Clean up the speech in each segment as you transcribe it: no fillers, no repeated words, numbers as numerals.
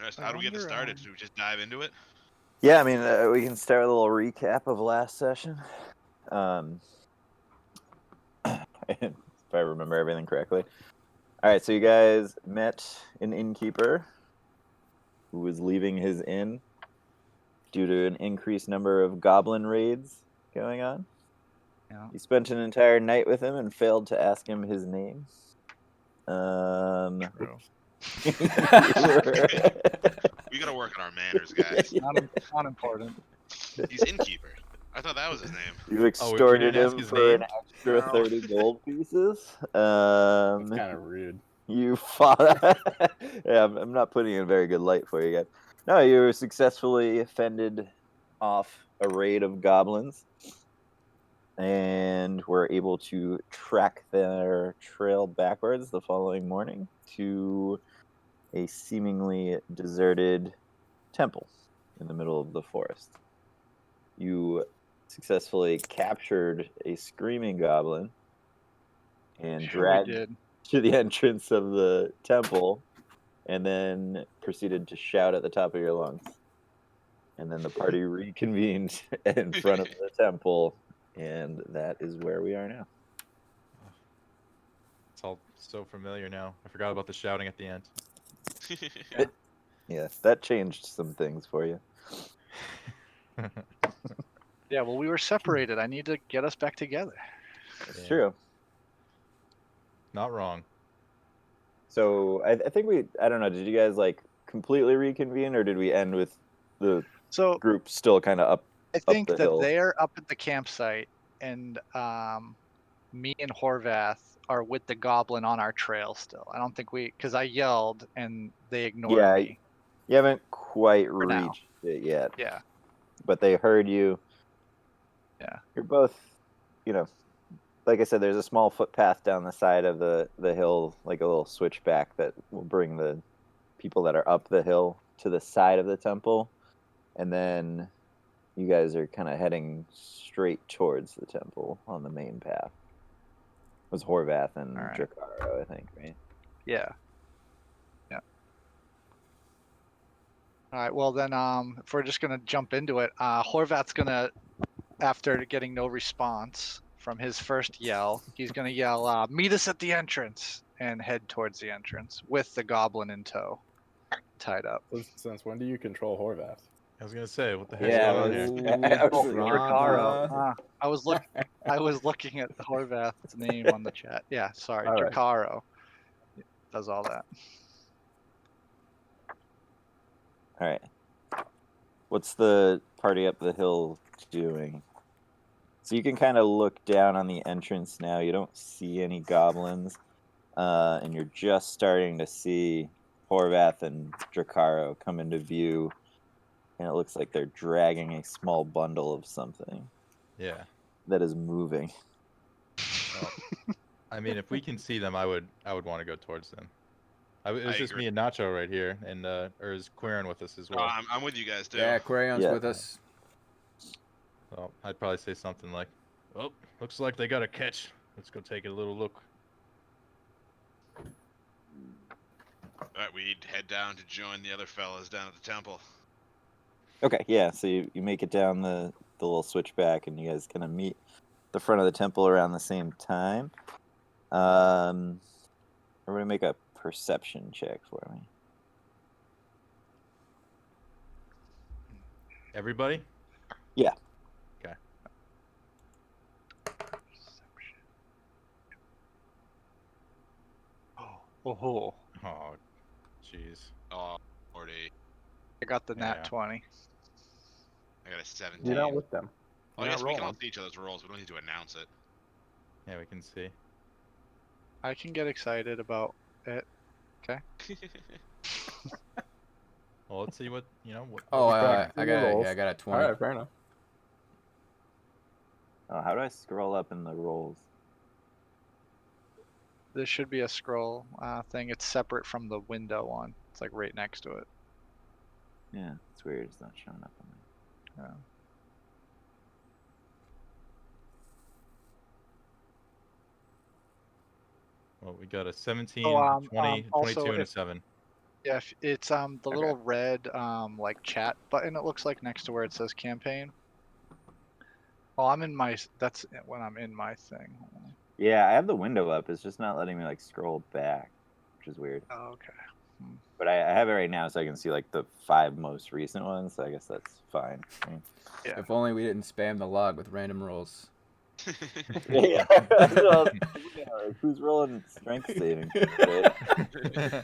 Alright, so I how do we get this wonder, started? Should we just dive into it? Yeah, I mean, we can start with a little recap of last session. If I remember everything correctly. All right, so you guys met an innkeeper who was leaving his inn due to an increased number of goblin raids going on. Yeah. You spent an entire night with him and failed to ask him his name. True. you were- We gotta work on our manners, guys. Not important. He's innkeeper. I thought that was his name. You extorted didn't ask him his for an name? extra No. 30 gold pieces. That's kind of rude. You fought. Yeah, I'm not putting it in a very good light for you guys. No, you successfully fended off a raid of goblins and were able to track their trail backwards the following morning to a seemingly deserted temple in the middle of the forest. You successfully captured a screaming goblin and Sure we dragged did. to the entrance of the temple and then proceeded to shout at the top of your lungs. And then the party reconvened in front of the temple, and that is where we are now. It's all so familiar now. I forgot about the shouting at the end. Yes, that changed some things for you. Yeah, well, we were separated. I need to get us back together. It's Yeah. true. Not wrong. So I think I don't know, did you guys like completely reconvene, or did we end with the So group still kind of up I think the that hill? they're up at the campsite, and me and Horvath are with the goblin on our trail still. I don't think because I yelled and they ignored Yeah, me. you haven't quite For now. reached it yet, Yeah. but they heard you. Yeah. You're both, like I said, there's a small footpath down the side of the hill, like a little switchback that will bring the people that are up the hill to the side of the temple. And then you guys are kind of heading straight towards the temple on the main path. It was Horvath and All right. Drakaro, I think, right? Yeah. Yeah. All right. Well, then, if we're just gonna jump into it, Horvath's gonna, after getting no response from his first yell, he's gonna yell, "Meet us at the entrance," and head towards the entrance with the goblin in tow, tied up. Since when do you control Horvath? I was gonna say, what the heck's Yeah, going on here? Oh, Drama. Drakaro. I was looking at Horvath's name on the chat. Yeah, sorry, All right. Drakaro does all that. All right. What's the party up the hill doing? So you can kind of look down on the entrance now. You don't see any goblins, and you're just starting to see Horvath and Drakaro come into view, and it looks like they're dragging a small bundle of something Yeah. that is moving. Well, I mean, if we can see them, I would want to go towards them. It's just agree. me and Nacho right here, and or is Quirin with us as No, well? I'm with you guys too. Yeah, Crayon's Yeah. with us. Well, I'd probably say something like, "Oh, looks like they got a catch. Let's go take a little look." Alright, we'd head down to join the other fellas down at the temple. Okay, yeah. So you make it down the little switchback, and you guys kind of meet the front of the temple around the same time. Everybody make a perception check for me. Everybody? Yeah. Okay. Oh, Oh, jeez. Oh, 40. I got the nat Yeah. 20. I got a 17. You're not with them. Oh, You're I guess not we can all rolling. see each other's rolls. We don't need to announce it. Yeah, we can see. I can get excited about it. Well, let's see what What, Oh, what we got. I got a All 20. right, fair enough. Oh, how do I scroll up in the rolls? There should be a scroll thing. It's separate from the window one. It's like right next to it. Yeah, it's weird. It's not showing up on me. Yeah. Well, we got a 17, Oh, 20, also 22, and a if- 7. Yeah, it's the Okay. little red like chat button. It looks like next to where it says campaign. Oh, I'm in my. That's when I'm in my thing. Hold on. Yeah, I have the window up. It's just not letting me like scroll back, which is weird. Oh, okay. But I have it right now, so I can see like the 5 most recent ones. So I guess that's fine. Yeah. If only we didn't spam the log with random rolls. Yeah. Well, yeah, like, who's rolling strength saving? Right? I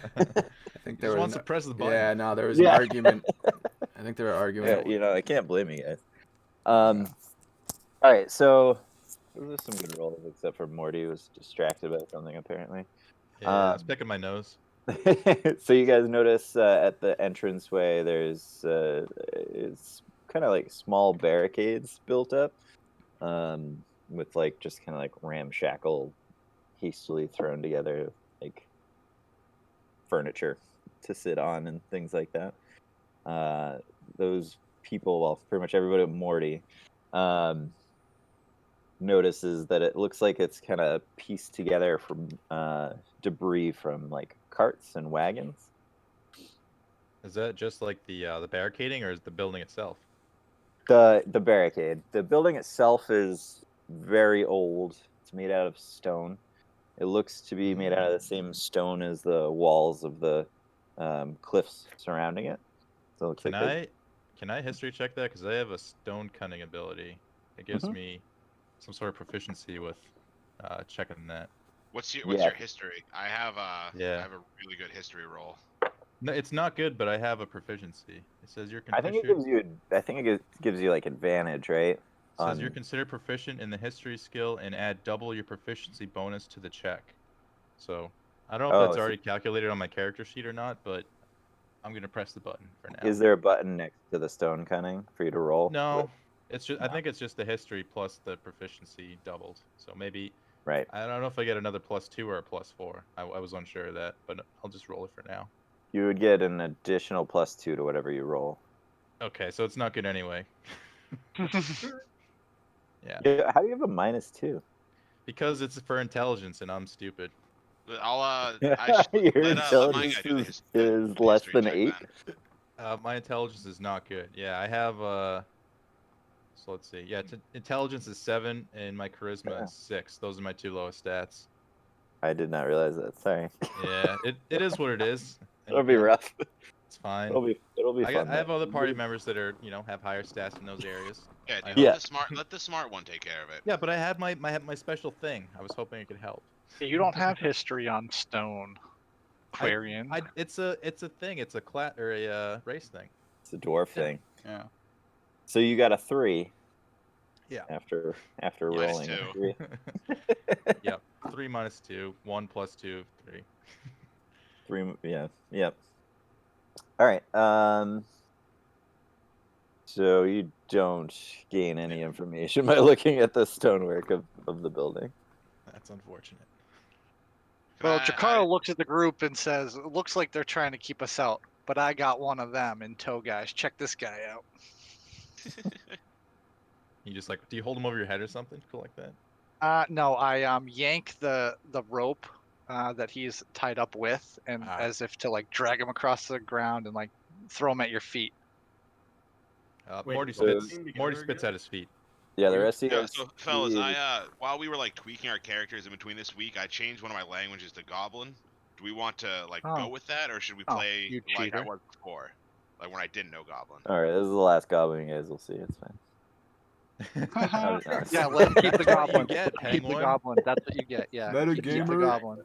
think He there just was wants to press the button. yeah, no, there was Yeah. an argument. I think they were arguing. Yeah, I can't blame you guys. All right, so those are some good rolls, except for Morty was distracted by something apparently. Yeah, I was Um, picking my nose. So you guys notice at the entranceway there's it's kind of like small barricades built up, with like just kind of like ramshackle, hastily thrown together like furniture to sit on and things like that. Those people, well, pretty much everybody but Morty, um, notices that it looks like it's kind of pieced together from debris from like carts and wagons. Is that just like the barricading, or is the building itself? The barricade. The building itself is very old. It's made out of stone. It looks to be made out of the same stone as the walls of the cliffs surrounding it. So it looks Can like there's- I history check that? Because I have a stone cutting ability. It gives Mhm. me some sort of proficiency with checking that. What's your Yeah. history? I have I Yeah. have a really good history roll. No, it's not good, but I have a proficiency. It says you're I think it considered. gives you. I think it gives you like advantage, right? Says you're On- considered proficient in the history skill and add double your proficiency bonus to the check. So I don't know if Oh, that's so- already calculated on my character sheet or not, but I'm gonna press the button for now. Is there a button next to the stone cutting for you to roll? No, it's just I No. think it's just the history plus the proficiency doubled. So maybe Right. I don't know if I get another +2 or a +4. I was unsure of that, but I'll just roll it for now. You would get an additional +2 to whatever you roll. Okay, so it's not good anyway. Yeah, Yeah, how do you have a -2? because it's for intelligence and I'm stupid. I'll I should Your let my intelligence guy do the is less history than check 8. then. My intelligence is not good. Yeah, I have so let's see. Yeah, intelligence is 7 and my charisma Yeah. is 6. Those are my 2 lowest stats. I did not realize that. Sorry. Yeah, it is what it is. It'll be Yeah, rough. It's fine. It'll be fun. I have though. other party members that are, have higher stats in those areas. Yeah, I dude, Yeah. let the smart one take care of it. Yeah, but I had my special thing. I was hoping it could help. You don't have history on stone, Quarian. It's a thing. It's a or a race thing. It's a dwarf Yeah. thing. Yeah. So you got a 3. Yeah. After Minus rolling a 2. 3. Yep. 3 minus 2. 1 plus 2. 3. 3. Yeah. Yep. All right. So you don't gain any information by looking at the stonework of the building. That's unfortunate. Well, I- Jakaro looks at the group and says, "It looks like they're trying to keep us out, but I got one of them in tow, guys. Check this guy out." You just do you hold him over your head or something? Cool like that. No, I yank the rope that he's tied up with, and Ah. as if to like drag him across the ground and like throw him at your feet. Wait, Morty so- spits. Team Morty together spits again? at his feet. Yeah, the rest of you Yeah, guys. so fellas, see- while we were tweaking our characters in between this week, I changed one of my languages to Goblin. Do we want to Oh. go with that, or should we Oh, play you like I cheater. was before, like when I didn't know Goblin? All right, this is the last goblin you guys will see. It's fine. Yeah, let him keep the That's what you goblin. get, Keep the Penguin. goblin. That's what you get. Yeah. Meta keep the gamer. goblin.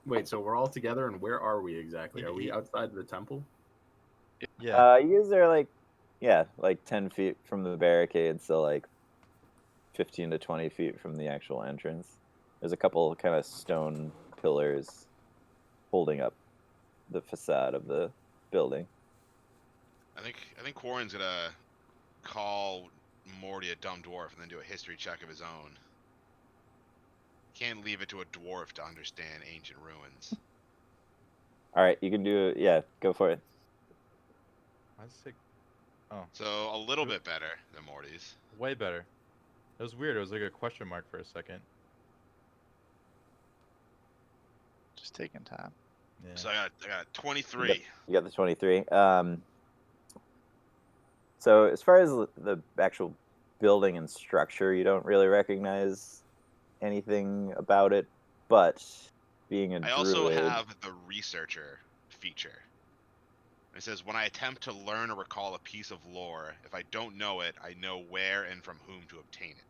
Wait, so we're all together, and where are we exactly? Are we Ye- outside the temple? Yeah. You guys are like 10 feet from the barricade, so like 15 to 20 feet from the actual entrance. There's a couple kind of stone pillars holding up the facade of the building. I think Quarren's gonna call Morty a dumb dwarf and then do a history check of his own. Can't leave it to a dwarf to understand ancient ruins. All right, you can do it. Yeah, go for it. I was sick. So a little bit better than Morty's. Way better. It was weird. It was like a question mark for a second. Just taking time. Yeah. So I got 23. You got the 23. So as far as the actual building and structure, you don't really recognize anything about it, but being a I also druid, have the researcher feature. It says when I attempt to learn or recall a piece of lore, if I don't know it, I know where and from whom to obtain it.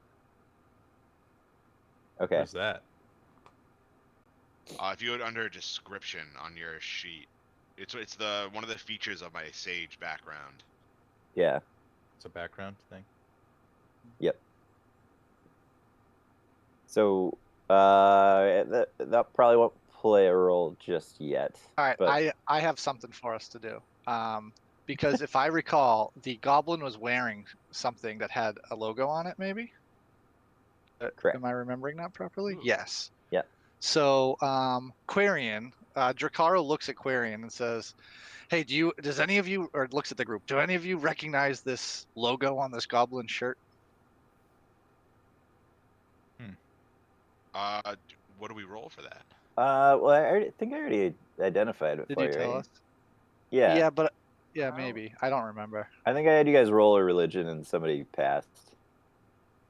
okay, Where's that? If you go under description on your sheet, it's the one of the features of my sage background. yeah, It's a background thing. so that probably won't play a role just yet. All right, but I have something for us to do. Because if I recall, the goblin was wearing something that had a logo on it. Maybe. Correct. Am I remembering that properly? Ooh. Yes. Yeah. So Quarian, Drakaro looks at Quarian and says, "Hey, does any of you," or looks at the group, "do any of you recognize this logo on this goblin shirt?" What do we roll for that? Well, I think I already identified it Did for you you, tell right? us? Yeah. Yeah, but yeah, Wow. maybe. I don't remember. I think I had you guys roll a religion and somebody passed.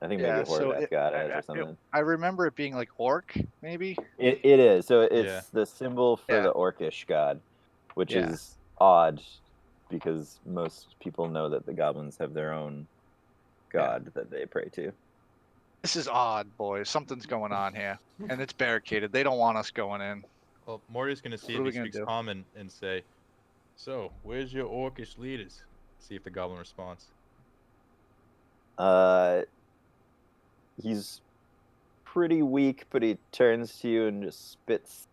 I think maybe Yeah, so Horvath got it or something. I remember it being like orc, maybe. It is. So it's Yeah. the symbol for Yeah. the Orcish god, which Yeah. is odd because most people know that the goblins have their own god that they pray to. This is odd, boys. Something's going on here, and it's barricaded. They don't want us going in. Well, Morty's gonna see What are if we he gonna speaks do? common and say, "So, where's your orcish leaders?" See if the goblin responds. He's pretty weak, but he turns to you and just spits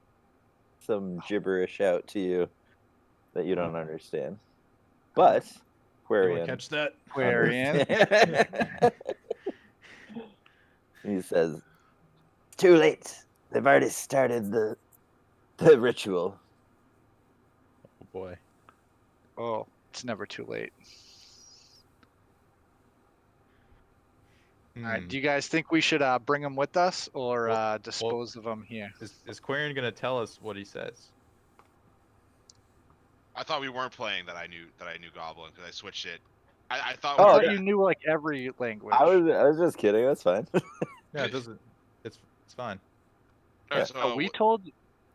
some gibberish out to you that you don't understand. But Anyone Quarian catch that? Quarian. he says, "Too late. They've already started the ritual." Oh boy. Oh, it's never too late. All right. Hmm. Do you guys think we should bring them with us or Well- dispose of them here? Is Quarian gonna tell us what he says? I thought we weren't playing that I knew Goblin because I switched it. I thought I we Oh, were thought yeah. gonna- you knew like every language. I was just kidding. That's fine. Yeah, it doesn't. It's fine. All right, yeah. so Oh,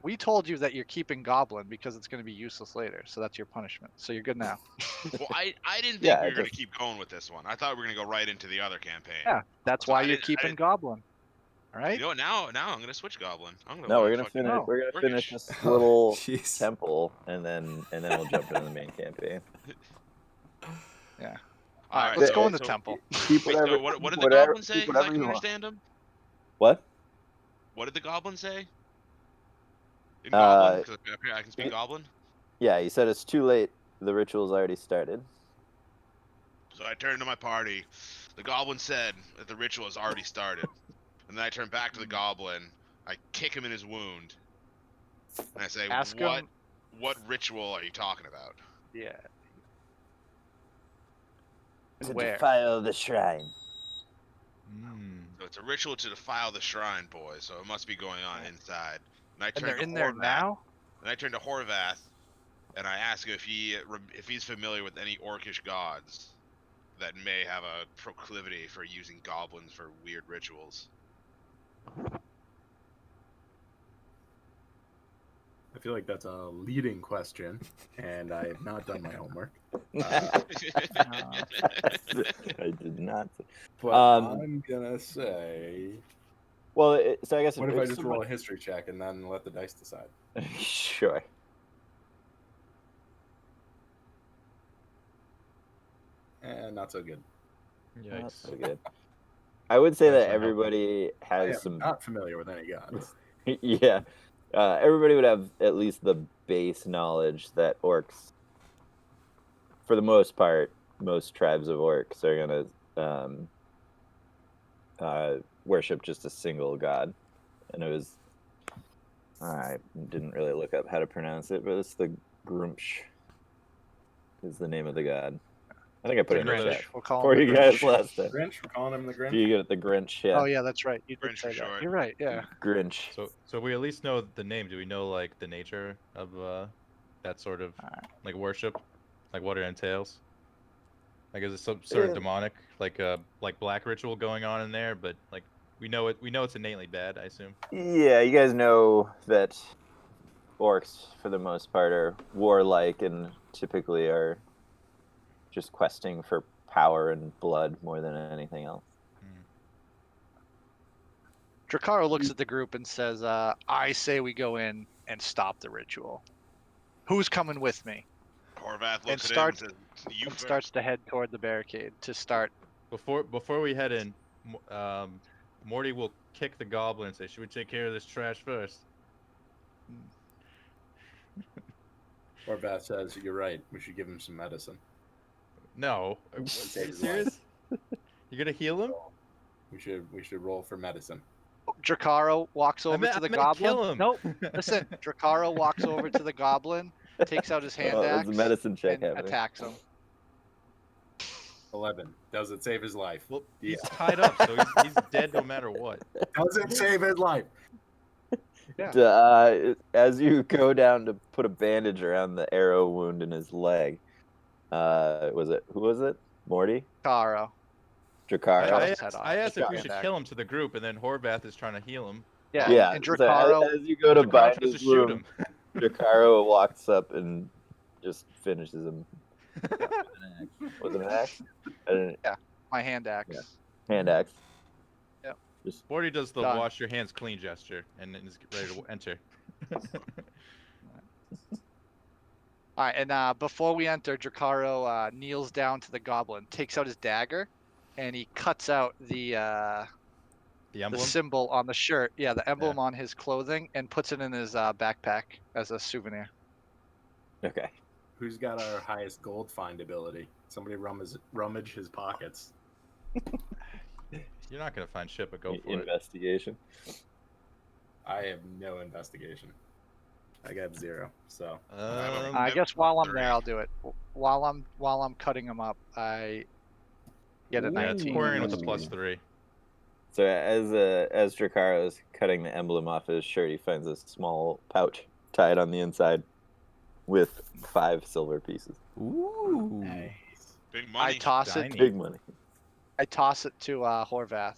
we told you that you're keeping Goblin because it's going to be useless later. So that's your punishment. So you're good now. well, I didn't think Yeah, we it were gonna just- keep going with this one. I thought we were gonna go right into the other campaign. Yeah, that's So why I you're didn't- I keeping didn't- Goblin. All right. You know what? Now I'm gonna switch Goblin. I'm gonna. No, learn we're gonna fucking finish. No. We're gonna finish Orcish. this Oh, little jeez. temple, and then we'll jump into the main campaign. Yeah. All All right. right, Let's so- go in the so- temple. Keep Wait, whatever. so what keep did the whatever- Goblin say? keep Because I whatever can you want. understand him. What? What did the Goblin say? In Uh, Goblin, because I can speak it- Goblin. Yeah, you said it's too late. The ritual's already started. So I turned to my party. The Goblin said that the ritual has already started, and then I turn back to the Goblin. I kick him in his wound, and I say, Ask "What? him. What ritual are you talking about?" Yeah. To Where? defile the shrine. Hmm. So it's a ritual to defile the shrine, boys. So it must be going on inside. And I And turn they're to in there Horvath. now. And I turn to Horvath, and I ask him if he's familiar with any Orcish gods that may have a proclivity for using goblins for weird rituals. I feel like that's a leading question, and I have not done my homework. I did not. But Um, I'm gonna say, Well, so I guess what if I just someone- roll a history check and then let the dice decide? Sure. Not so good. Not Yikes. so good. I would say that Actually, no. everybody I am has some. not familiar with any gods. Yeah, everybody would have at least the base knowledge that orcs, for the most part, most tribes of orcs are gonna worship just a single god, and it was. I didn't really look up how to pronounce it, but it's the Grumsh. Is the name of the god. I think I put The it in the Grinch. chat We'll call for him the you guys Grinch. last time. Grinch, we're calling him the Grinch. You get the Grinch, yeah. Oh yeah, that's right. You did Grinch say for that. short. You're right. Yeah. Grinch. So we at least know the name. Do we know like the nature of that sort of like worship, like what it entails? Like is it some sort of demonic, like black ritual going on in there? But like we know it's innately bad, I assume. Yeah, you guys know that orcs, for the most part, are warlike and typically are just questing for power and blood more than anything else. Drakaro looks at the group and says, "I say we go in and stop the ritual. Who's coming with me?" Horvath And looks at starts him and says, "You and first." starts to head toward the barricade to start. Before we head in, Morty will kick the goblin and say, "Should we take care of this trash first?" Horvath says, "You're right. We should give him some medicine. No, are you Save his serious? You're gonna heal him? We should roll for medicine." Drakaro walks over to the I meant goblin. kill him. Nope. Listen, Drakaro walks over to the goblin, takes out his hand Oh, there's axe, a medicine check and happening. attacks him. 11. Does it save his life? Well, Yeah. he's tied up, so he's dead no matter what. Does it save his life? Yeah. As you go down to put a bandage around the arrow wound in his leg, who was it? Morty? Drakaro. Drakaro? Cut his head off. I asked if we Hand should axe. kill him to the group, and then Horvath is trying to heal him. Yeah. Yeah, And so Drakaro. as you go to Drakaro bind tries to his shoot wound, him. Drakaro walks up and just finishes him with an axe. My hand axe. Yeah. Hand axe. Yep. Just Morty does the Done. wash your hands clean gesture, and then is ready to enter. All right, and before we enter, Drakaro kneels down to the goblin, takes out his dagger, and he cuts out the The emblem. symbol on the shirt. Yeah, the emblem on his clothing, and puts it in his backpack as a souvenir. okay. Who's got our highest gold find ability? Somebody rummage his pockets. You're not gonna find shit, but go for it. Investigation. I have no investigation. I got 0. So I guess while I'm there, I'll do it. While I'm cutting him up, I get a yeah, it's 19. pouring with a +3. So as Drakaro is cutting the emblem off his shirt, he finds a small pouch tied on the inside with 5 silver pieces. Ooh. nice. Big I money. toss it. Tiny. Big money I toss it to Horvath,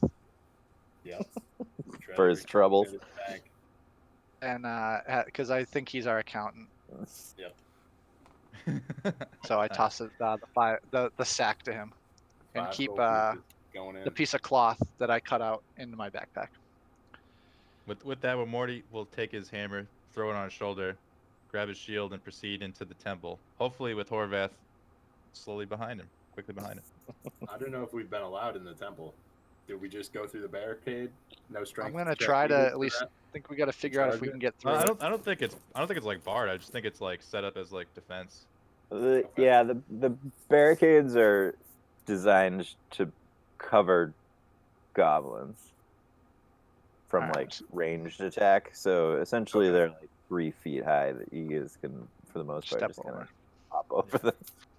Yep. for his troubles. and because I think he's our accountant, so I Nice. toss it the sack to him, and 5 keep gold pieces going in. the piece of cloth that I cut out into my backpack. With that, Morty will take his hammer, throw it on his shoulder, grab his shield, and proceed into the temple. Hopefully, with Horvath quickly behind him. I don't know if we've been allowed in the temple. Did we just go through the barricade? No strength. I'm gonna check try to needed at for least that? think we got to figure out if we can get through. I it. don't think it's like barred. I just think it's like set up as like defense. Yeah, the barricades are designed to cover goblins from Alright. like ranged attack. So essentially, Okay. they're like 3 feet high that you guys can, for the most part, Step just kind over. of hop over them.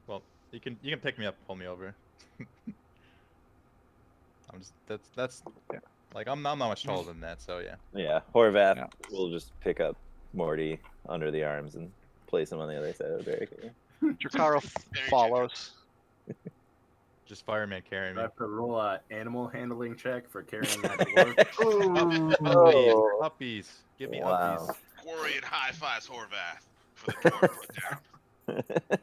Well, you can pick me up, pull me over. I'm just that's Yeah. like I'm not much taller than that, so yeah. Yeah, Horvath Yeah. will just pick up Morty under the arms and place him on the other side of the barricade. Drakaro Very follows. Just fireman carrying I me. have to roll a animal handling check for carrying that dwarf. Oh. Uppies. Give me Wow. uppies. Quarry and high fives Horvath for the dwarf put down.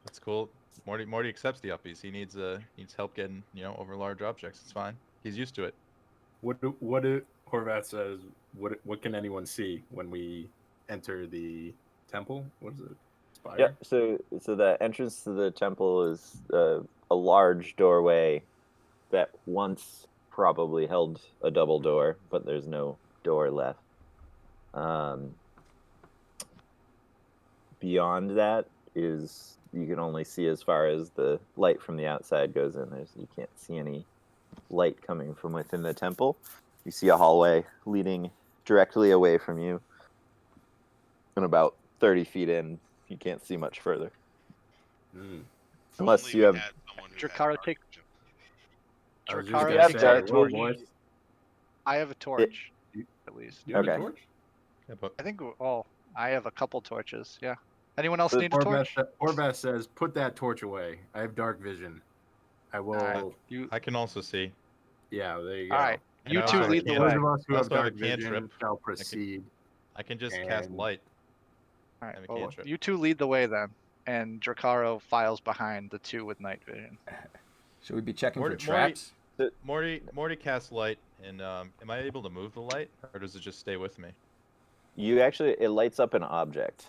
That's cool. Morty accepts the uppies. He needs help getting, over large objects. It's fine. He's used to it. What Horvath says? What can anyone see when we enter the temple? What is it? Spire? Yeah, so the entrance to the temple is a large doorway that once probably held a double door, but there's no door left. Beyond that is you can only see as far as the light from the outside goes in. You can't see any light coming from within the temple. You see a hallway leading directly away from you, and about 30 feet in, you can't see much further. Mm. Unless Only you we have- had someone who had Drakara, dark take- vision. I was just Drakara gonna takes say, dark little vision. boys, I have a torch, at least. you have Okay. a torch? Yeah, but I think. Oh, I have a couple torches. Yeah. Anyone else So need a torch? Horvath says, "Put that torch away. I have dark vision. I will." Alright. You. I can also see. Yeah, there you go. All right. And You I two also lead the can't- Those way. of us who I have also have a dark vision cantrip. shall proceed. I can just cast And- light. All right. I'm a Well, cantrip. you two lead the way then, and Drakaro files behind the two with night vision. Should we be checking for Morty- traps? Morty casts light, and am I able to move the light, or does it just stay with me? You actually, it lights up an object.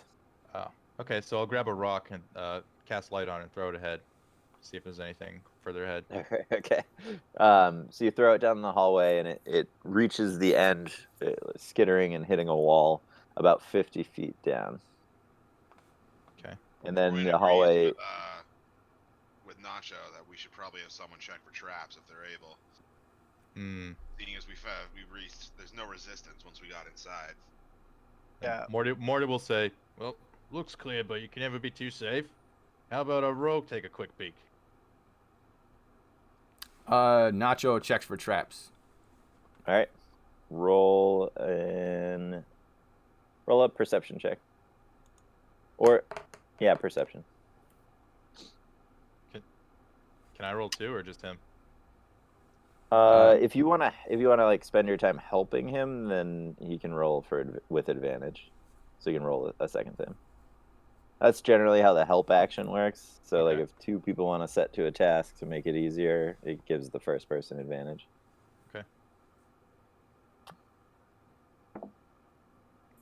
Oh, okay. So I'll grab a rock and cast light on it and throw it ahead. See if there's anything further ahead. Okay. So you throw it down the hallway, and it reaches the end, skittering and hitting a wall about 50 feet down. Okay. And then Ryan the agrees hallway. with Nacho that we should probably have someone check for traps if they're able. Hmm. Seeing as there's no resistance once we got inside. Yeah. Morty will say, "Well, looks clear, but you can never be too safe. How about a rogue take a quick peek?" Nacho checks for traps. All right. Roll a perception check. Or, yeah, perception. Can I roll two or just him? If you wanna like spend your time helping him, then he can roll with advantage, so you can roll a second time. That's generally how the help action works. So like Okay. if two people want to set to a task to make it easier, it gives the first person advantage. Okay.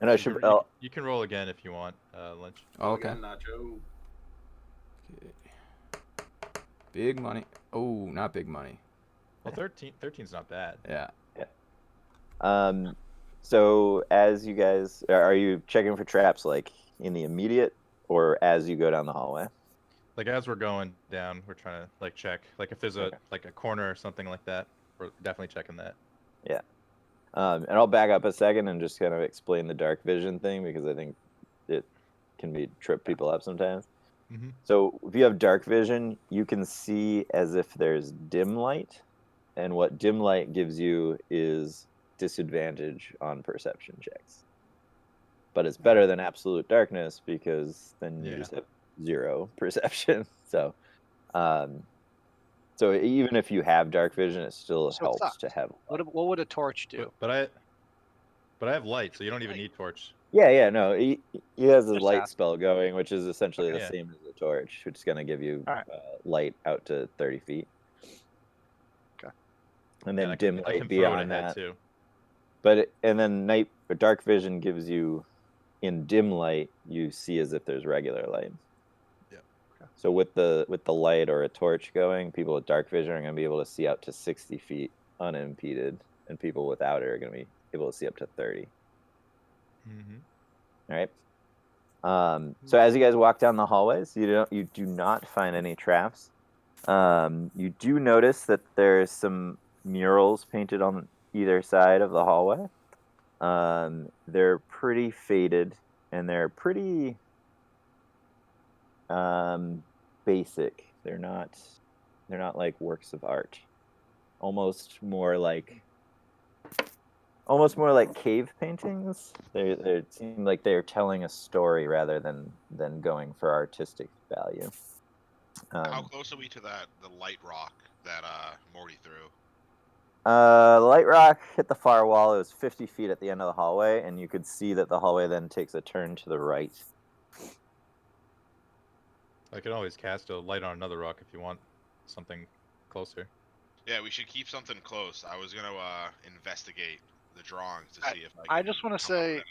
And I You should. can- you can roll again if you want, Lynch. Oh, okay. Again, Nacho. Okay. Big money. Oh, not big money. Well, 13's not bad. Yeah. So as you guys are you checking for traps like in the immediate or as you go down the hallway? Like as we're going down, we're trying to like check. Like if there's Okay. a corner or something like that, we're definitely checking that. And I'll back up a second and just kind of explain the dark vision thing because I think it can trip people up sometimes. Mm-hmm. So if you have dark vision, you can see as if there's dim light, and what dim light gives you is disadvantage on perception checks. But it's better than absolute darkness because then you Yeah. just have 0 perception. So, so even if you have dark vision, it still So it helps sucks. to have. What would a torch do? But I have light, so you don't even need torch. Yeah, no, he has a Just light ask. spell going, which is essentially Okay, the yeah. same as the torch, which is going to give you Alright. light out to 30 feet. Okay. And then And dim I light can throw it beyond ahead that. too. And then dark vision gives you, in dim light, you see as if there's regular light. Yeah. Okay. So with the light or a torch going, people with dark vision are going to be able to see out to 60 feet unimpeded, and people without it are going to be able to see up to 30. Mm-hmm. All right. So as you guys walk down the hallways, you do not find any traps. You do notice that there's some murals painted on either side of the hallway. They're pretty faded and they're pretty basic. They're not like works of art. Almost more like cave paintings. They seem like they're telling a story rather than going for artistic value. How close are we to the light rock that Morty threw? The light rock hit the far wall. It was 50 feet at the end of the hallway, and you could see that the hallway then takes a turn to the right. I can always cast a light on another rock if you want something closer. Yeah, we should keep something close. I was gonna investigate the drawings to see if I can just want to come up with say, anything.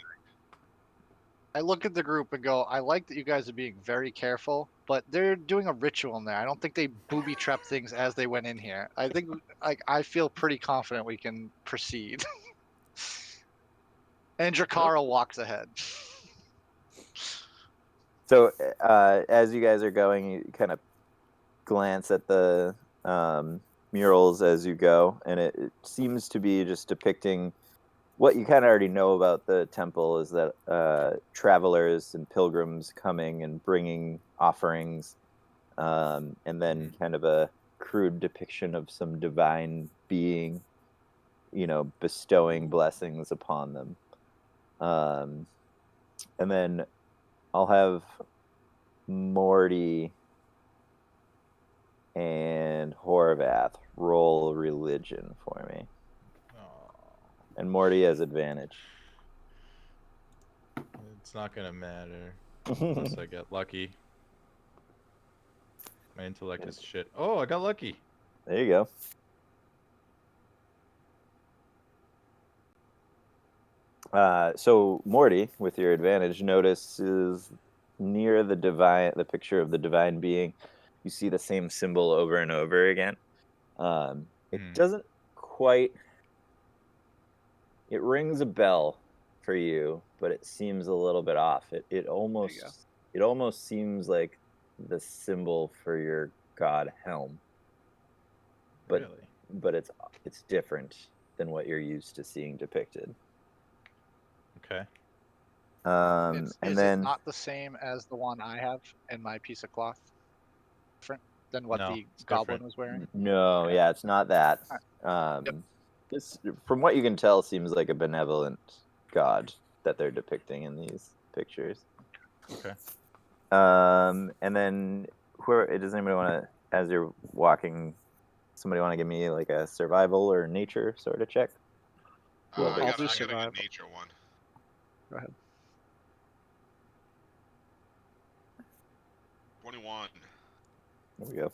I look at the group and go, I like that you guys are being very careful, but they're doing a ritual in there. I don't think they booby trapped things as they went in here. I think, I feel pretty confident we can proceed. And Drakara walks ahead. So as you guys are going, you kind of glance at the murals as you go, and it seems to be just depicting what you kind of already know about the temple is that travelers and pilgrims coming and bringing offerings and then kind of a crude depiction of some divine being, bestowing blessings upon them. And then I'll have Morty and Horvath roll religion for me. Oh, And Morty has advantage. it's not gonna matter unless I get lucky. My intellect is shit. Oh, I got lucky. There you go. So Morty, with your advantage, notices near the picture of the divine being, you see the same symbol over and over again. It doesn't quite. It rings a bell for you, but it seems a little bit off. It almost seems like the symbol for your god Helm. But Really? but it's different than what you're used to seeing depicted. Okay. And Is then it not the same as the one I have in my piece of cloth? Different than what No, the it's goblin different. was wearing? no, Okay. yeah, it's not that. Yep. This, from what you can tell, seems like a benevolent god that they're depicting in these pictures. Okay. And then does anybody want to, as you're walking, somebody want to give me like a survival or nature sort of check? I I'll got do a good survival. nature one. Go ahead. 21. There we go.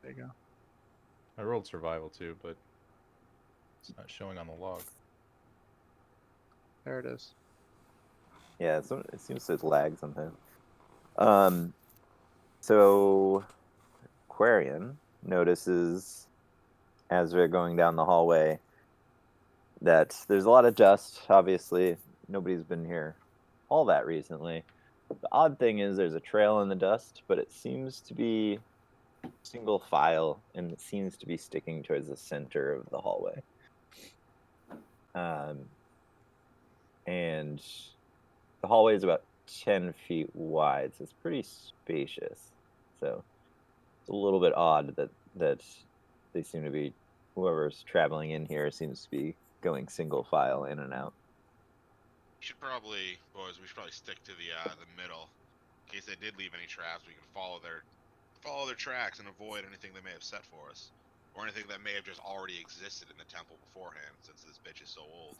There you go. I rolled survival too, but it's not showing on the log. There it is. Yeah, it seems to lag sometimes. So Quarian notices as they're going down the hallway that there's a lot of dust. Obviously, nobody's been here all that recently. The odd thing is there's a trail in the dust, but it seems to be single file, and it seems to be sticking towards the center of the hallway. And the hallway is about 10 feet wide, so it's pretty spacious. So it's a little bit odd that they seem to be, whoever's traveling in here seems to be going single file in and out. We should probably stick to the middle. In case they did leave any traps, we can follow their tracks and avoid anything they may have set for us. Or anything that may have just already existed in the temple beforehand, since this bitch is so old.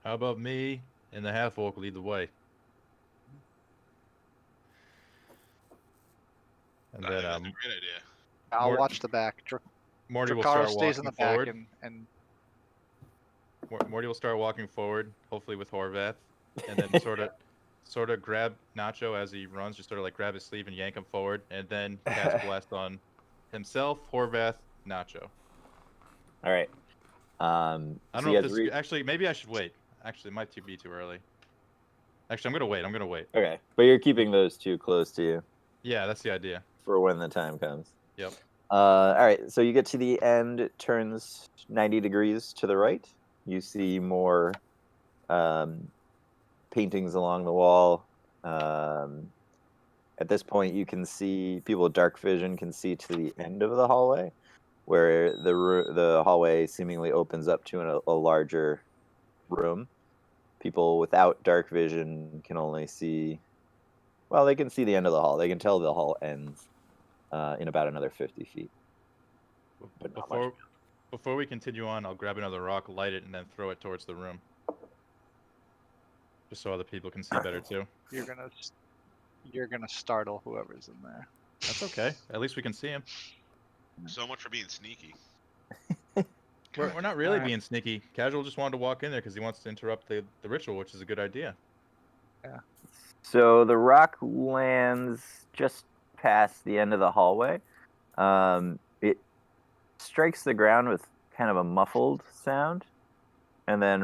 How about me and the half orc lead the way? And I think then that's a great idea. I'll watch the back. Morty will Drakara start stays in walking the back forward. and Morty will start walking forward, hopefully with Horvath, and then sort of grab Nacho as he runs, just sort of like grab his sleeve and yank him forward, and then cast blast on himself, Horvath, Nacho. All right. I don't know if this actually. Maybe I should wait. Actually, it might be too early. Actually, I'm gonna wait. Okay, but you're keeping those two close to you. Yeah, that's the idea. For when the time comes. Yep. All right, so you get to the end, it turns 90 degrees to the right. You see more paintings along the wall. At this point, you can see, people with dark vision can see to the end of the hallway, where the hallway seemingly opens up to a larger room. People without dark vision can only see, well, they can see the end of the hall. They can tell the hall ends in about another 50 feet. But not much. Before we continue on, I'll grab another rock, light it, and then throw it towards the room. Just so other people can see better too. you're gonna startle whoever's in there. That's okay. At least we can see him. So much for being sneaky. We're not really Alright. being sneaky. Casual just wanted to walk in there because he wants to interrupt the ritual, which is a good idea. Yeah. So the rock lands just past the end of the hallway. It strikes the ground with kind of a muffled sound, and then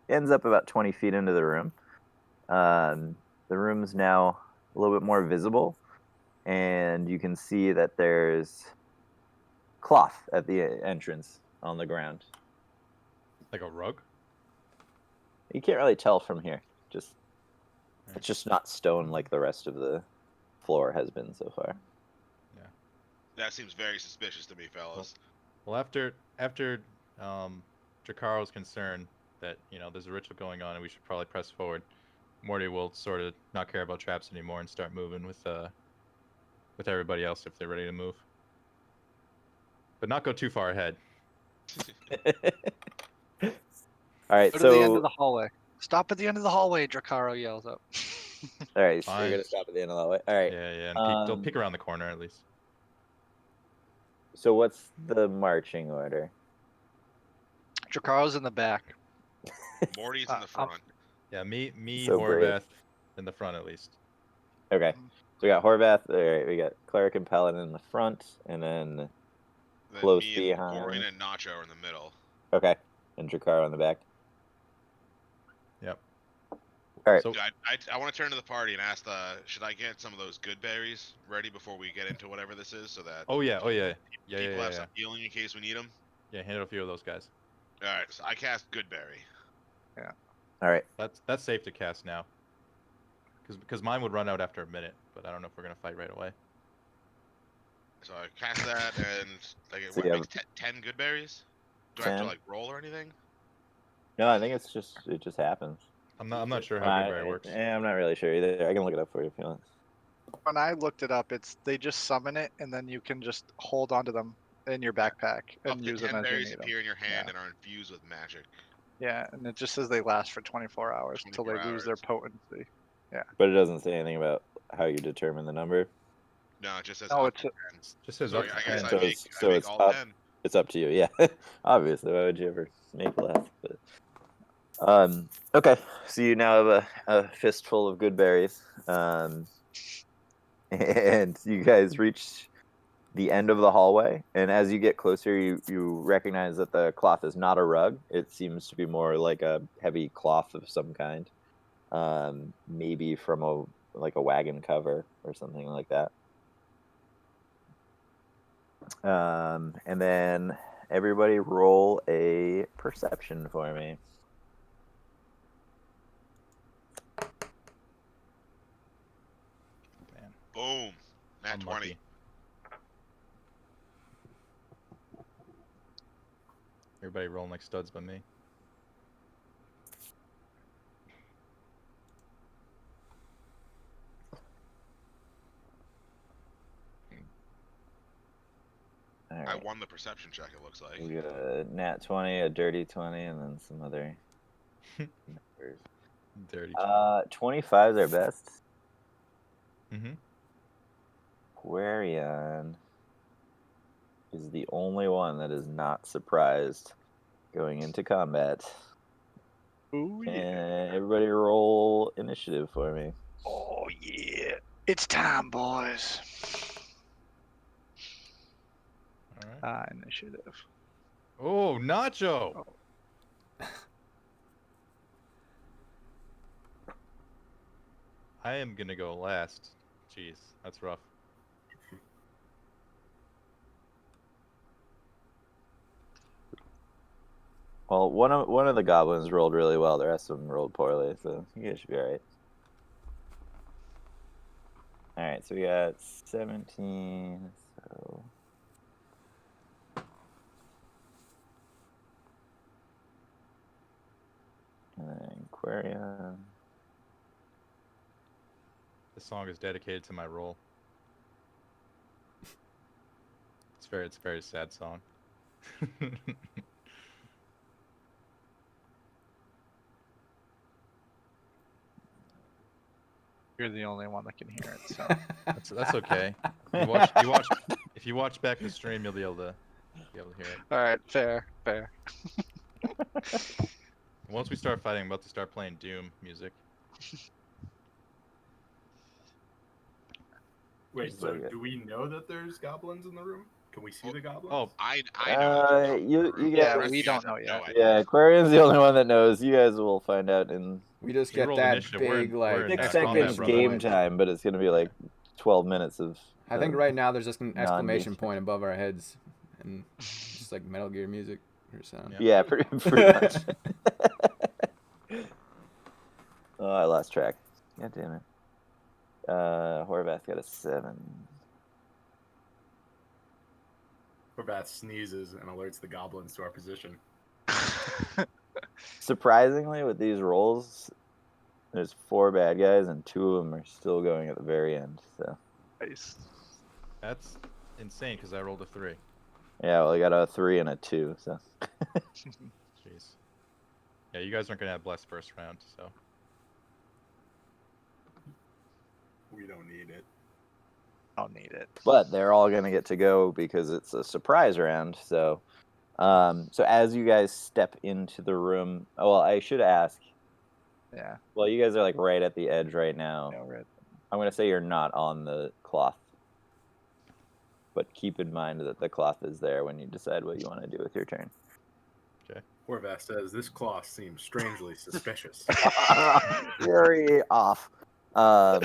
ends up about 20 feet into the room. The room's now a little bit more visible, and you can see that there's cloth at the entrance on the ground. Like a rug? You can't really tell from here. It's just not stone like the rest of the floor has been so far. That seems very suspicious to me, fellas. Well, after Dracaro's concern that there's a ritual going on and we should probably press forward, Morty will sort of not care about traps anymore and start moving with everybody else if they're ready to move, but not go too far ahead. All right, Go to the end so of the hallway. Stop at the end of the hallway, Dracaro yells up. all right, so Fine. you're gonna stop at the end of the hallway. All right. Yeah, and they'll peek around the corner at least. So what's the marching order? Dracaro's in the back. Morty's in the front. Yeah, me, So brave. Horvath in the front at least. Okay. So we got Horvath. All right, we got Cleric and Paladin in the front, and then Then close me and behind. Corian and Nacho are in the middle. Okay, and Drakaro in the back. Yep. All right. So I want to turn to the party and ask should I get some of those good berries ready before we get into whatever this is, so that oh yeah, people have some healing in case we need them. yeah. Hand a few of those guys. All right, so I cast Goodberry. All right. That's safe to cast now. Because mine would run out after a minute, but I don't know if we're gonna fight right away. So I cast that, and like So what you makes 10 good berries? Do I have to 10? like roll or anything? No, I think it just happens. I'm not sure how Goodberry works. I'm not really sure either. I can look it up for you if you want. When I looked it up, they just summon it, and then you can just hold onto them in your backpack Up and to use 10 them as you berries need them. appear in your hand Yeah. and are infused with magic. Yeah, and it just says they last for 24 hours until they 24 lose their hours. potency. But it doesn't say anything about how you determine the number. No, it just says Oh, up it's to a- 10. Just says So up to I guess 10. I So make, it's- I so make it's all up. 10. It's up to you. Yeah, obviously. Why would you ever make less? But okay. So you now have a fistful of good berries, and you guys reach the end of the hallway. And as you get closer, you recognize that the cloth is not a rug. It seems to be more like a heavy cloth of some kind, maybe from a wagon cover or something like that. And then everybody roll a perception for me. Man, Boom. Nat 20. unlucky. Everybody rolling like studs but me. All I right. won the perception check, it looks like. We got a nat 20, a dirty 20, and then some other numbers. Dirty. 25 is our best. Mm-hmm. Quarion is the only one that is not surprised going into combat. Ooh, yeah. And everybody roll initiative for me. Oh, yeah. It's time, boys. All right. Initiative. Oh, Nacho! I am gonna go last. Jeez, that's rough. Well, one of the goblins rolled really well. The rest of them rolled poorly, so you guys should be all right. All right, so we got 17. So and then Quarion. This song is dedicated to my role. It's a very sad song. You're the only one that can hear it, so. That's okay. If you watch back the stream, you'll be able to hear it. All right, fair. Once we start fighting, I'm about to start playing Doom music. Wait, so Okay. do we know that there's goblins in the room? Can we see the goblins? Oh, I know. that there's you- no room. you The guys- rest of we you don't guys know have yet. no idea. Yeah, Quarion's the only one that knows. You guys will find out in We just You get roll that initiative. We're big in- like we're in 6 Next exclamation seconds combat, game point. time, but it's going to be like 12 minutes of. I think right now there's just an non-game exclamation time. point above our heads, and just like Metal Gear music or sound. Yeah. Yeah, pretty much. Oh, I lost track. God damn it. Horvath got a 7. Horvath sneezes and alerts the goblins to our position. Surprisingly, with these rolls, there's 4 bad guys and 2 of them are still going at the very end. So Nice. That's insane because I rolled a 3. yeah, well, I got a 3 and a 2. So Jeez. Yeah, you guys aren't gonna have blessed first round, so. We don't need it. Don't need it. but they're all gonna get to go because it's a surprise round. So, so as you guys step into the room, well, I should ask. Yeah. Well, you guys are like right at the edge right now. No red. I'm gonna say you're not on the cloth, but keep in mind that the cloth is there when you decide what you want to do with your turn. Horvath says, this cloth seems strangely suspicious. Fury off. All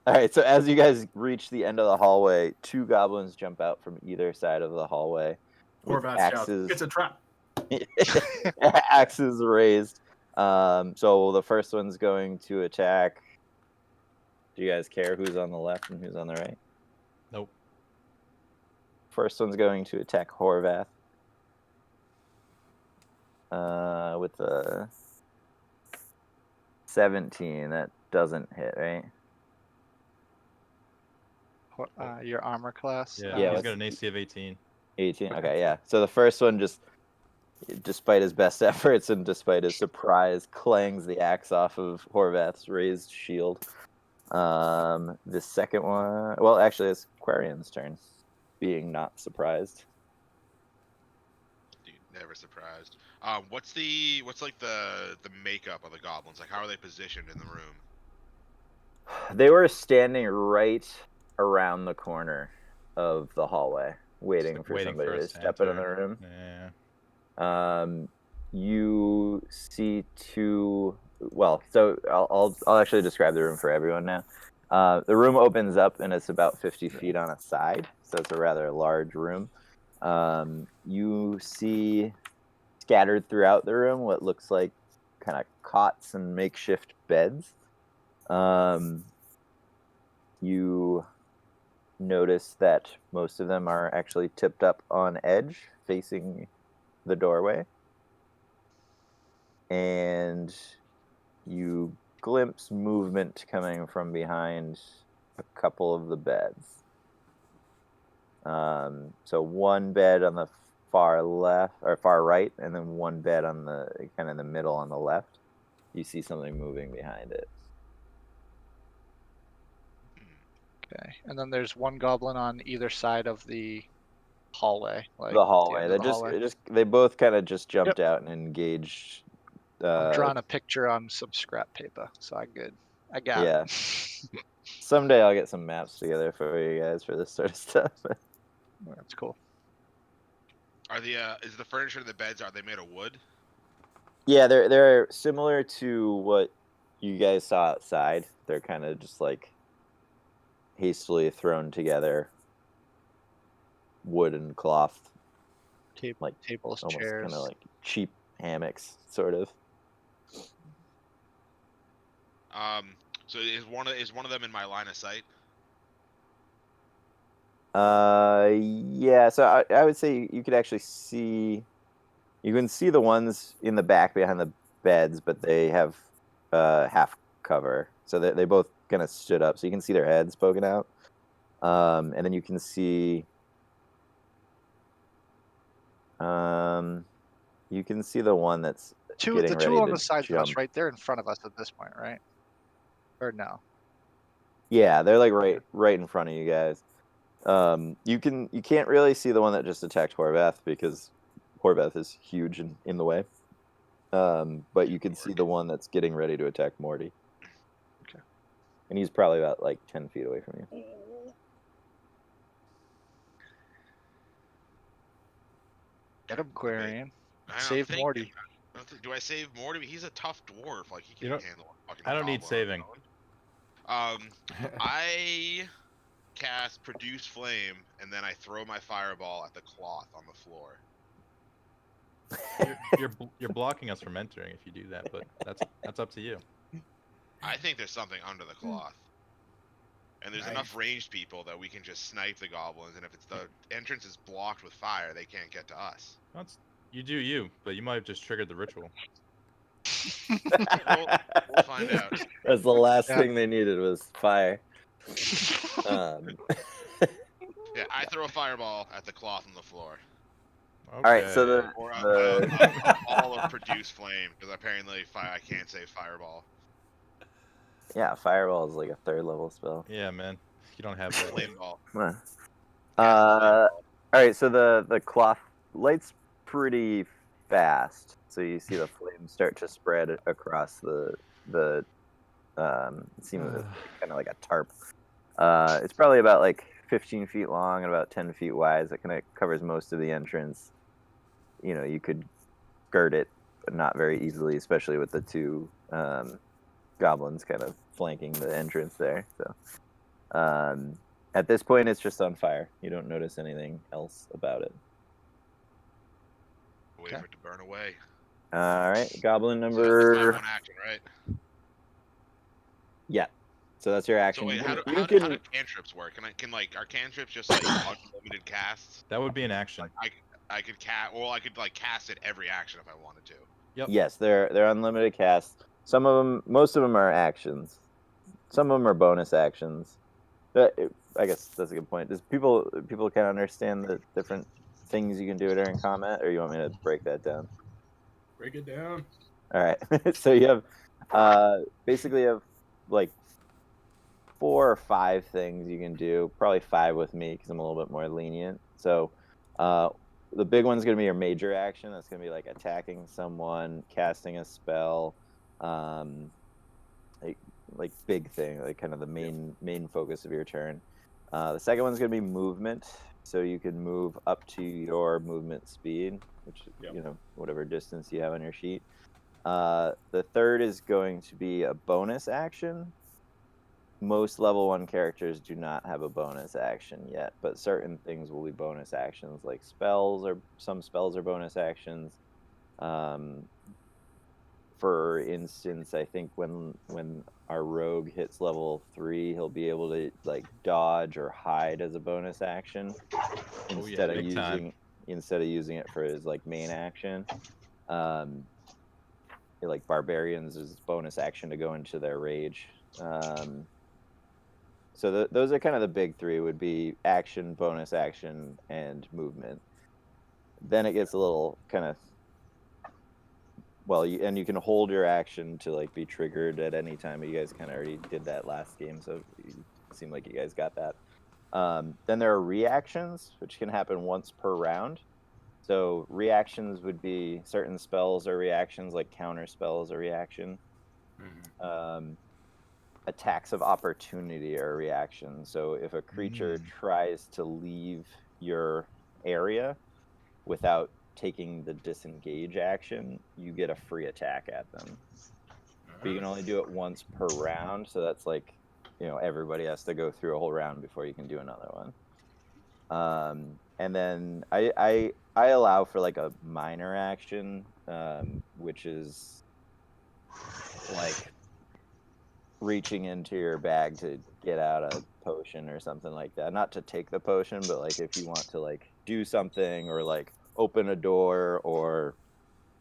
right, so as you guys reach the end of the hallway, 2 goblins jump out from either side of the hallway with Horvath shouts, axes. it's a trap. Axes raised. So the first one's going to attack. Do you guys care who's on the left and who's on the right? Nope. First one's going to attack Horvath. With a 17, that doesn't hit, right? Your armor class. Yeah, Yeah, he's what's- got an AC of 18. 18. Okay, yeah. So the first one just, despite his best efforts and despite his surprise, clangs the axe off of Horvath's raised shield. The second one, well, actually, it's Quarian's turn, being not surprised. Dude, never surprised. What's like the makeup of the goblins? Like, how are they positioned in the room? They were standing right around the corner of the hallway, waiting like for waiting somebody for to us to step into the enter. room. Yeah. You see 2. Well, so I'll actually describe the room for everyone now. The room opens up and it's about 50 feet on a side, so it's a rather large room. You see scattered throughout the room what looks like kind of cots and makeshift beds. You notice that most of them are actually tipped up on edge, facing the doorway. And you glimpse movement coming from behind a couple of the beds. So one bed on the far left or far right, and then one bed on the kind of in the middle on the left. You see something moving behind it. Okay. And then there's one goblin on either side of the hallway. Like The hallway. end They of the hallway. they both kind of just jumped out and engaged. I'm drawing a picture on some scrap paper, so I got Yeah. it. Someday I'll get some maps together for you guys for this sort of stuff. That's cool. Are is the furniture in the beds, are they made of wood? Yeah, they're similar to what you guys saw outside. They're kind of just like hastily thrown together wood and cloth, like Tables, almost chairs. kind of like cheap hammocks, sort of. So is one of them in my line of sight? Yeah. So I would say you could actually see. You can see the ones in the back behind the beds, but they have half cover, so they both kind of stood up, so you can see their heads poking out, and then you can see. You can see the one that's The getting two ready on to the sides of us, jump. right? They're in front of us at this point, right? Or no? Yeah, they're like right in front of you guys. You can't really see the one that just attacked Horvath because Horvath is huge and in the way. But you can see the one that's getting ready to attack Morty. Okay. And he's probably about like 10 feet away from you. Get him, Quarian. I'm Save thinking. Morty. Do I save Morty? He's a tough dwarf. Like, he You can't don't- handle a fucking I don't need goblin on saving. his own. I cast Produce Flame, and then I throw my fireball at the cloth on the floor. You're blocking us from entering if you do that, but that's up to you. I think there's something under the cloth. And there's Nice. enough ranged people that we can just snipe the goblins, and if it's the entrance is blocked with fire, they can't get to us. That's, you do you, but you might have just triggered the ritual. We'll find out. That's the last Yeah. thing they needed was fire. Um, Yeah, I throw a fireball at the cloth on the floor. All right, so Okay. the, Or the a ball of produce flame, because apparently I can't say fireball. yeah, fireball is like a 3rd level spell. Yeah, man. You don't have that. Flame ball. Huh. Cast a flame ball. All right, so the cloth lights pretty fast, so you see the flames start to spread across the it seems kind of like a tarp. It's probably about like 15 feet long and about 10 feet wide. It kind of covers most of the entrance. You know, you could skirt it, but not very easily, especially with the 2 goblins kind of flanking the entrance there. So at this point, it's just on fire. You don't notice anything else about it. Wait for it to burn away. All right, goblin So that's my number. one action, right? Yeah. So that's your action. So wait, how do cantrips work? Are cantrips just like unlimited casts? That would be an action. I could cast. Well, I could like cast it every action if I wanted to. Yep. Yes, they're unlimited casts. Some of them, most of them are actions. Some of them are bonus actions. I guess that's a good point. Does people kind of understand the different things you can do during combat, or you want me to break that down? Break it down. All right. So you have basically you have like 4 or 5 things you can do. Probably 5 with me because I'm a little bit more lenient. So the big one's gonna be your major action. That's gonna be like attacking someone, casting a spell, like big thing, like kind of the main focus of your turn. The second one's gonna be movement. So you can move up to your movement speed, which Yep. you know whatever distance you have on your sheet. The third is going to be a bonus action. Most level 1 characters do not have a bonus action yet, but certain things will be bonus actions, like some spells are bonus actions. For instance, I think when our rogue hits level 3, he'll be able to like dodge or hide as a bonus action instead of big time. using it for his like main action. Like barbarians is bonus action to go into their rage. So those are kind of the big 3 would be action, bonus action, and movement. Then it gets a little kind of you can hold your action to like be triggered at any time. You guys kind of already did that last game, so it seemed like you guys got that. Then there are reactions, which can happen once per round. So reactions would be certain spells or reactions, like counter spells or reaction. Attacks of opportunity are a reaction. So if a creature tries to leave your area without taking the disengage action, you get a free attack at them. But you can only do it once per round, so that's like, you know, everybody has to go through a whole round before you can do another one. And then I allow for like a minor action, which is like reaching into your bag to get out a potion or something like that. Not to take the potion, but like if you want to like do something or like open a door or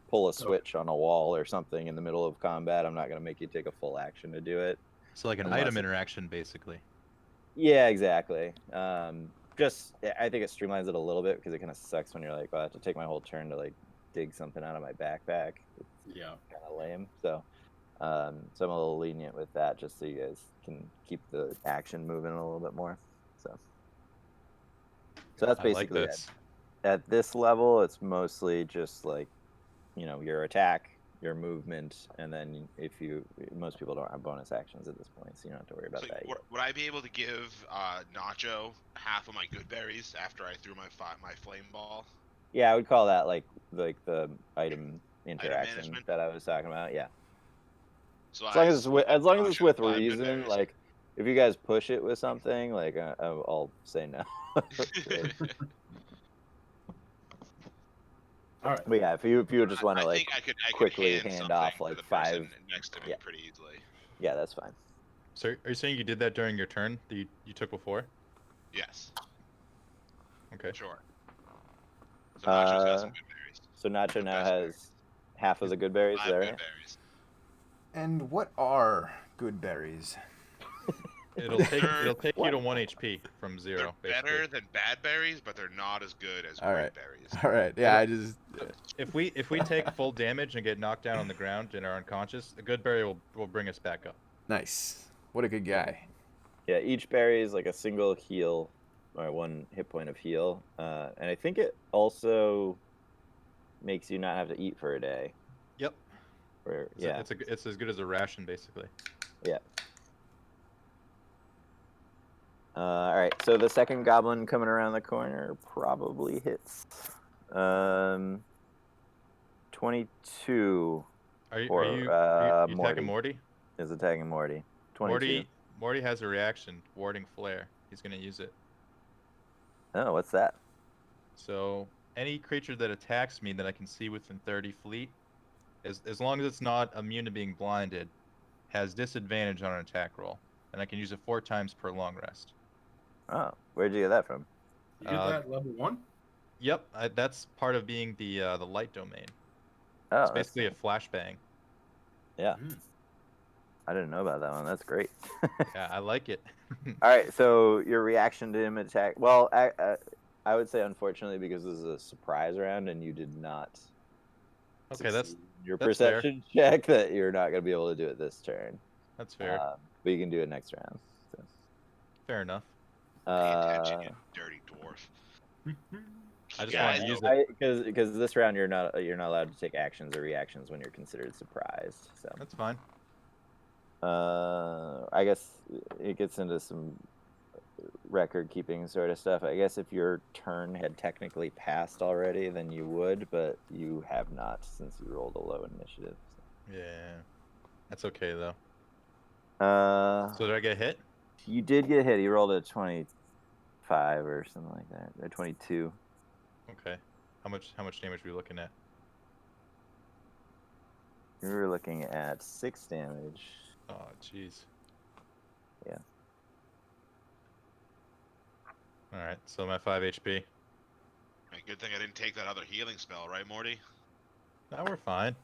pull a switch on a wall or something in the middle of combat, I'm not going to make you take a full action to do it. So like an Unless item it- interaction, basically. Yeah, exactly. I think it streamlines it a little bit because it kind of sucks when you're like, well, I have to take my whole turn to like dig something out of my backpack. It's Yeah. kind of lame. So I'm a little lenient with that, just so you guys can keep the action moving a little bit more. So that's I like basically it. this. At this level, it's mostly just like, you know, your attack, your movement, and then most people don't have bonus actions at this point, so you don't have to worry about So that yet. would I be able to give Nacho half of my good berries after I threw my flame ball? Yeah, I would call that like the item interaction management? that I was talking about. Yeah, So as long as it's with Nacho 5 good reason. berries. Like, if you guys push it with something, like I'll say no. All right. But yeah, if you would just want to I like think I could quickly hand hand something off to like the 5, person next to me yeah. pretty easily. Yeah, that's fine. So are you saying you did that during your turn that you took before? Yes, Okay. sure. So Nacho's got some Uh, good berries. So Nacho The now best has berries. half of the good berries. Is 5 that good right? berries. And what are good berries? It'll take you What? to 1 HP from 0. They're basically. better than bad berries, but they're not as good as All great right. berries. All right. Yeah, I just. If we take full damage and get knocked down on the ground and are unconscious, a good berry will bring us back up. Nice. What a good guy. Yeah, each berry is like a single heal, or 1 hit point of heal, and I think it also makes you not have to eat for a day. Yep. Or It's yeah, it's as good as a ration basically. yeah. All right, so the second goblin coming around the corner probably hits. 22 Are for you Morty. attacking Morty? Is attacking Morty. 22. Morty has a reaction, warding flare. He's gonna use it. Oh, what's that? So any creature that attacks me that I can see within 30 feet, as long as it's not immune to being blinded, has disadvantage on an attack roll, and I can use it 4 times per long rest. Oh, where'd you get that from? You get that level 1? Yep, that's part of being the light domain. Oh, It's that's basically a flashbang. yeah. Mm. I didn't know about that one. That's great. Yeah, I like it. All right, so your reaction to him attack. Well, I would say unfortunately because this is a surprise round and you did not. Okay, that's succeed in your that's fair. perception check that you're not going to be able to do it this turn. fair. But you can do it next round. So. Fair enough. Pay attention, you dirty dwarf. I just Yeah, wanted to use it. because this round you're not allowed to take actions or reactions when you're considered surprised. So That's fine. I guess it gets into some record keeping sort of stuff. I guess if your turn had technically passed already, then you would, but you have not since you rolled a low initiative. Yeah, that's okay though. So. So did I get hit? You did get hit. You rolled a 25 or something like that, or 22. Okay. How much damage are we looking at? You were looking at 6 damage. Oh, jeez. Yeah. All right, so I'm at 5 HP. I mean, good thing I didn't take that other healing spell, right, Morty? Now we're fine.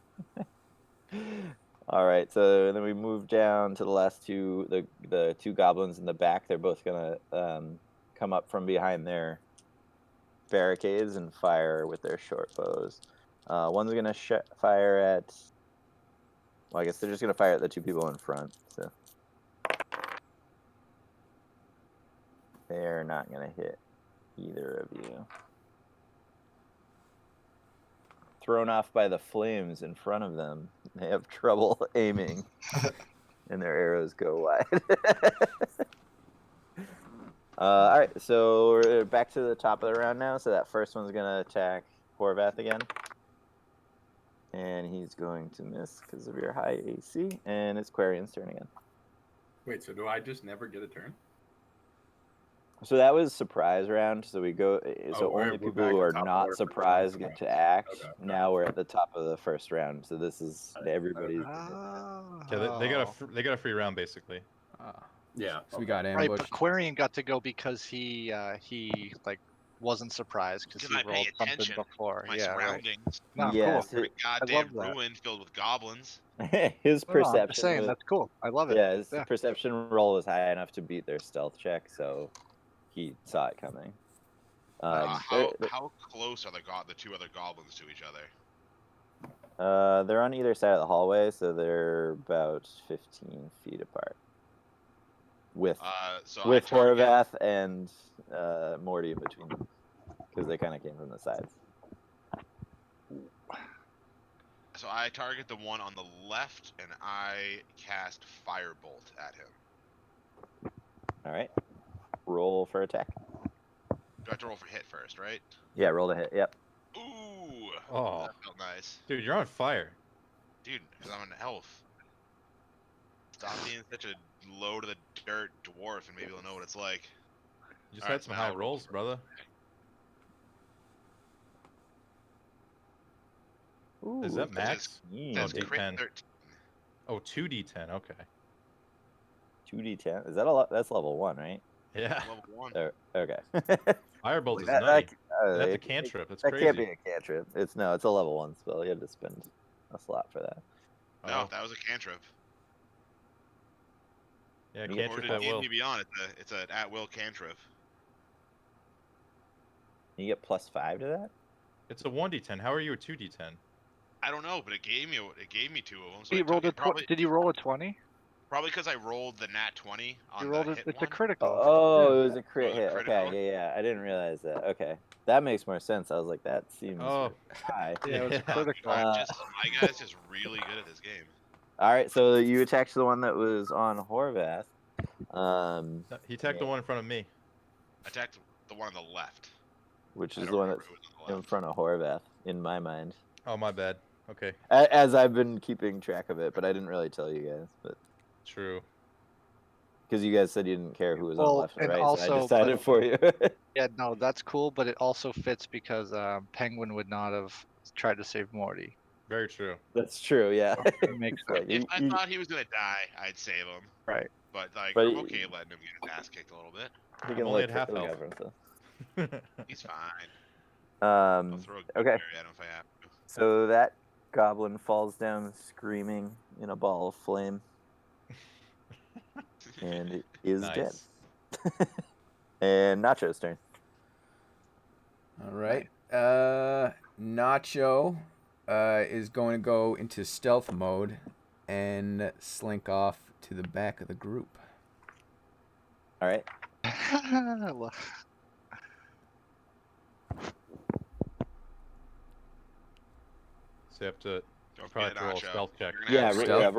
All right, so then we move down to the last two, the 2 goblins in the back. They're both gonna come up from behind their barricades and fire with their short bows. One's gonna fire at. Well, I guess they're just gonna fire at the 2 people in front. So they're not gonna hit either of you. Thrown off by the flames in front of them, they have trouble aiming, and their arrows go wide. All right, so we're back to the top of the round now. So that first one's gonna attack Horvath again, and he's going to miss because of your high AC. And it's Quarian's turn again. Wait, so do I just never get a turn? So that was surprise round. So we go. So we're only people back who at are top of not our first surprised round. get to act. Okay. Now we're at the top of the first round. So this is everybody's. Yeah, they got a free round basically. Yeah. So we got Right, ambushed. but Quarian got to go because he like wasn't surprised because Because he I pay rolled something attention before. to my Yeah, right. surroundings. No, Yes, cool. Goddamn love that. ruin filled with goblins. his No, I'm just perception saying was, that's cool. I love it. yeah, his Yeah. perception roll was high enough to beat their stealth check, so he saw it coming. How close are the 2 other goblins to each other? They're on either side of the hallway, so they're about 15 feet apart. With So with I target, Horvath and Morty in between them, because they kind of came from the sides. So I target the one on the left, and I cast Firebolt at him. All right, roll for attack. Do I have to roll for hit first, right? Yeah, roll to hit. Yep. Ooh. Oh. That felt nice. Dude, you're on fire. Dude, because I'm an elf. Stop being such a low to the dirt dwarf, and maybe you'll know what it's like. You just All right, had some so high now roll rolls, for- brother. Ooh, Is that max? That's D10. crit 13. Oh, 2d10. Okay. 2d10. Is that a lot? That's level 1, right? Yeah. Level 1. Okay. Firebolt is That- nutty. That's a it- cantrip. That's that crazy. can't be a cantrip. It's a level 1 spell. You had to spend a slot for that. No, Oh, that was a cantrip. yeah, you get Or cantrip to at will. D&D Beyond, it's an at-will cantrip. You get +5 to that? It's a 1d10. How are you a 2d10? I don't know, but it gave me two of them. So He I took rolled it probably Did you roll a 20? because I rolled the nat 20 on You the rolled hit It's one. a critical. Oh, Yeah. it was a crit was a hit. crit Okay, hit. yeah. I didn't realize that. Okay. That makes more sense. I was like, that seems Oh. high. Yeah, it was a Yeah. critical. My guy's just really good at this game. All right, so you attacked the one that was on Horvath. No, he attacked the one in front of me. Attacked the one on the left. Which I is don't the one remember that's who was on the in left. front of Horvath, in my mind. Oh, my bad. Okay, As I've been keeping track of it, but I didn't really tell you guys. But true. because you guys said you didn't care who was on Well, the left or and right, so I also, decided but- for you. Yeah, no, that's cool, but it also fits because Penguin would not have tried to save Morty. Very true. That's true, yeah. It makes It's like, sense. If I thought he was gonna die, I'd save him. Right. But like, But I'm he- okay letting him get his ass kicked a little bit. he I'm can only look at half for- look health. out for himself. He's fine. I'll throw a Okay. berry at him if I have to. So that goblin falls down screaming in a ball of flame and is dead. Nice. And Nacho's turn. All right. Nacho is going to go into stealth mode and slink off to the back of the group. All right. So you have to Don't probably forget roll a Nacho. stealth check. You're gonna Yeah, have to stealth.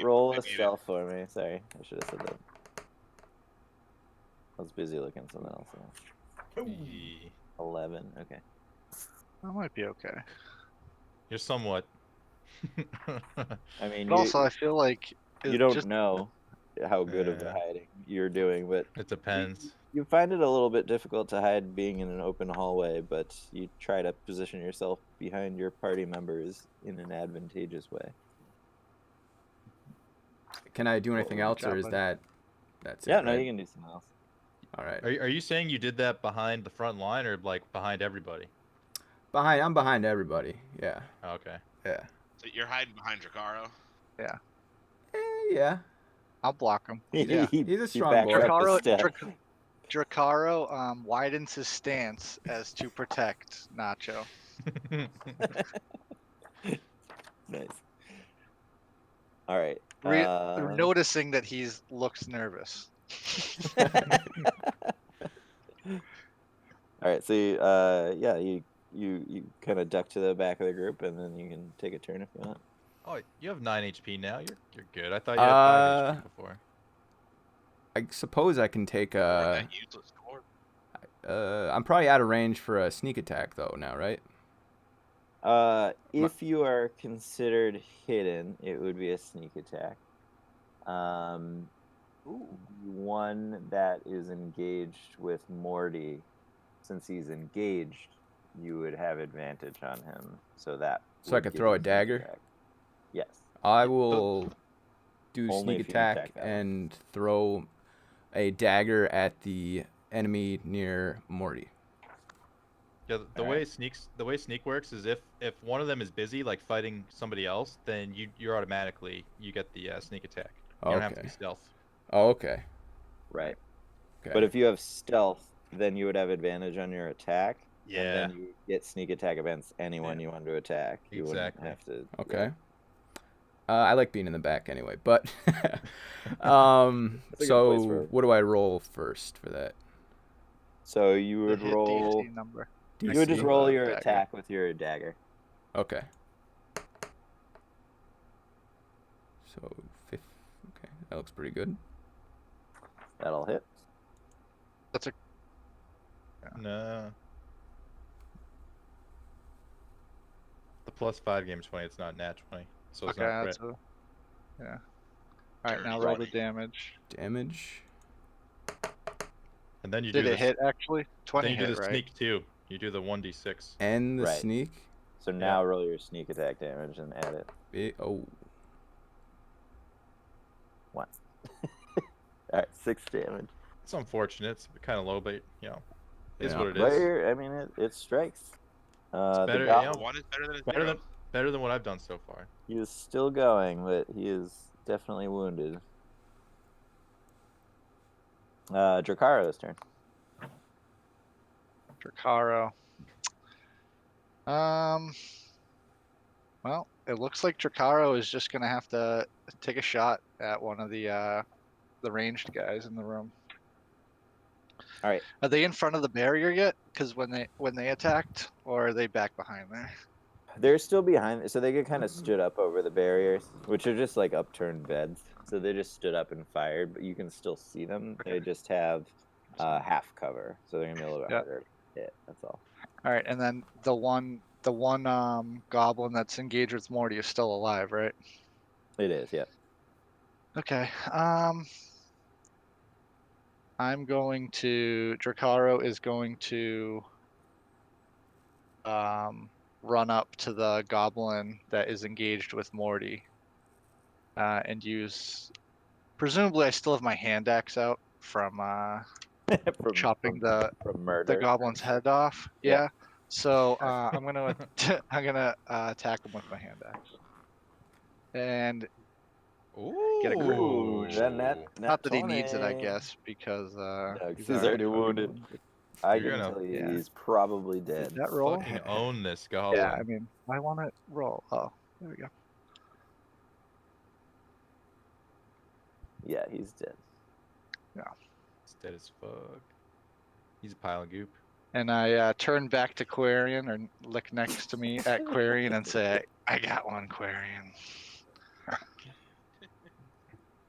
roll We a need it. stealth for me. Sorry, I should have said that. I was busy looking at something else. Yee. 11. Okay. That might be okay. You're somewhat. I mean, But also, I feel like you it don't just know how good of the Yeah. hiding you're doing, but It depends. you find it a little bit difficult to hide being in an open hallway, but you try to position yourself behind your party members in an advantageous way. Can I do anything Good else, or job, is buddy. that's Yeah, it? no, right? you can do something else. All right. Are you saying you did that behind the front line or like behind everybody? I'm behind everybody. Yeah. Oh, okay. Yeah. So you're hiding behind Drakaro. Yeah. I'll block him. Yeah, He- he's a he strong backs boy. up a Drakaro, step. Drakaro widens his stance as to protect Nacho. Nice. All right. Noticing that he looks nervous. All right. So, yeah, you kind of duck to the back of the group, and then you can take a turn if you want. Oh, you have 9 HP now. You're good. I thought you had 5 HP before. I suppose I can take Or that useless cord. I'm probably out of range for a sneak attack though now, right? If you are considered hidden, it would be a sneak attack. One that is engaged with Morty, since he's engaged, you would have advantage on him. So that. So I would could give throw you a sneak dagger? attack. Yes. I will do Only sneak if you can attack attack that one. and throw a dagger at the enemy near Morty. Yeah, the All way right. sneak works is if one of them is busy like fighting somebody else, then you're automatically you get the sneak attack. You don't have to Okay. be stealth. Oh, okay. Right. Okay. But if you have stealth, then you would have advantage on your attack. Yeah. And then you get sneak attack against anyone you want to attack. You Exactly. wouldn't have to. Okay. I like being in the back anyway, but That's a good place so for- what do I roll first for that? So you The would hit roll. DC number. You would just DC? roll your Dagger. attack with your dagger. Okay. So okay, that looks pretty good. That'll hit. That's a No. The +5 game 20. It's not nat 20, so it's okay. not That's crit. yeah. All right, now Dirty roll the 20. damage. Damage. And then you Did do it the hit actually? 20 Then you do hit, the right? sneak too. You do the 1d6. And the Right. sneak. So now roll your sneak attack damage and add it. Oh. One. 6 damage. It's unfortunate. It's kind of low, but you know, it's Yeah. what it But is. I mean, it strikes. The better, goblin, you know, One is better than a better zero. than what I've done so far. he is still going, but he is definitely wounded. Dracaro's turn. Dracaro. Well, it looks like Dracaro is just gonna have to take a shot at one of the ranged guys in the room. All right. Are they in front of the barrier yet? Because when they attacked, or are they back behind there? They're still behind, so they get kind of stood up over the barriers, which are just like upturned beds. So they just stood up and fired, but you can still see them. They just have half cover, so they're gonna be a little bit Yeah. harder to hit. That's all. All right, and then the one goblin that's engaged with Morty is still alive, right? It is, yeah. Okay. Dracaro is going to run up to the goblin that is engaged with Morty and use. Presumably, I still have my hand axe out from chopping the murder. goblin's head off. Yeah. Yeah. So I'm gonna attack him with my hand axe. And Ooh, get a crit. Ooh, then that not that he needs it, I 20. guess, because He's already wounded. I You're can gonna- tell you, Yeah. he's probably dead. Did that roll? fucking own this goblin. Yeah, I mean, I want to roll. Oh, there we go. Yeah, he's dead. He's dead as fuck. He's a pile of goop. And I turn back to Quarian, or lick next to me at Quarian, and say, "I got one, Quarian."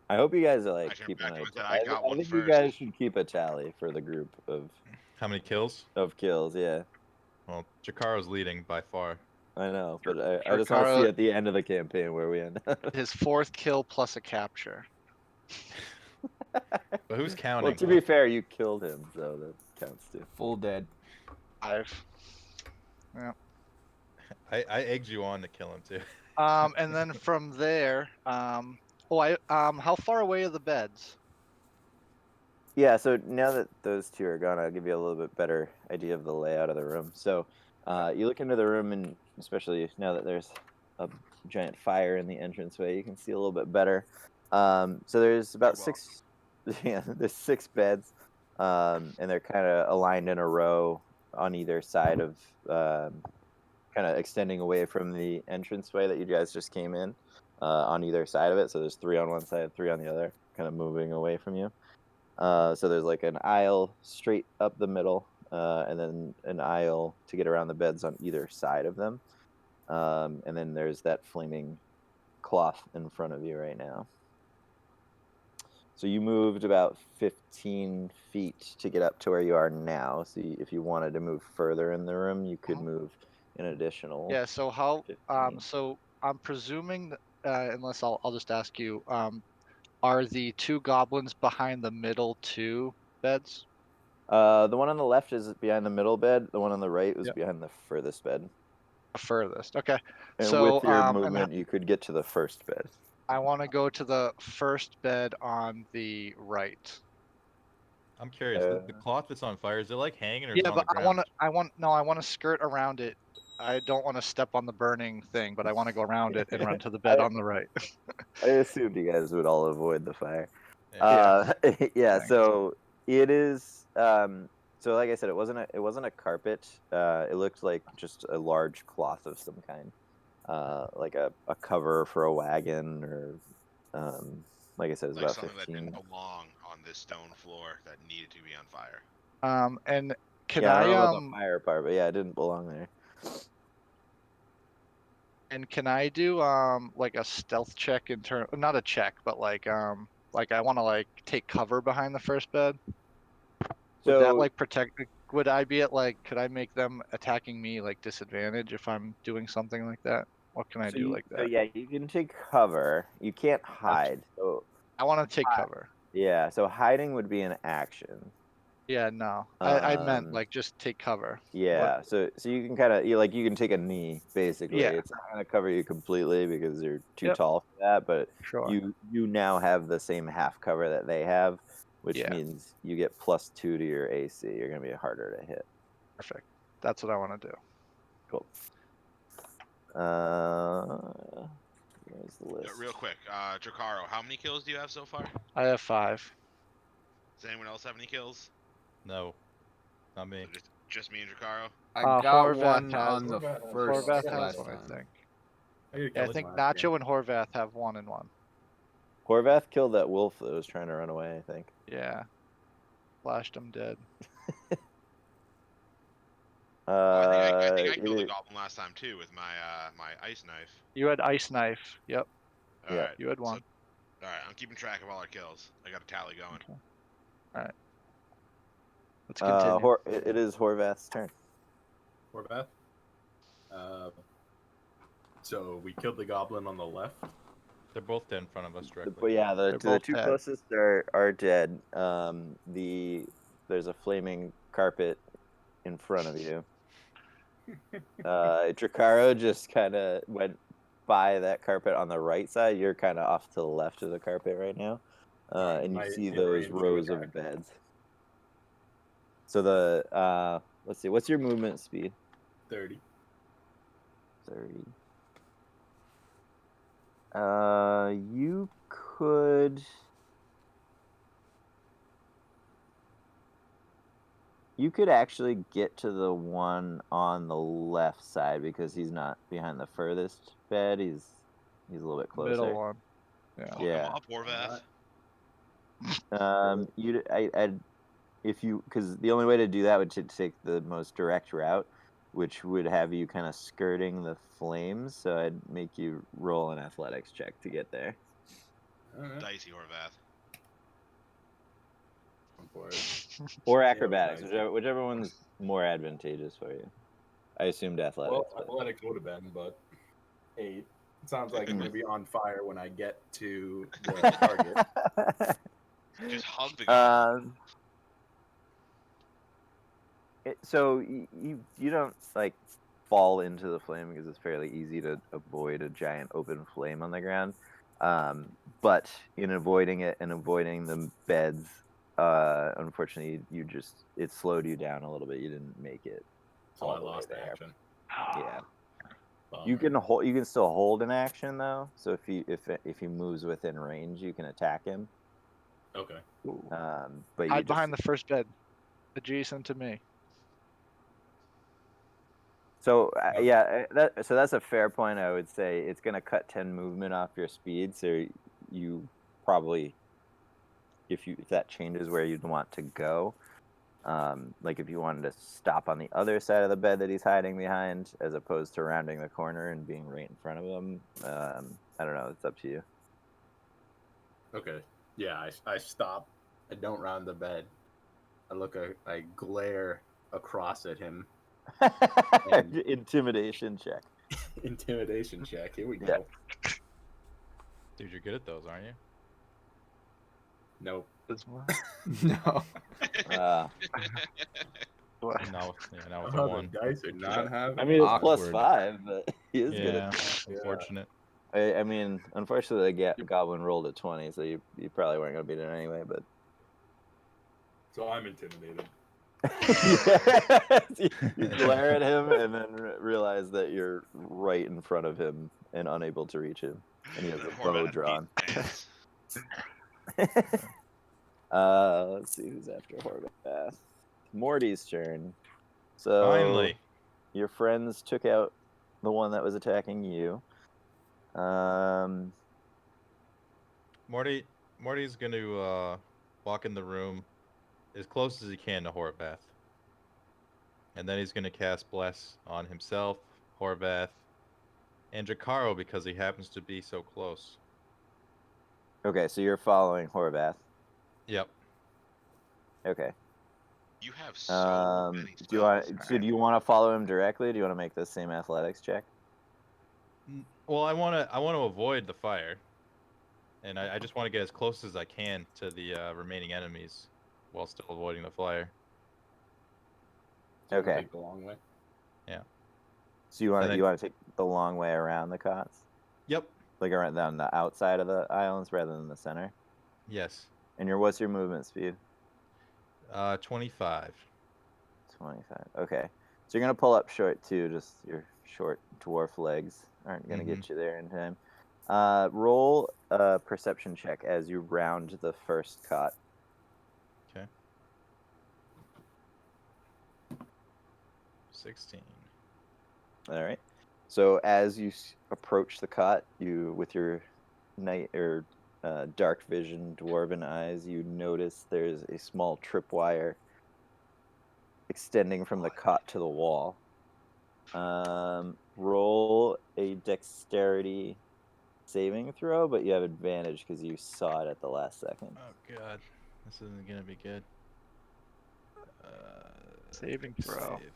I hope you guys are like I turn keeping back a. to him and said, "I got I one think you first." guys should keep a tally for the group How many kills? of kills. Yeah, Well, Jacaro's leading by far. I know, but I just want to see Dracarys- at the end of the campaign where we end up. His 4th kill plus a capture. But who's counting? Well, to be fair, you killed him, so that counts too. Full dead. 5. I egged you on to kill him too. And then from there, how far away are the beds? Yeah, so now that those two are gone, I'll give you a little bit better idea of the layout of the room. So you look into the room, and especially now that there's a giant fire in the entranceway, you can see a little bit better. So there's about You're 6, yeah, there's 6 beds, and they're kind of aligned in a row on either side of, kind of extending away from the entranceway that you guys just came in, on either side of it. So there's 3 on one side, 3 on the other, kind of moving away from you. So there's like an aisle straight up the middle, and then an aisle to get around the beds on either side of them. And then there's that flaming cloth in front of you right now. So you moved about 15 feet to get up to where you are now. So if you wanted to move further in the room, you could move an additional. Yeah. So how? 15. So I'm presuming, unless I'll just ask you, are the 2 goblins behind the middle 2 beds? The one on the left is behind the middle bed. The one on the right was Yep. behind the furthest bed. The furthest. Okay. And So with your and movement, you could get to the first bed. I want to go to the first bed on the right. I'm curious. The cloth that's on fire, is it like hanging or is Yeah, it on but the ground? I want to skirt around it. I don't want to step on the burning thing, but I want to go around it and run to the bed on the right. I assumed you guys would all avoid the fire. Yeah. Yeah. Thanks. So it is. So like I said, it wasn't a carpet. It looked like just a large cloth of some kind, like a cover for a wagon, or like I said, it's Like about something that 15. didn't belong on this stone floor that needed to be on fire. And can Yeah, I don't know I about the fire part, but yeah, it didn't belong there. and can I do like a stealth check in turn? Not a check, but like I want to like take cover behind the first bed. Would that So like protect? Would I be at like? Could I make them attacking me like disadvantage if I'm doing something like that? What can I do like So that? yeah, you can take cover. You can't hide. So I want to take cover. yeah, so hiding would be an action. Yeah, no. I meant Um, like just take cover. Yeah, so you can kind of you can take a knee basically. Yeah. It's not gonna cover you completely because you're too Yep. tall for that, but Sure. you now have the same half cover that they have, which Yeah. means you get +2 to your AC. You're gonna be harder to hit. Perfect. That's what I want to do. Cool. Where's the list? Real quick, Drakaro, how many kills do you have so far? I have 5. Does anyone else have any kills? No, not me. So just me and Drakaro? I got Horvath one has- on the Horvath has first Horvath last has one, I time. think. I, Yeah, I think Nacho and Horvath have 1 and 1. Horvath killed that wolf that was trying to run away, I think. Yeah. Flashed him dead. I think I killed it- a goblin last time too with my my ice knife. You had ice knife. Yep. Yeah. Alright, You had 1. Alright, I'm keeping track of all our kills. I got a tally going. Okay. Let's continue. it is Horvath's turn. Horvath. So we killed the goblin on the left. They're both dead in front of us directly. But yeah, the both two dead. closest are dead. There's a flaming carpet in front of you. Drakaro just kind of went by that carpet on the right side. You're kind of off to the left of the carpet right now, and you Am I see in those range to rows attack? of beds. So let's see, what's your movement speed? 30. 30. You could. You could actually get to the one on the left side because he's not behind the furthest bed. He's a little bit closer. Middle one. Yeah. Fuck Yeah. 'em up, Horvath. If you, because the only way to do that would to take the most direct route, which would have you kind of skirting the flames. So I'd make you roll an athletics check to get there. Alright. Dicey Horvath. I'm for it. Or Yeah, acrobatics, nice. whichever one's more advantageous for you. I assumed athletics. Well, but- athletics would have been, but 8. It sounds like I'm going to be on fire when I get to the target. Just hug the goblin. So you don't like fall into the flame because it's fairly easy to avoid a giant open flame on the ground. But in avoiding it and avoiding the beds, unfortunately, it slowed you down a little bit. You didn't make it. So all I the way lost there. action. Yeah. Bummer. You can still hold an action though. So if he moves within range, you can attack him. Okay. But Hide behind the first bed, adjacent to me. So Okay. so that's a fair point. I would say it's gonna cut 10 movement off your speed. So you probably, if that changes where you'd want to go, like if you wanted to stop on the other side of the bed that he's hiding behind, as opposed to rounding the corner and being right in front of him. I don't know. It's up to you. Okay. Yeah, I stop. I don't round the bed. I glare across at him. Intimidation check. Intimidation check. Here we go. Yeah. Dude, you're good at those, aren't you? Nope. No. What? Now with a Oh, one. the dice are not having. I mean, it's Awkward. +5, but he is good Yeah, at unfortunate. I mean, unfortunately, the goblin rolled a 20, so you probably weren't going to beat it anyway, but... So I'm intimidated. you glare at him and then realize that you're right in front of him and unable to reach him. And he has a bow Horvath drawn. beat pants. Let's see who's after Horvath. Morty's turn. So Finally. your friends took out the one that was attacking you. Morty's gonna walk in the room as close as he can to Horvath. And then he's gonna cast Bless on himself, Horvath, and Drakaro because he happens to be so close. Okay, so you're following Horvath. Yep. Okay. You have so many spells. Do you want to follow him directly? Do you want to make the same athletics check? Well, I wanna avoid the fire. And I just want to get as close as I can to the remaining enemies while still avoiding the fire. So I'm gonna Okay. Take the long way. So you want And then- to take the long way around the cots, Yep. like around down the outside of the islands rather than the center. Yes. And what's your movement speed? 25. 25. Okay. So you're gonna pull up short too. Just your short dwarf legs aren't gonna get you there in time. Roll a perception check as you round the first cot. Okay. 16. All right. So as you approach the cot, you with your night or dark vision dwarven eyes, you notice there's a small tripwire extending from the cot to the wall. Roll a dexterity saving throw, but you have advantage because you saw it at the last second. Oh god, this isn't gonna be good. Saving throw. Save.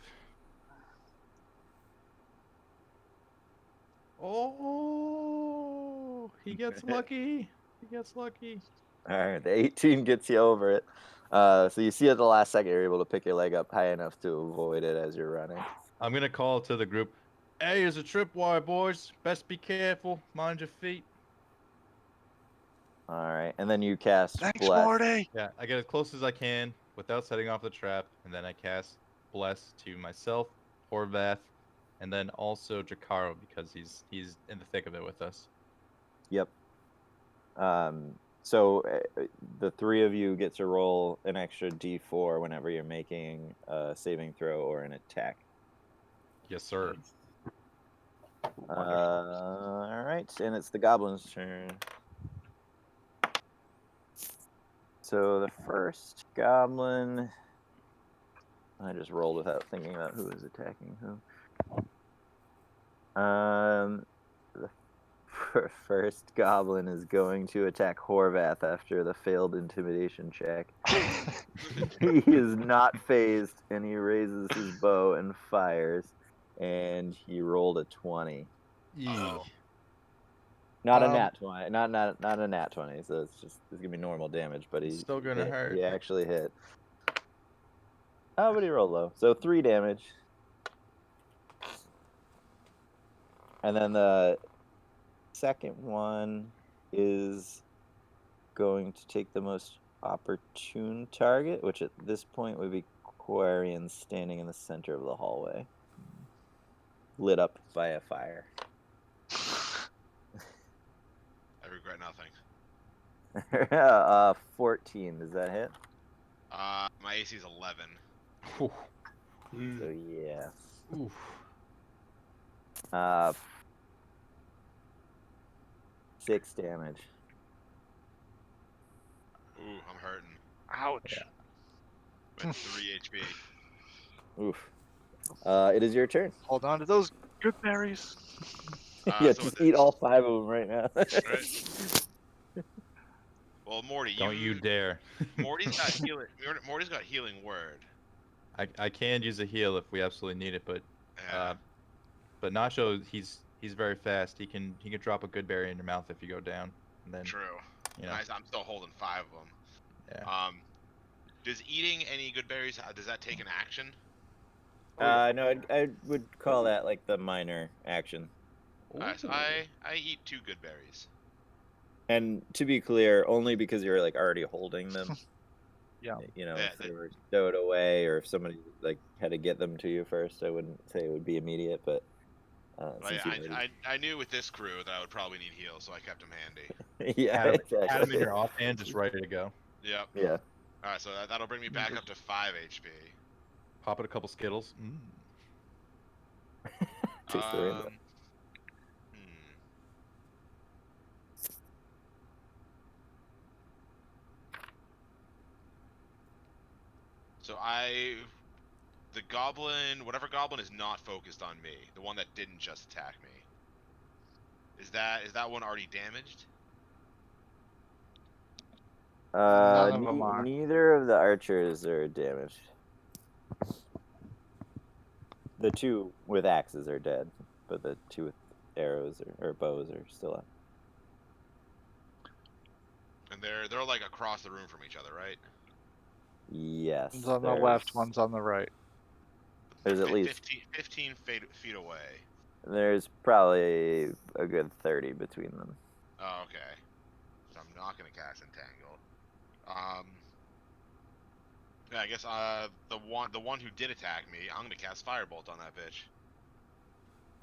Oh, he gets lucky. He gets lucky. All right, the 18 gets you over it. So you see at the last second you're able to pick your leg up high enough to avoid it as you're running. I'm gonna call to the group. Hey, there's a tripwire, boys. Best be careful. Mind your feet. All right, and then you cast Thanks, Bless. Morty. Yeah, I get as close as I can without setting off the trap, and then I cast Bless to myself, Horvath, and then also Jakaro because he's in the thick of it with us. Yep. So the three of you get to roll an extra d4 whenever you're making a saving throw or an attack. Yes, sir. All right, and it's the goblin's turn. So the first goblin, I just rolled without thinking about who was attacking who. The first goblin is going to attack Horvath after the failed intimidation check. He is not phased, and he raises his bow and fires, and he rolled a 20. Eee. Not a nat 20, not a nat 20. So it's gonna be normal damage, but It's still gonna hurt. He actually hit. Oh, but he rolled low, so 3 damage. And then the second one is going to take the most opportune target, which at this point would be Quarian standing in the center of the hallway, lit up by a fire. I regret nothing. 14, does that hit? My AC is 11. Oof. So yeah. Oof. 6 damage. Ooh, I'm hurting. Ouch. With 3 HP. Oof. It is your turn. Hold on to those good berries. Yeah, So just with eat all 5 of them right now. Right. Well, Morty, Don't you dare. Morty's got healing. Morty's got healing word. I can use a heal if we absolutely need it, but Yeah. but Nacho, he's very fast. He can drop a good berry in your mouth if you go down, and then True. you know. I'm still holding 5 of them. Yeah. Does eating any good berries, does that take an action? No, I would call that like the minor action. So I eat 2 good berries. And to be clear, only because you're like already holding them. Yeah. You know, Yeah, if they were stowed away or if somebody like had to get them to you first, I wouldn't say it would be immediate, but since you already... I knew with this crew that I would probably need heals, so I kept them handy. Yeah, Have exactly. him in your offhand, just ready to go. Yep. Yeah. Alright, so that'll bring me back up to 5 HP. Pop it a couple Skittles. Taste the rainbow. So the goblin, whatever goblin is not focused on me, the one that didn't just attack me, is that one already damaged? None of them are. Neither of the archers are damaged. The 2 with axes are dead, but the 2 with arrows or bows are still up. And they're like across the room from each other, right? Yes. One's on the left, one's on the right. There's at least 15 feet away. There's probably a good 30 between them. Oh, okay. So I'm not gonna cast Entangle. Yeah, I guess the one who did attack me, I'm gonna cast Firebolt on that bitch.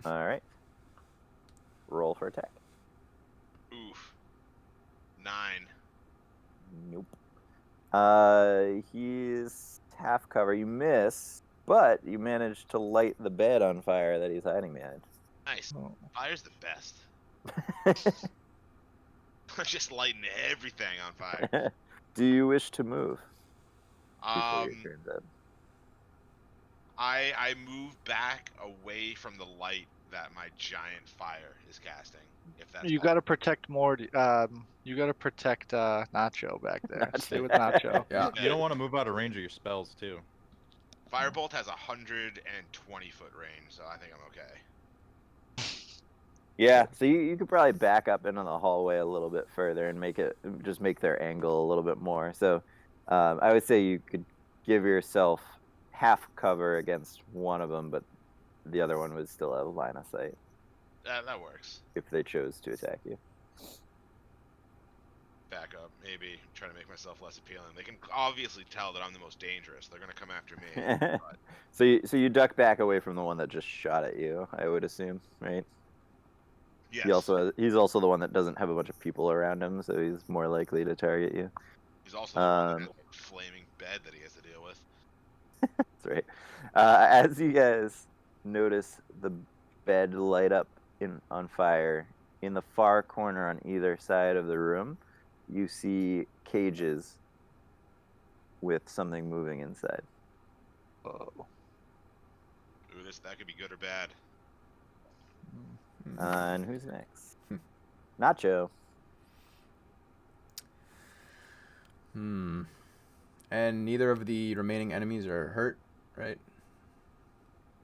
All right. Roll for attack. Oof. 9. Nope. He's half cover. You miss, but you managed to light the bed on fire that he's hiding behind. Nice. Oh. Fire's the best. Just lighting everything on fire. Do you wish to move before your Um, turn's up? I move back away from the light that my giant fire is casting. If that's You got to protect Morty. You got to protect Nacho back there. Stay with Nacho. Yeah. You don't want to move out of range of your spells too. Firebolt has 120-foot range, so I think I'm okay. Yeah, so you could probably back up into the hallway a little bit further and make their angle a little bit more. So I would say you could give yourself half cover against one of them, but the other one would still have line of sight That works. if they chose to attack you. Back up, maybe try to make myself less appealing. They can obviously tell that I'm the most dangerous. They're gonna come after me. So you duck back away from the one that just shot at you, I would assume, right? Yes. He's also the one that doesn't have a bunch of people around him, so he's more likely to target you. He's also the one that has a flaming bed that he has to deal with. That's right. As you guys notice the bed light up on fire, in the far corner on either side of the room, you see cages with something moving inside. Whoa. Ooh, that could be good or bad. And who's next? Nacho. And neither of the remaining enemies are hurt, right?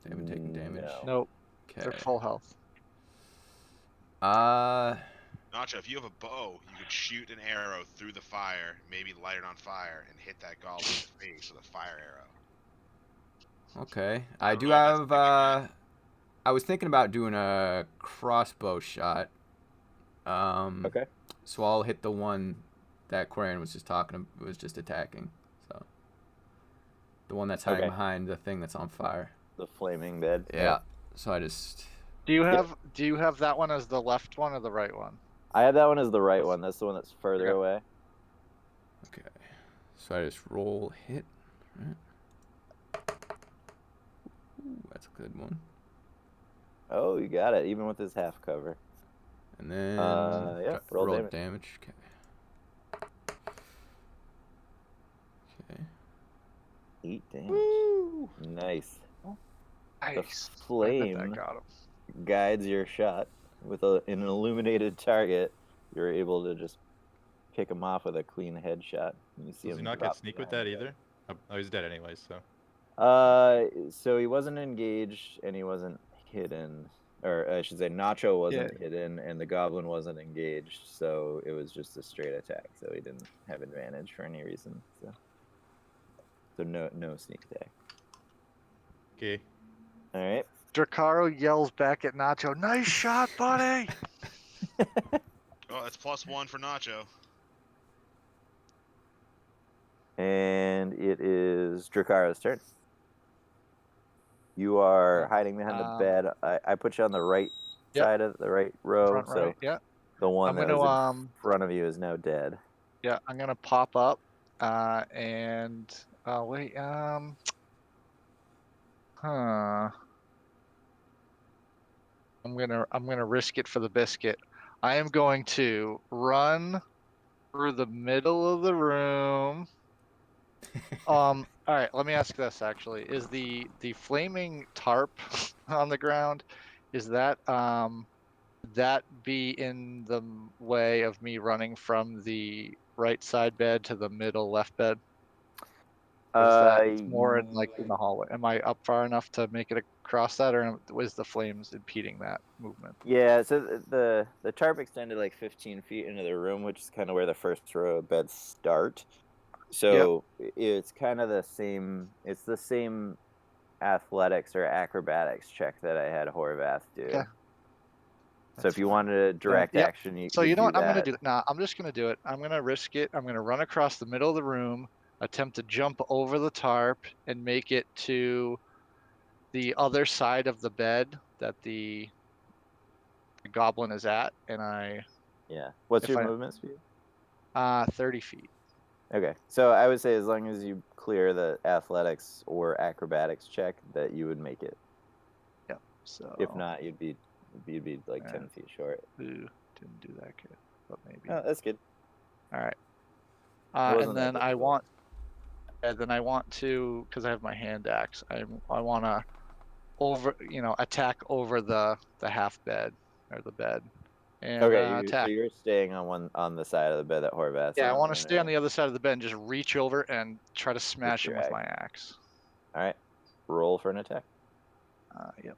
They haven't taken damage. No. Nope. Okay. They're full health. Nacho, if you have a bow, you could shoot an arrow through the fire, maybe light it on fire, and hit that goblin in the face with a fire arrow. Okay. I I don't do know if that's have. thinking I was thinking about doing a crossbow shot. Okay. So I'll hit the one that Quarian was just attacking. So the one that's hiding Okay. behind the thing that's on fire. The flaming bed. Yeah. So I just. Do you have that one as the left one or the right one? I have that one as the right one. That's the one that's further Okay. away. Okay. So I just roll hit. Right. Ooh, that's a good one. Oh, you got it, even with his half cover. And then yeah, roll damage. damage. Okay. 8 damage. Woo! Nice. Nice. The I bet flame that got him. guides your shot. With an illuminated target, you're able to just pick him off with a clean headshot. You see Does he him not drop get sneak with behind that you. either? Oh, he's dead anyways, so. So he wasn't engaged and he wasn't hidden, or I should say, Nacho wasn't hidden and the goblin wasn't engaged. So it was just a straight attack. So he didn't have advantage for any reason. So no sneak attack. Okay. All right. Dracaro yells back at Nacho, "Nice shot, buddy!" Oh, that's +1 for Nacho. And it is Dracaro's turn. You are hiding behind the bed. I put you on the right side of the right row. Front so right, yeah. the one I'm that gonna was in front of you is now dead. Yeah, I'm gonna pop up, and wait, I'm gonna risk it for the biscuit. I am going to run through the middle of the room. All right, let me ask this actually. Is the flaming tarp on the ground, is that that be in the way of me running from the right side bed to the middle left bed? Or is that more in the hallway? Am I up far enough to make it across that, or was the flames impeding that movement? Yeah, so the tarp extended like 15 feet into the room, which is kind of where the first row of beds start. So it's kind of the same. It's the same athletics or acrobatics check that I had Horvath do. Okay. So That's if you fine. wanted a direct yep. action, you So could you know do what? I'm gonna that. do. Nah, I'm just gonna do it. I'm gonna risk it. I'm gonna run across the middle of the room, attempt to jump over the tarp, and make it to the other side of the bed that the goblin is at, and Yeah. What's if your I movement speed? 30 feet. Okay. So I would say as long as you clear the athletics or acrobatics check, that you would make it. Yep. So If not, you'd be like Yeah. 10 feet short. ooh, didn't do that good, but maybe. Oh, that's good. All right. It wasn't And that then I difficult. want, and then I want to, because I have my hand axe. I want to attack over the half bed or the bed, and Okay, so attack. you're staying on the side of the bed that Horvath's Yeah, I on. want to then, stay on right? the other side of the bed and just reach over and try to With smash him your with axe. my axe. All right. Roll for an attack. Yep.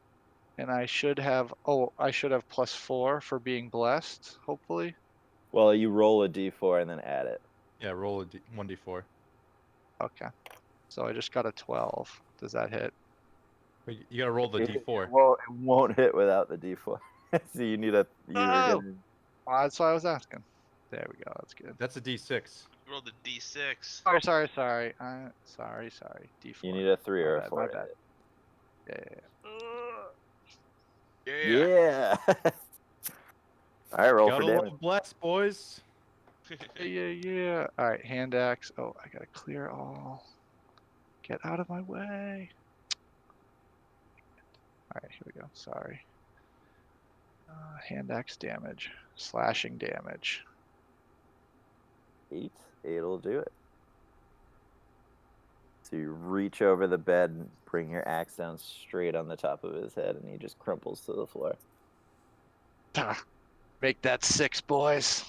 And I should have. Oh, I should have +4 for being blessed. Hopefully. Well, you roll a d4 and then add it. Yeah, roll a 1d4. Okay. So I just got a 12. Does that hit? But you gotta roll the d4. It won't hit without the d4. So you need a. You were Oh! getting. That's what I was asking. There we go. That's good. That's a d6. Roll the d6. Sorry. Sorry. D4. You need a 3 My or a bad, 4 my to bad. hit. Yeah. Yeah. All right, roll for Gotta damage. love bless, boys. Yeah. All right, hand axe. Oh, I gotta clear all. Get out of my way. All right, here we go. Sorry. Hand axe damage, slashing damage. 8. 8'll do it. So you reach over the bed and bring your axe down straight on the top of his head, and he just crumples to the floor. Make that 6, boys.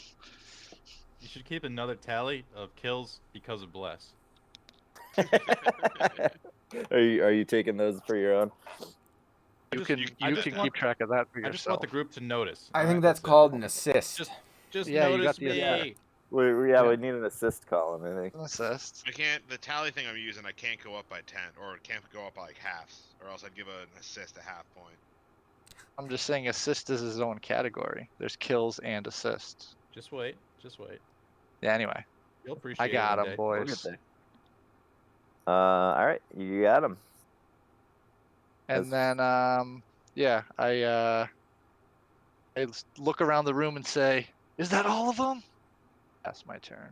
You should keep another tally of kills because of bless. Are you taking those for your own? You Just- can I you just can want- keep track of that for I just want yourself. the group to notice. I alright? think that's it. called an assist. Just Yeah, you notice got the assist. me. We Yeah. need an assist column, I think. An assist. I can't. The tally thing I'm using, I can't go up by 10, or it can't go up by like halves, or else I'd give an assist a half point. I'm just saying assist is his own category. There's kills and assists. Just wait. Just wait. Yeah. Anyway, You'll appreciate I got it one him, day. We'll get boys. there. All right, you got him. And then yeah, I look around the room and say, "Is that all of them?" That's my turn.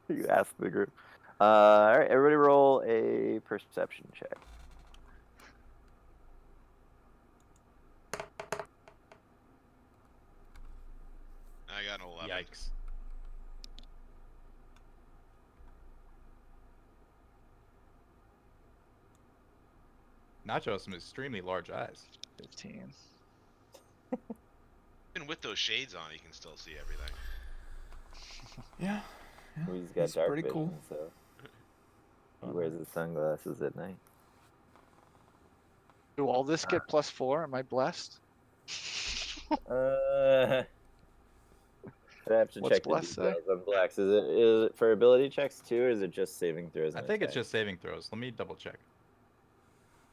You asked the group. All right, everybody roll a perception check. I got an 11. Yikes. Nacho has some extremely large eyes. 15. Even with those shades on, you can still see everything. Yeah. Well, he's got He's dark pretty vision, cool. so he wears his sunglasses at night. Do all this get +4? Am I blessed? I'd have to What's check the bless say? details on blacks. Is it for ability checks too, or is it just saving throws? I and think it's attacks? just saving throws. Let me double check.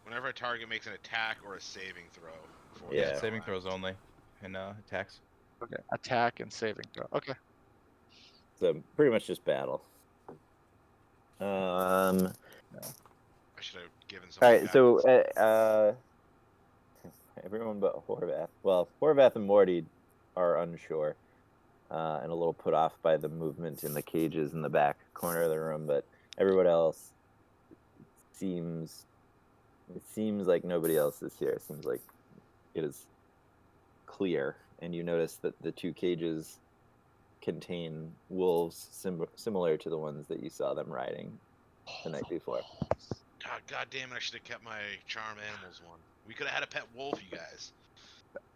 Whenever a target makes an attack or a saving throw. Before Yeah. the Yeah, spell saving ends. throws only. And attacks. Okay. Attack and saving throw. Okay. So pretty much just battle. I should have given some. All right, so everyone but Horvath. Well, Horvath and Morty are unsure and a little put off by the movement in the cages in the back corner of the room, but everyone else seems like nobody else is here. It seems like it is clear, and you notice that the 2 cages contain wolves similar to the ones that you saw them riding the night before. God damn it! I should have kept my charm animals one. We could have had a pet wolf, you guys.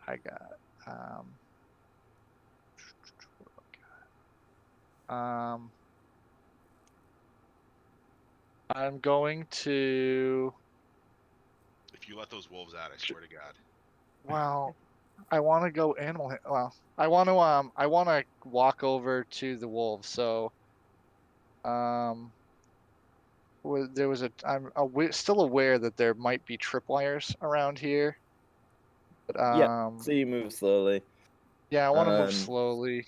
I got I'm going to If you let those wolves out, I swear to God. well, I want to go animal well, I want to walk over to the wolves. So there was I'm still aware that there might be tripwires around here. But, Yeah. So you move slowly. yeah, I want to move um, slowly,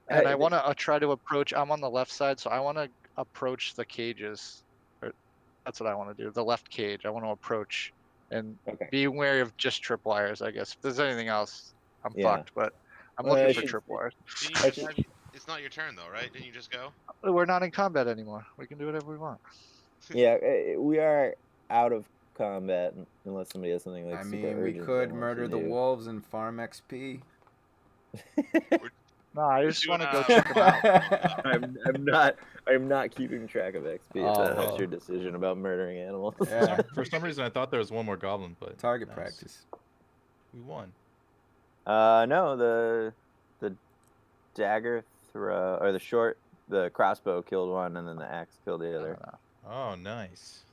and I I- want to try to approach. I'm on the left side, so I want to approach the cages. Or, that's what I want to do. The left cage. I want to approach and Okay. be wary of just tripwires. I guess if there's anything else, I'm Yeah. fucked. But I'm Well, looking I for should- tripwires. Didn't you I just should- have, it's not your turn though, right? Didn't you just go? We're not in combat anymore. We can do whatever we want. Yeah, we are out of combat unless somebody has something like I super mean, we urgent. could they want murder to the do. wolves and farm XP. No, I We're just doing want to go a- check them out. I'm not keeping track of XP. If Oh, that's well. your decision about murdering animals. Yeah. For some reason, I thought there was one more goblin, but Target nice. practice. We won. No, the dagger throw or the crossbow killed one, and then the axe killed the other. Oh, nice.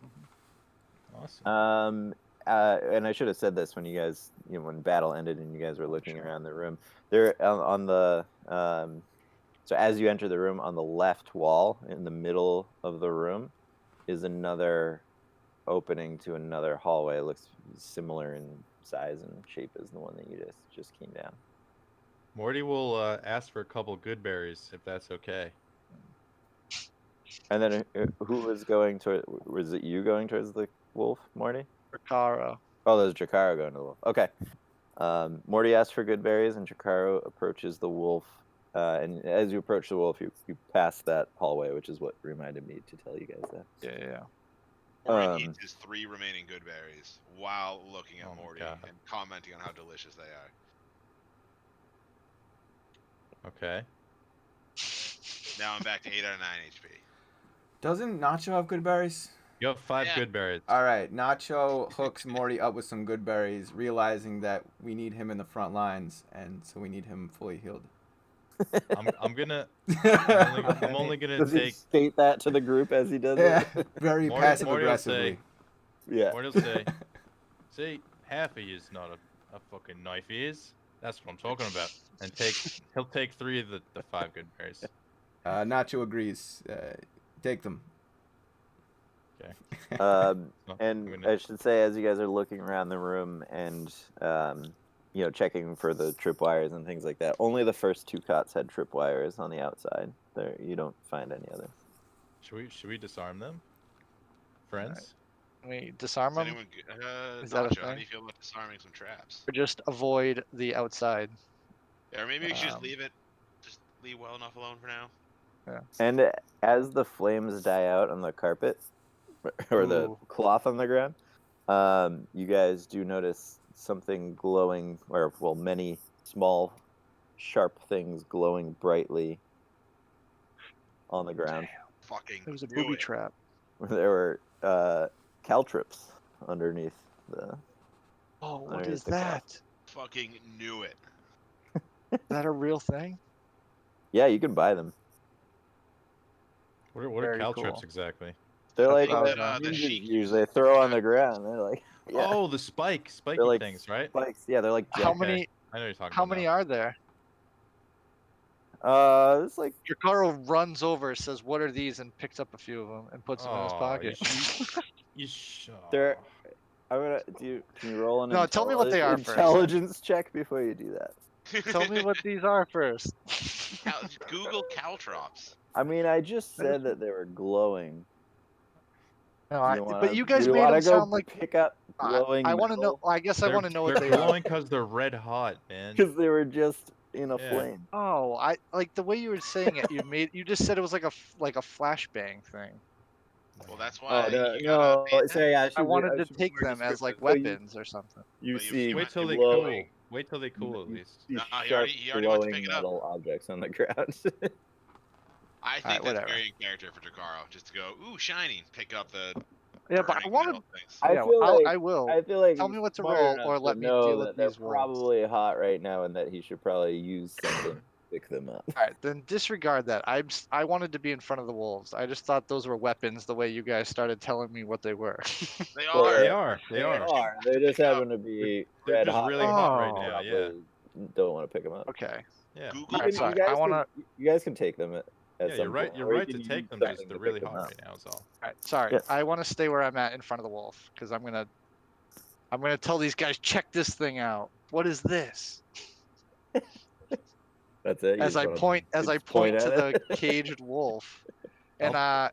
Awesome. And I should have said this when you guys, when battle ended and you guys were looking around the room. There on the so as you enter the room, on the left wall in the middle of the room is another opening to another hallway. It looks similar in size and shape as the one that you just came down. Morty will ask for a couple good berries if that's okay. And then who was going toward? Was it you going towards the wolf, Morty? Ricaro. Oh, there's Jakaro going to the wolf. Okay. Morty asks for good berries, and Jakaro approaches the wolf. And as you approach the wolf, you pass that hallway, which is what reminded me to tell you guys that. Yeah. Morty eats his 3 remaining good berries while looking at Oh my Morty God. and commenting on how delicious they are. Okay. Now I'm back to 8 out of 9 HP. Doesn't Nacho have good berries? You have 5 Yeah. good berries. All right, Nacho hooks Morty up with some good berries, realizing that we need him in the front lines, and so we need him fully healed. I'm gonna. I'm only gonna Does he take. state that to the group as he does Yeah, it? very Morty- passive Morty will aggressively. Yeah. Morty will say, "See, half of you is not a fucking knife is. That's what I'm talking about." And he'll take 3 of the 5 good berries. Nacho agrees. Take them. Okay. Um, Well, and I'm gonna- I should say, as you guys are looking around the room and checking for the tripwires and things like that, only the first 2 cots had tripwires on the outside. There, you don't find any others. Should we disarm them, friends? Can we disarm Is them anyone Is that a Nacho, how thing? do you feel about disarming some traps? or just avoid the outside? Yeah, or maybe we should just Um, leave it. Just leave well enough alone for now. And as the flames die out on the carpet or the Ooh. cloth on the ground, you guys do notice something glowing, or many small, sharp things glowing brightly on the ground. Fucking It was a do booby it. trap. There were caltrips underneath the. Oh, what Underneath is the cloth. that? Fucking knew it. Is that a real thing? Yeah, you can buy them. What are Very caltrips cool. exactly? They're like Oh, what yeah. The ninjas Sheik use. uses They to throw on try- the ground. They're like, yeah, Oh, the spiky they're like things, right? spikes. Yeah, they're like How jet- many? I know you're talking How about. many now. are there? It's like Ricaro runs over, says, "What are these?" and picks up a few of them and puts them in his Oh, pocket. They're- I'm gonna do. Can you roll an No, tell me what they are first. intelligence check before you do that? Tell me what these are first. Google caltrops. I mean, I just said that they were glowing. No, Do I, you wanna- but you guys do made wanna them go sound like. pick up glowing. I want to know. I guess I want to know what they They're are. glowing because they're red hot, man. because they were just in a Yeah. flame. Oh, I like the way you were saying it. You just said it was like a flashbang thing. Well, that's why. Oh no, you gotta pay so yeah, I wanted to take them as like weapons or something. You But you- see you Wait till they glowing, cool. Wait till they cool at least. you No, he sharp already went to glowing pick it up. metal objects on the ground. I think Alright, that's whatever. very in character for Jakaro, just to go, ooh, shining, pick up the. Yeah, but I burning wanted. metal things. I Yeah, feel I'll- like I will. I feel like Tell he's me what to smart roll, enough or to let me know deal that with they're these wolves. probably hot right now, and that he should probably use something to pick them up. All right, then disregard that. I wanted to be in front of the wolves. I just thought those were weapons. The way you guys started telling me what they were. They Well, are. They are. They are. They just Pick up. happen to be They're red just hot. really right hot now, right Oh. now. probably Yeah. don't want to pick them up. Okay. Yeah. Google Alright, You sorry, guys I wanna- you guys can take them at Yeah, some you're right. point, You're or you right can to use take them. something Just they're to really pick them hot up. right now. Is all. All right. Sorry. Yes. I want to stay where I'm at in front of the wolf because I'm gonna I'm gonna tell these guys, check this thing out. What is this? That's it. You As just I wanna- point you just to at the it? caged wolf, and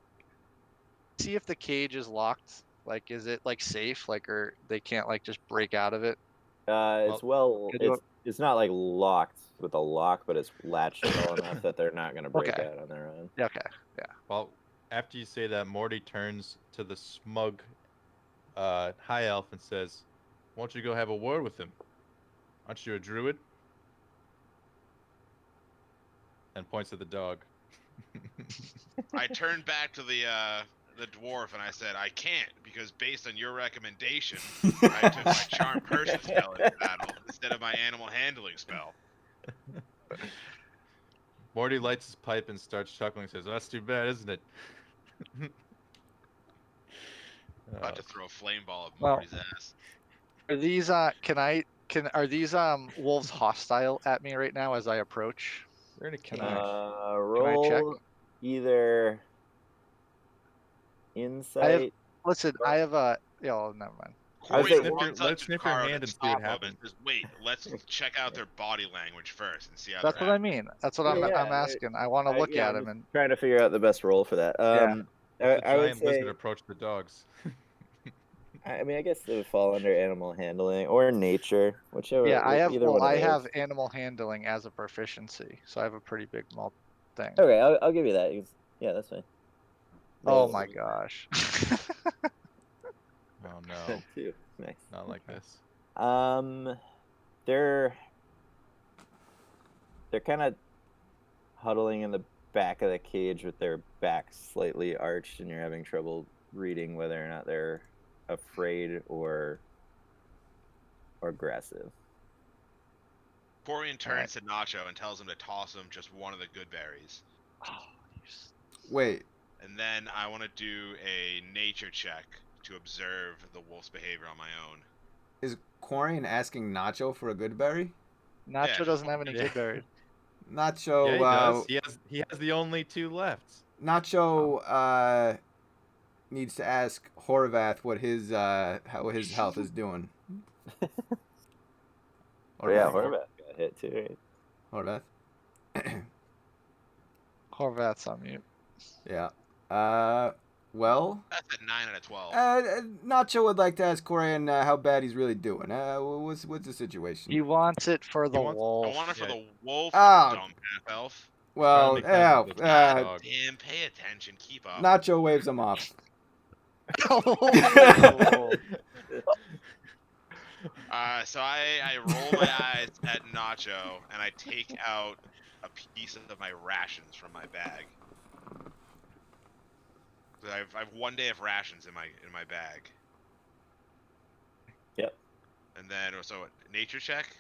see if the cage is locked. Like, is it like safe? Like, or they can't like just break out of it? It's well, Could you- it's not like locked with a lock, but it's latched well enough that they're not gonna break Okay. out on their own. Yeah, okay. Well, after you say that, Morty turns to the smug high elf and says, "Why don't you go have a word with him? Aren't you a druid?" And points at the dog. I turned back to the dwarf and I said, I can't, because based on your recommendation, I took my charm person spell into battle instead of my animal handling spell. Morty lights his pipe and starts chuckling and says, "That's too bad, isn't it?" About to throw a flame ball at Well, Morty's ass. Are these are these wolves hostile at me right now as I approach? We're gonna Can kill I- him. Roll either insight. Listen, I have a. Oh, never mind. I would Corey say- runs Let's up to sniff your Karo hand to and see what stop him and happens. says, wait, let's check out their body language first and see how That's they're what I acting." mean. That's what Yeah, I'm asking. I want to look yeah, at I'm him just and trying to figure out the best roll for that. Yeah. If the I would giant lizard say. approached the dogs. I mean, I guess it would fall under animal handling or nature, whichever. yeah, I have. Either Well, one of I those. have animal handling as a proficiency, so I have a pretty big thing. Okay, I'll give you that. Yeah, that's fine. Oh Roll my gosh. Oh no, Two. Nice. not like this. They're kind of huddling in the back of the cage with their backs slightly arched, and you're having trouble reading whether or not they're afraid or aggressive. Corian turns to Nacho and tells him to toss him just one of the good berries. Wait, And then I want to do a nature check to observe the wolf's behavior on my own. is Quarian asking Nacho for a good berry? Nacho just doesn't have any yeah. good berries. Nacho, Yeah, he does. He has the only two left. Nacho needs to ask Horvath what his how his health is doing. Oh yeah, Horvath got hit too. Right? Horvath. Horvath's on mute. Yeah. Well, That's a 9 out of 12. Nacho would like to ask Quarian how bad he's really doing. What's the situation? He wants it for the wants- wolf. I want it for yeah. the wolf, Oh. dumb half elf. Well, Trying to make friends with this dog. Damn, pay attention, keep up. Nacho waves him off. So I roll my eyes at Nacho and I take out a piece of my rations from my bag. So I've 1 day of rations in my bag. Yep. And then nature check.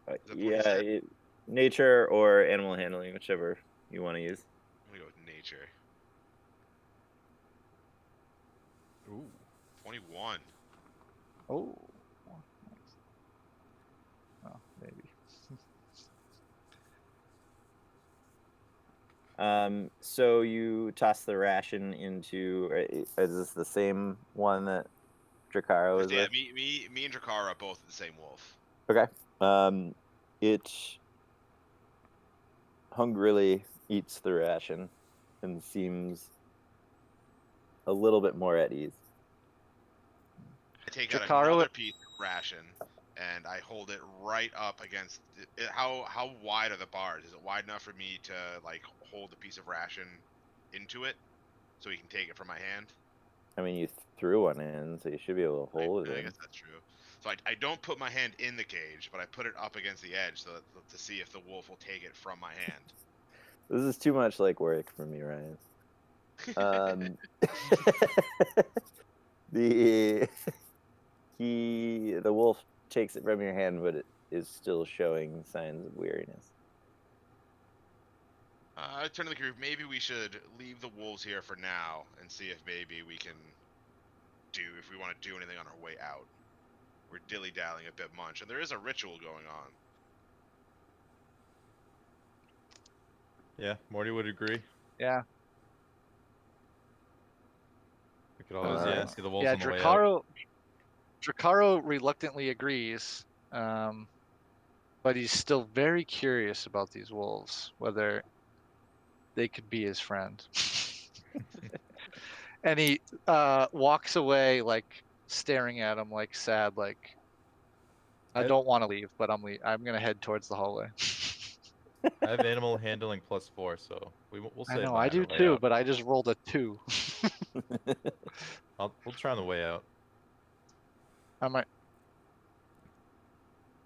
Is that what you Yeah, said? nature or animal handling, whichever you want to use. I'm gonna go with nature. Ooh. 21. Oh. Nice. Oh, maybe. So you toss the ration into. Is this the same one that Drakaro is Yeah, with? me and Drakaro are both the same wolf. Okay. It hungrily eats the ration and seems a little bit more at ease. I take out Drakaro- another piece of ration and I hold it right up against it. How wide are the bars? Is it wide enough for me to like hold the piece of ration into it so he can take it from my hand? I mean, you threw one in, so you should be able to hold I it in. guess that's true. So I don't put my hand in the cage, but I put it up against the edge to see if the wolf will take it from my hand. This is too much like work for me, Ryan. The wolf takes it from your hand, but it is still showing signs of weariness. I turn to the group. Maybe we should leave the wolves here for now and see if maybe we can if we want to do anything on our way out. We're dilly-dallying a bit much, and there is a ritual going on. Yeah, Morty would agree. Yeah. We could always Alright. see the wolves Yeah, on the way out. Drakaro. Drakaro reluctantly agrees, but he's still very curious about these wolves, whether they could be his friend. And he walks away, like staring at him, like sad, like I I- don't want to leave, but I'm gonna head towards the hallway. I have animal handling +4, so we'll I say know, bye I on do the way too, out. but I just rolled a 2. We'll try on the way out. I might.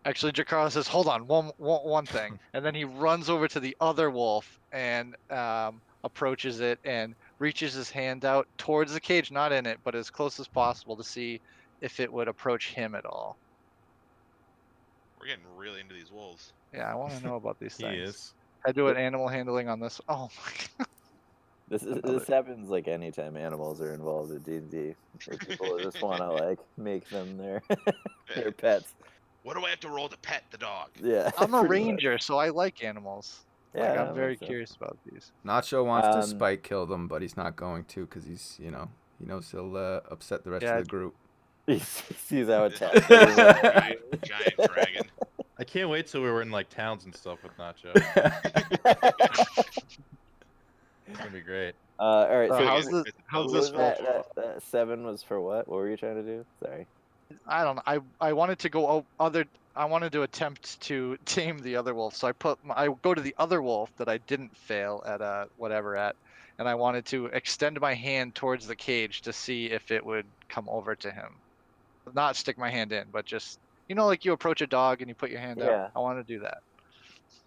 Actually, Jakara says, "Hold on, one thing," and then he runs over to the other wolf and approaches it and reaches his hand out towards the cage, not in it, but as close as possible to see if it would approach him at all. We're getting really into these wolves. Yeah, I want to know about these He things. is. I do it animal handling on this. Oh my god. This happens like anytime animals are involved in D&D. Like people just want to like make them their their pets. What do I have to roll to pet the dog? Yeah. I'm a pretty much. ranger, so I like animals. Like Yeah, I'm that very makes sense. curious about these. Nacho wants to Um, spike kill them, but he's not going to because he's, he knows he'll upset the rest Yeah. of the group. He sees how This attached. giant dragon. I can't wait till we're in like towns and stuff with Nacho. It's gonna be great. All right. So So how's again, this? it's How's what this was wolf? that 7 was for what? What were you trying to do? Sorry. I don't know. I wanted to go I wanted to attempt to tame the other wolf. So I go to the other wolf that I didn't fail at whatever at, and I wanted to extend my hand towards the cage to see if it would come over to him. Not stick my hand in, but just like you approach a dog and you put your hand Yeah. out. I want to do that.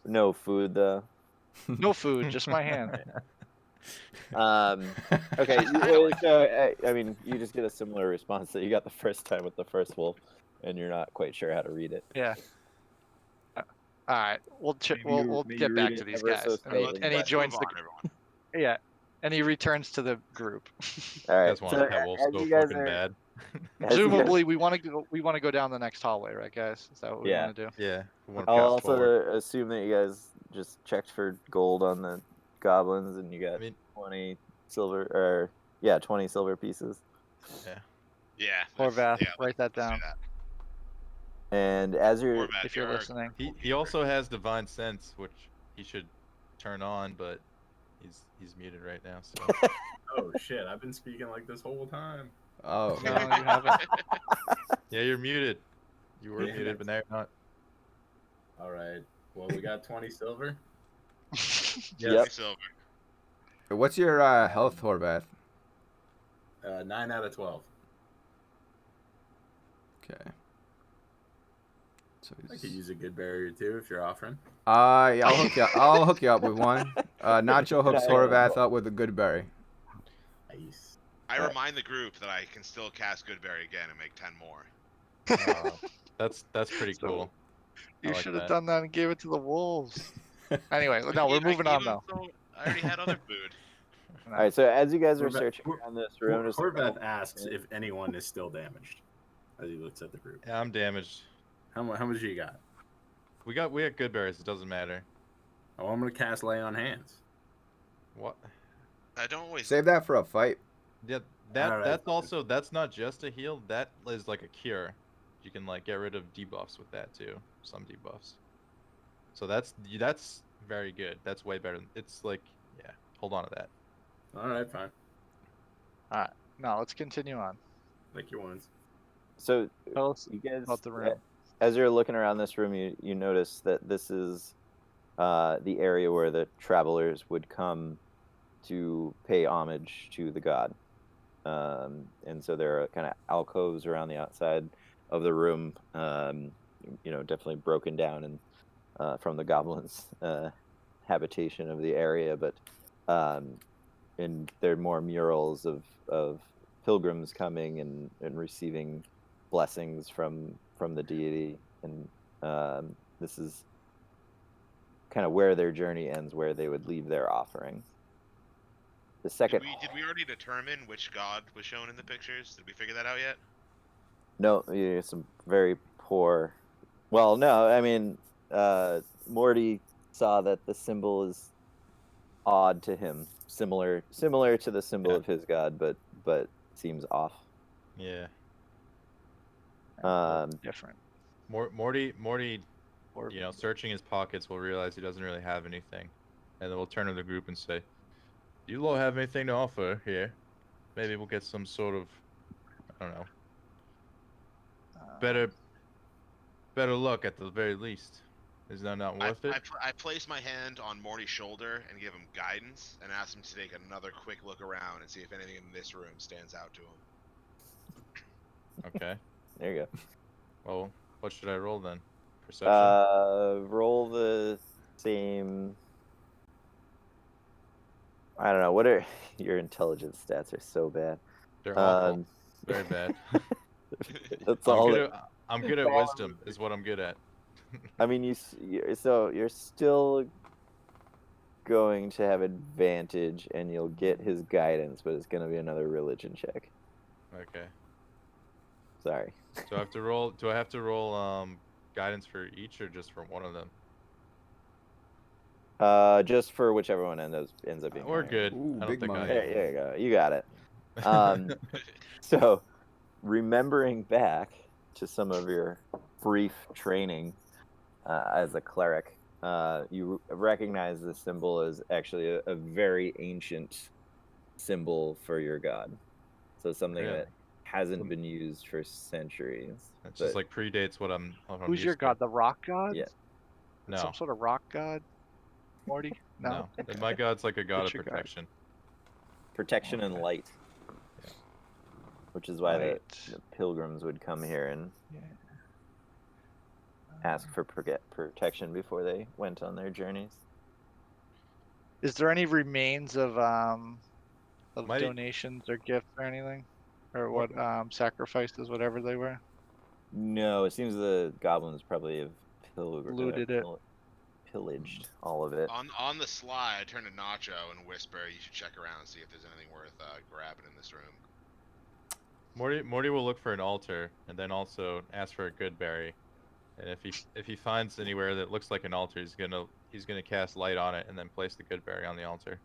No food though. No food, just my hand. Okay. So I mean, you just get a similar response that you got the first time with the first wolf, and you're not quite sure how to read it. Yeah. All right, we'll Maybe get you back read to it these ever so guys. And he, slightly, and he but- joins Move the on, everyone. yeah, and he returns to the group. All You right. guys want So to pet wolves as go you guys fucking are, bad? as you guys- Presumably, we want to go down the next hallway, right, guys? Is that what we Yeah. want to do? Yeah. We wanna I'll pass also forward. assume that you guys just checked for gold on the goblins, and you got I mean, 20 silver, or yeah, 20 silver pieces. Yeah. Horvath, yeah, write that let's do down that. And as you're, Horvath, if you're our listening. he also has divine sense, which he should turn on, but he's muted right now. So Oh shit! I've been speaking like this whole time. Oh, No, you haven't. yeah, you're muted. You were Damn muted, it. but now you're not. All right. Well, we got 20 silver. Yep. Silver. what's your health, Horvath? 9 out of 12. Okay. So I could he's... use a good barrier too if you're offering. yeah, I'll hook you up with one. Nacho hooks Yeah, Horvath up with a good berry. Nice. I Right. remind the group that I can still cast Goodberry again and make 10 more. That's pretty So- cool. I You like should have that. done that and gave it to the wolves. Anyway, no, we're I moving gave on him though. I already had other food. all right. So as you guys are Horvath- searching Hor- around this room, just Horvath asks if anyone is still damaged as he looks at the group. Yeah, I'm damaged. How much you got? We got good berries. It doesn't matter. Oh, I'm gonna cast Lay on Hands. What? I don't always. Save that for a fight. Yeah, Alright. that's not just a heal. That is like a cure. You can like get rid of debuffs with that too. Some debuffs. So that's very good. That's way better. It's like hold on to that. All right, fine. No, let's continue on. Like your ones. so Tell us you guys, about the room. as you're looking around this room, you notice that this is the area where the travelers would come to pay homage to the god. And so there are kind of alcoves around the outside of the room, definitely broken down and from the goblins' habitation of the area, but and there are more murals of pilgrims coming and receiving blessings from the deity, and this is kind of where their journey ends, where they would leave their offerings. The second, Did we already determine which god was shown in the pictures? Did we figure that out yet? no, yeah, some very poor. Well, no, I mean, Morty saw that the symbol is odd to him, similar to the symbol Yeah. of his god, but seems off. Yeah. Different. Morty, Or you know, searching his pockets will realize he doesn't really have anything, and then we'll turn to the group and say, "Do you all have anything to offer here? Maybe we'll get some sort of, I don't know, better luck at the very least. Is that not worth it?" I place my hand on Morty's shoulder and give him guidance and ask him to take another quick look around and see if anything in this room stands out to him. Okay. There you go. Well, what should I roll then? Perception. Roll the same. I don't know. What are your intelligence stats? Are so bad. They're awful. Um, Very bad. That's all. I'm good at wisdom. Is what I'm good at. I mean, you're still going to have advantage, and you'll get his guidance, but it's going to be another religion check. Okay. Sorry. Do I have to roll? Do I have to roll guidance for each, or just for one of them? Just for whichever one ends up being. We're higher. good. Ooh, I don't big think money. There you go. You got it. So, remembering back to some of your brief training as a cleric, you recognize the symbol as actually a very ancient symbol for your god. So something Really? that hasn't been used for centuries. It just but- like predates what I'm. who's your god? The rock god? Yeah. No. Some sort of rock god? Morty? No. Okay. My god's like a god What's of your god? protection. protection and Okay. light. Which is why Light. the pilgrims would come here and Yeah. ask for protection before they went on their journeys. Is there any remains of Mighty- donations or gifts or anything, or What- what sacrifices, whatever they were? No, it seems the goblins probably have Looted it. pillaged all of it. On the sly, I turn to Nacho and whisper, "You should check around and see if there's anything worth grabbing in this room." Morty will look for an altar and then also ask for a good berry. And if he finds anywhere that looks like an altar, he's gonna cast light on it and then place the good berry on the altar.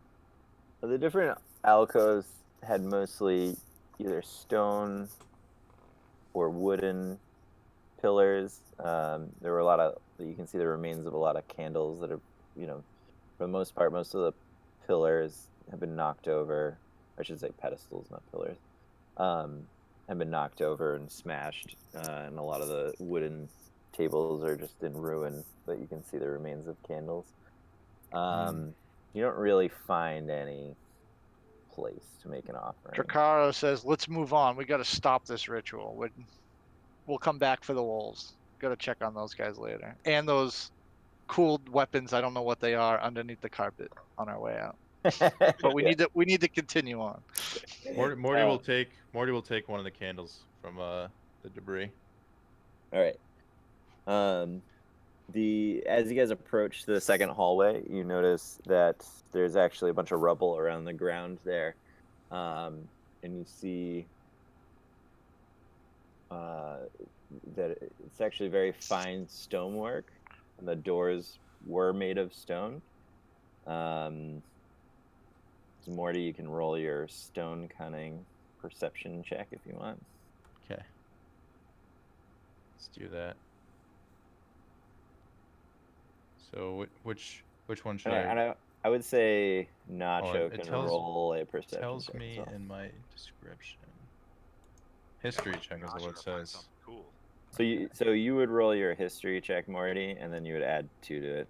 The different alcoves had mostly either stone or wooden pillars. There were a lot of, you can see the remains of a lot of candles that are, for the most part, most of the pillars have been knocked over. I should say pedestals, not pillars. Have been knocked over and smashed, and a lot of the wooden tables are just in ruin, but you can see the remains of candles. You don't really find any place to make an offering. Dracarys says, "Let's move on. We got to stop this ritual. We'll come back for the wolves. Got to check on those guys later, and those cool weapons. I don't know what they are underneath the carpet on our way out. But we need to continue on." Morty will take one of the candles from the debris. All right. As you guys approach the second hallway, you notice that there's actually a bunch of rubble around the ground there, and you see that it's actually very fine stonework, and the doors were made of stone. So Morty, you can roll your stone cunning perception check if you want. Okay. Let's do that. So which one should I would say Nacho it can tells- roll a perception tells check me as well. in my description. History check is Nacho what it to find says. something cool. So you would roll your history check, Morty, and then you would add 2 to it.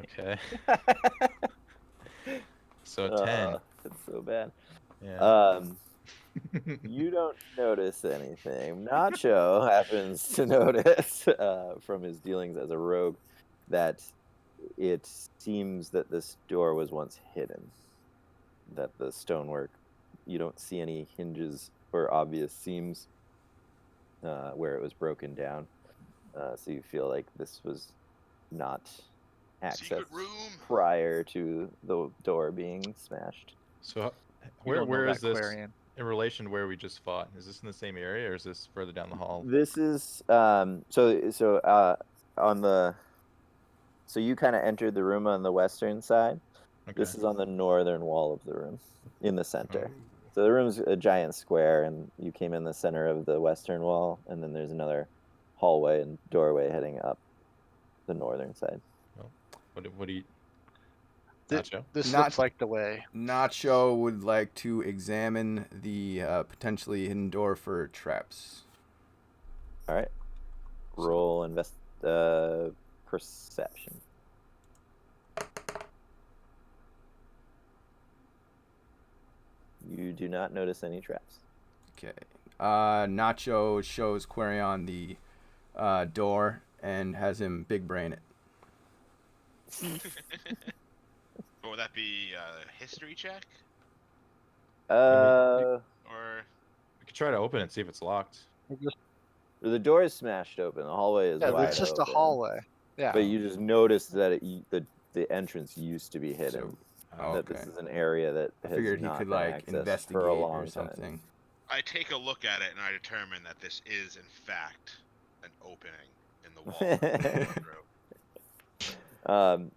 Okay. So 10. It's so bad. Yeah. You don't notice anything. Nacho happens to notice from his dealings as a rogue that it seems that this door was once hidden. That the stonework, you don't see any hinges or obvious seams where it was broken down. So you feel like this was not Secret accessed room. prior to the door being smashed. So You don't know where that, is this Clarion. in relation to where we just fought? Is this in the same area or is this further down the hall? This is on the, so you kind of entered the room on the western side. Okay. This is on the northern wall of the room, in the center. Oh. So the room's a giant square, and you came in the center of the western wall, and then there's another hallway and doorway heading up the northern side. What do you? Th- Nacho? This Not- looks like the way. Nacho would like to examine the potentially hidden door for traps. All right. Roll perception. You do not notice any traps. Okay. Nacho shows Quarion the door and has him big brain it. Or would that be a history check? Uh, Or We could try to open it and see if it's locked. the door is smashed open. The hallway is Yeah, wide it's just a open. hallway. Yeah. But you just noticed that the entrance used to be hidden. So, That this is an area that I has figured he not could been like accessed investigate for a long or time. something. I take a look at it and I determine that this is in fact an opening in the wall. we're going through.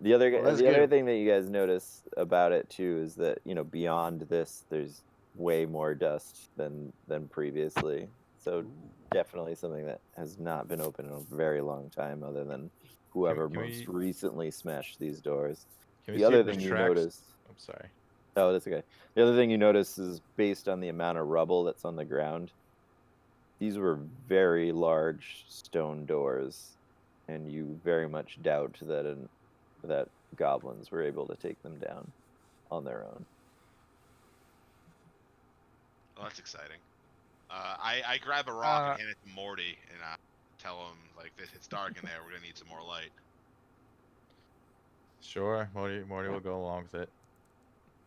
The other Well, that's the other good. thing that you guys notice about it too is that beyond this, there's way more dust than previously. So definitely something that has not been open in a very long time, other than whoever can most we- recently smashed these doors. Can we The see other if there's thing you tracks? notice. I'm sorry. Oh, that's okay. The other thing you notice is based on the amount of rubble that's on the ground. These were very large stone doors, and you very much doubt that goblins were able to take them down on their own. Well, that's exciting. I grab a rock and hand it to Morty and tell him like it's dark in there. We're gonna need some more light. Sure, Morty will go along with it.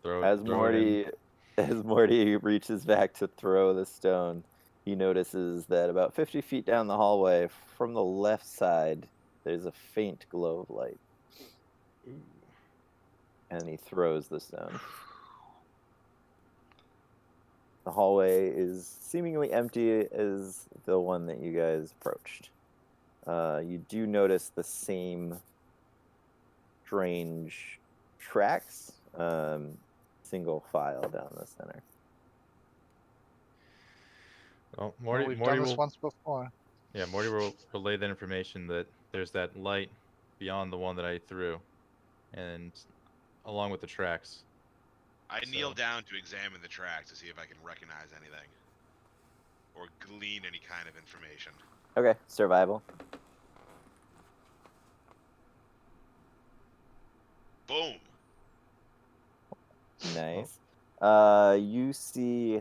Throw As throw it in. Morty reaches back to throw the stone, he notices that about 50 feet down the hallway, from the left side, there's a faint glow of light. And he throws the stone. The hallway is seemingly empty as the one that you guys approached. You do notice the same strange tracks, single file down the center. Well, Well, Morty we've Morty done this will once before. Morty will relay that information that there's that light beyond the one that I threw, and along with the tracks. I kneel So- down to examine the tracks to see if I can recognize anything or glean any kind of information. Okay, survival. Boom. Nice. You see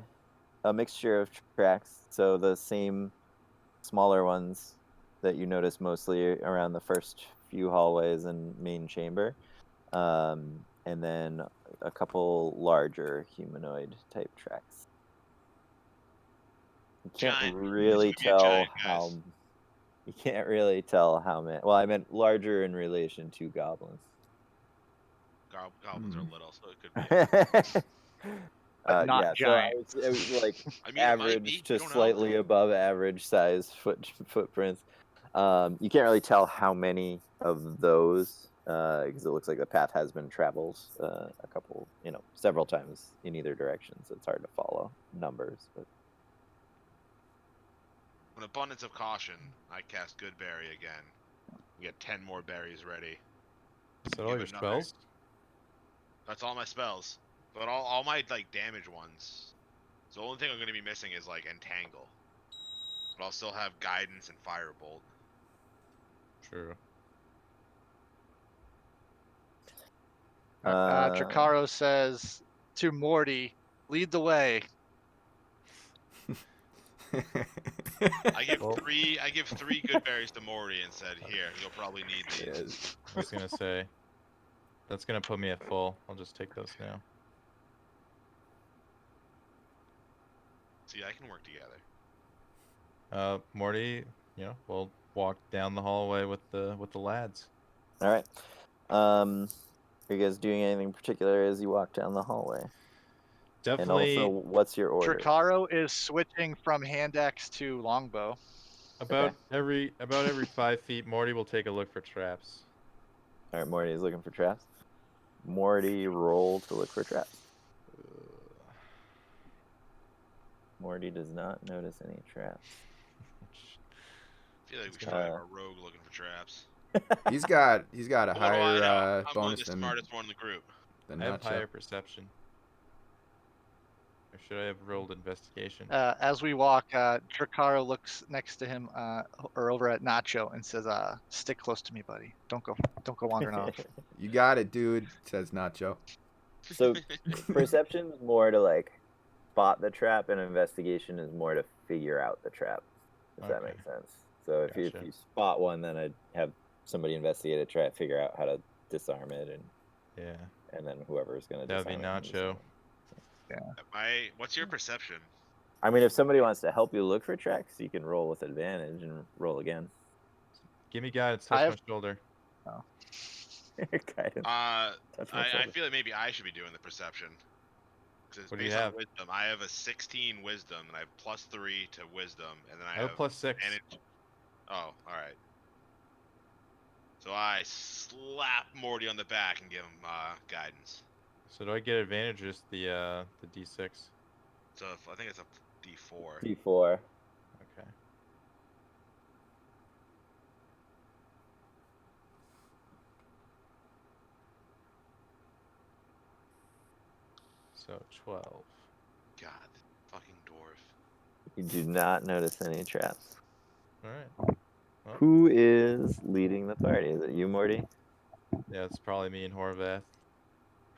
a mixture of tracks. So the same smaller ones that you notice mostly around the first few hallways and main chamber. And then a couple larger humanoid type tracks. You can't Giant. really These could be a tell giant, how. guys. You can't really tell how many. Well, I meant larger in relation to goblins. Goblins are little, so it could be. But not yeah, giant. so it was like I mean, it might be. average You to don't know. slightly above average size footprints. You can't really tell how many of those because it looks like the path has been traveled a couple, several times in either direction, so it's hard to follow numbers. But An abundance of caution, I cast Good Berry again. We get 10 more berries ready. Is that all Give your another- spells? That's all my spells. But all my damage ones. So the only thing I'm gonna be missing is Entangle. But I'll still have Guidance and Firebolt. True. Tricaro says to Morty, "Lead the way." I give Well- three good berries to Morty and said, "Here, you'll probably need these." Yes. I was gonna say. That's gonna put me at full. I'll just take those now. See, I can work together. Morty, we'll walk down the hallway with the lads. all right, are you guys doing anything particular as you walk down the hallway? Definitely And also, what's your order? Tricaro is switching from hand axe to longbow. about every 5 feet, Morty will take a look for traps. All right, Morty is looking for traps. Morty, roll to look for traps. Morty does not notice any traps. I feel like we It's should gonna- have a rogue looking for traps. He's got a What do I higher know? I'm like bonus the than smartest one in the group. I have Nacho. higher perception. Or should I have rolled investigation? As we walk, Drakara looks next to him, or over at Nacho, and says, "Stick close to me, buddy. Don't go wandering off." You got it, dude. Says Nacho. So perception is more to like spot the trap, and investigation is more to figure out the trap. If that Okay. makes sense. So if Gotcha. you spot one, then I'd have somebody investigate it, try to figure out how to disarm it, Yeah. and then whoever's gonna That would be disarm it can disarm Nacho. it. What's your perception? I mean, if somebody wants to help you look for tracks, you can roll with advantage and roll again. Give me guidance. I Touch have- my shoulder. Guidance. I Touch my shoulder. feel like maybe I should be doing the perception. 'Cause it's What do you based on have? wisdom. I have a 16 wisdom, and I have +3 to wisdom, and then I I have +6. advantage. Oh, all right. So I slap Morty on the back and give him guidance. So do I get advantage or just the D6? So I think it's a D4. D4. Okay. So 12. God, fucking dwarf. You do not notice any traps. All right. Well, Who is leading the party? Is it you, Morty? yeah, it's probably me and Horvath,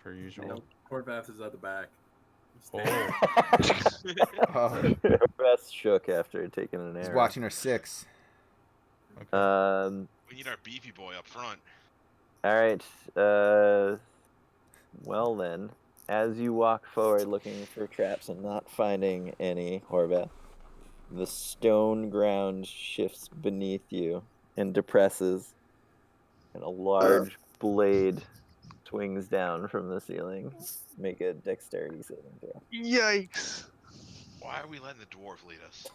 per usual. Nope. Horvath is at the back. He's Oh. Oh, Best shook after taking an he's arrow. watching her 6. Um. We need our beefy boy up front. All right. Well then, as you walk forward looking for traps and not finding any, Horvath, the stone ground shifts beneath you and depresses, and a large blade swings down from the ceiling. Make a dexterity saving throw. Yikes! Why are we letting the dwarf lead us?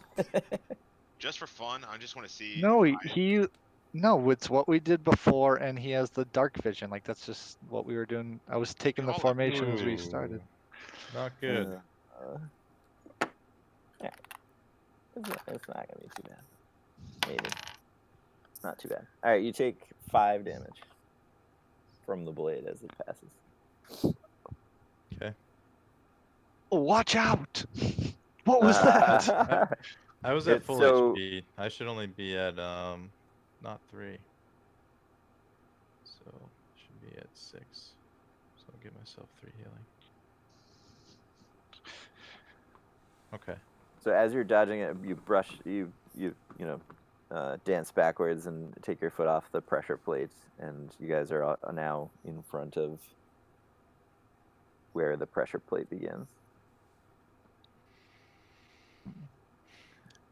Just for fun? I just want to see. No, if I- no, it's what we did before, and he has the dark vision. Like that's just what we were doing. I was taking the Hold on. formation as we started. Ooh, Not good. Yeah. It's not gonna be too bad. Maybe. Not too bad. All right, you take 5 damage from the blade as it passes. Okay. Oh, watch out! What was that? I was at It's full so- HP. I should only be at not 3. So should be at 6. So I'll give myself 3 healing. Okay. So as you're dodging it, you brush, dance backwards and take your foot off the pressure plates, and you guys are now in front of where the pressure plate begins.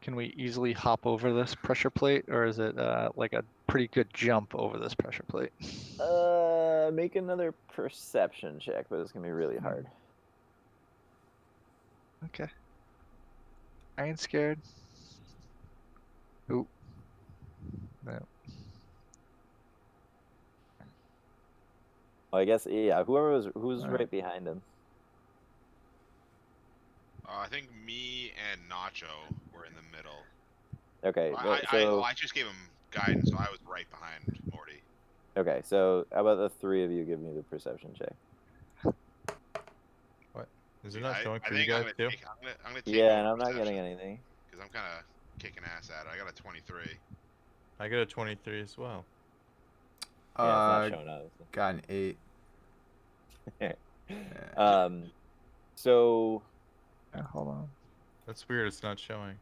Can we easily hop over this pressure plate, or is it like a pretty good jump over this pressure plate? Make another perception check, but it's gonna be really hard. Okay. I ain't scared. Oop. No. Well, I guess who's Alright. right behind him. I think me and Nacho were in the middle. Okay, I just gave him guidance, so I was right behind Morty. okay, so how about the 3 of you give me the perception check? Is it not I showing for think you I'm guys gonna too? take, I'm gonna take Yeah, and I'm not getting perception, anything. because I'm kind of kicking ass at it. I got a 23. I got a 23 as well. Yeah, it's not showing up. Got an 8. So Yeah, hold on. That's weird. It's not showing.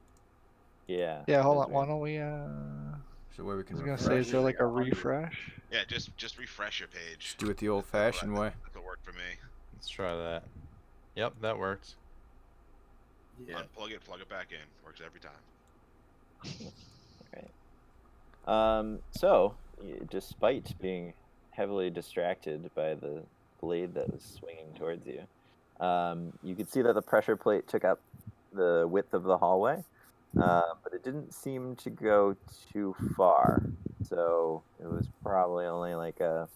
yeah. Yeah, hold that's on. Why weird. don't we? So where we I can was gonna refresh. say, is there like a refresh? Yeah, just refresh your page. Just do it the old-fashioned way. That's what worked for me. Let's try that. Yep, that worked. Yeah. Unplug it, plug it back in. Works every time. So, despite being heavily distracted by the blade that was swinging towards you, you could see that the pressure plate took up the width of the hallway, but it didn't seem to go too far. So it was probably only like a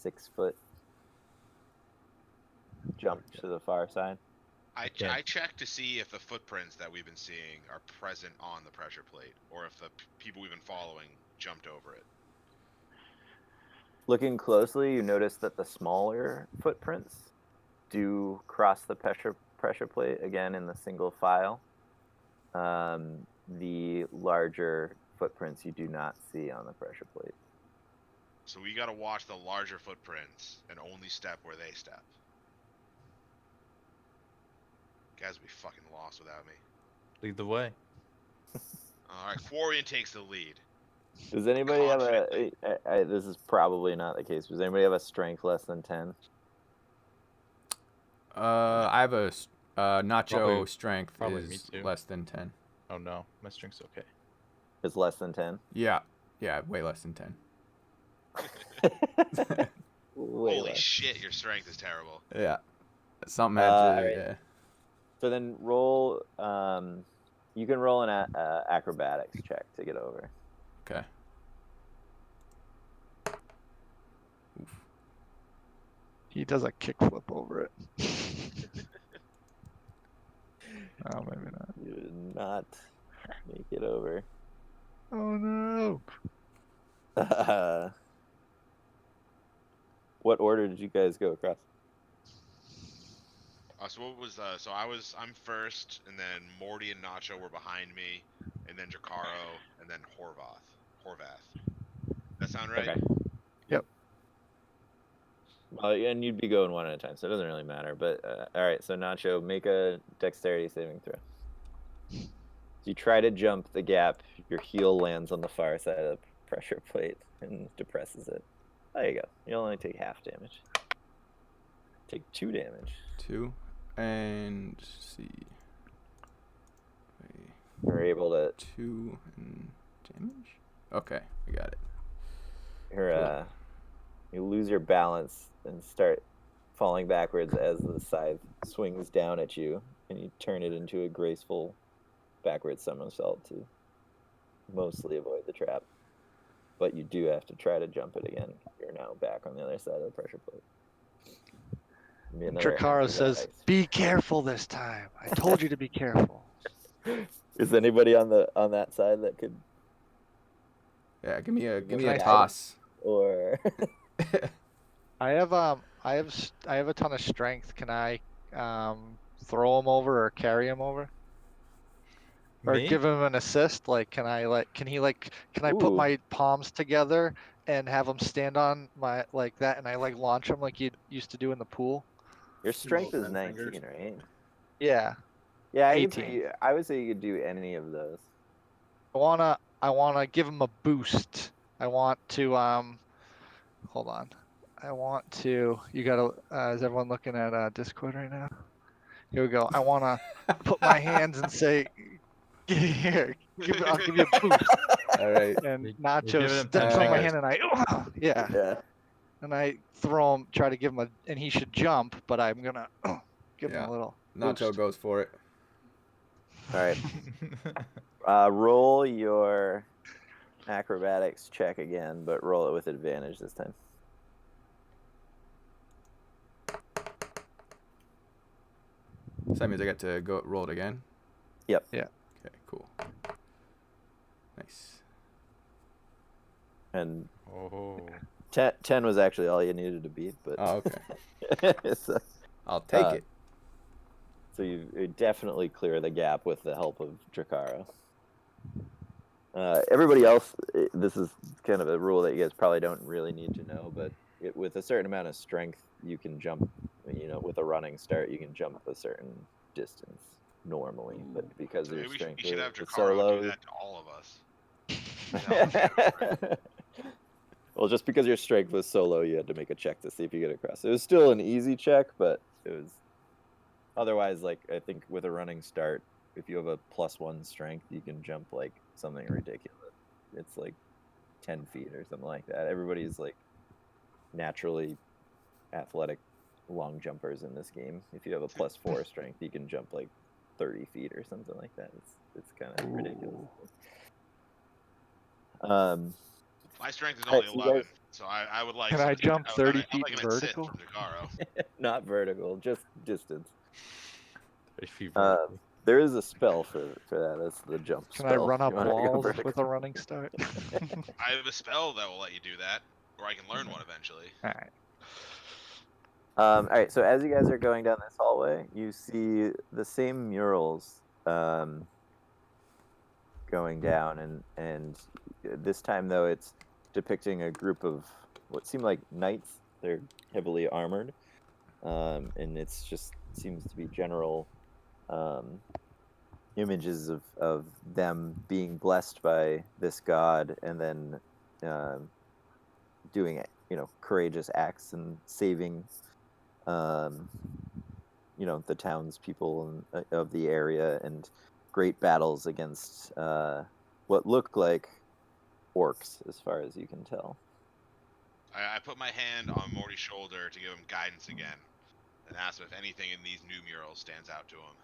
6-foot jump to the far side. Yeah. I checked to see if the footprints that we've been seeing are present on the pressure plate, or if the people we've been following jumped over it. Looking closely, you notice that the smaller footprints do cross the pressure plate again in the single file. The larger footprints you do not see on the pressure plate. So we gotta watch the larger footprints and only step where they step. Guys will be fucking lost without me. Lead the way. Alright, Quarian takes the lead. Does anybody have a? Confidently. This is probably not the case. Does anybody have a strength less than 10? I have a nacho Probably- strength probably me is too. less than 10. Oh no, my strength's okay. It's less than 10. Yeah, way less than 10. Way Holy less. shit, your strength is terrible. Yeah, something had to. alright. Yeah. So then roll. You can roll an acrobatics check to get over. Okay. He does a kickflip over it. Oh, maybe not. You did not make it over. Oh no. What order did you guys go across? So what was I'm first, and then Morty and Nacho were behind me, and then Jacaro, and then Horvath. That sound right? Okay. Yep. Well, and you'd be going one at a time, so it doesn't really matter. But all right, so Nacho, make a dexterity saving throw. So you try to jump the gap. Your heel lands on the far side of the pressure plate and depresses it. There you go. You'll only take half damage. Take 2 damage. 2, and let's see. Wait, You're able to. 2 and damage. Okay, I got it. You're, you lose your balance and start falling backwards as the scythe swings down at you, and you turn it into a graceful backward somersault to mostly avoid the trap. But you do have to try to jump it again. You're now back on the other side of the pressure plate. Give me another Drakara says, acrobatics. "Be careful this time. I told you to be careful." Is anybody on that side that could, Yeah, give me a Can I- toss. or I have a ton of strength. Can I throw him over or carry him over? Or Me? give him an assist? Like, can I put Ooh. my palms together and have him stand on my like that, and I like launch him like you used to do in the pool? your strength is Little 19, fingers. right? Yeah. Yeah, I 18. would say you could do any of those. I wanna give him a boost. I want to hold on. You gotta is everyone looking at Discord right now? Here we go. I wanna put my hands and say, here, I'll give you a boost. All right. And You're Nacho giving him steps on my 10 hand and yeah. Yeah. And I throw him, try to give him and he should jump, but I'm gonna give him Yeah. a little Nacho boost. goes for it. All right. Roll your acrobatics check again, but roll it with advantage this time. So that means I get to go roll it again. Yep. Yeah. Okay, cool. Nice. And Oh. 10 was actually all you needed to beat, but Oh, okay. so, I'll take Uh, it. so you definitely clear the gap with the help of Drakara. Everybody else, this is kind of a rule that you guys probably don't really need to know, but with a certain amount of strength, you can jump. With a running start, you can jump a certain distance normally, but because So your maybe we strength should have is Jacaro so low. do that to all of us. Well, just because your strength was so low, you had to make a check to see if you get across. It was still an easy check, but it was otherwise, like, I think with a running start, if you have a +1 strength, you can jump like something ridiculous. It's like 10 feet or something like that. Everybody's like naturally athletic long jumpers in this game. If you have a +4 strength, you can jump like 30 feet or something like that. It's kind of ridiculous. My strength is Alright, only so you 11, guys- so I would like. Can I jump 30 I'd like feet an assist vertical? from Jacaro. Not vertical, just distance. If you Uh, vertically. there is a spell for that. That's the jump Can spell. I run if up you wanna go walls vertical. with a running start? I have a spell that will let you do that, or I can learn one eventually. All right. All right, so as you guys are going down this hallway, you see the same murals going down, and this time though it's depicting a group of what seem like knights. They're heavily armored, and it's just seems to be general images of them being blessed by this god, and then doing courageous acts and saving the townspeople of the area, and great battles against what look like orcs, as far as you can tell. I put my hand on Morty's shoulder to give him guidance again, and ask him if anything in these new murals stands out to him.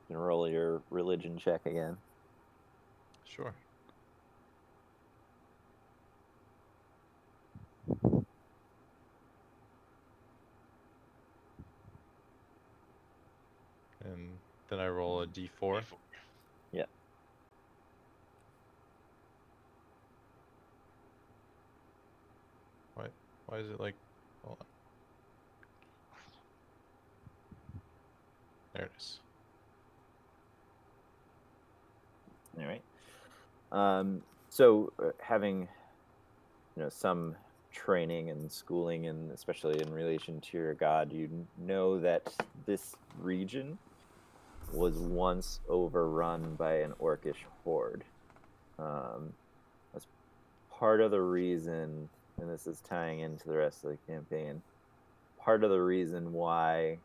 You can roll your religion check again. Sure. And then I roll a d4. Before- Yeah. Why is it like? Hold on. There it is. All right. So having some training and schooling, and especially in relation to your god, you know that this region was once overrun by an orcish horde. That's part of the reason, and this is tying into the rest of the campaign, part of the reason why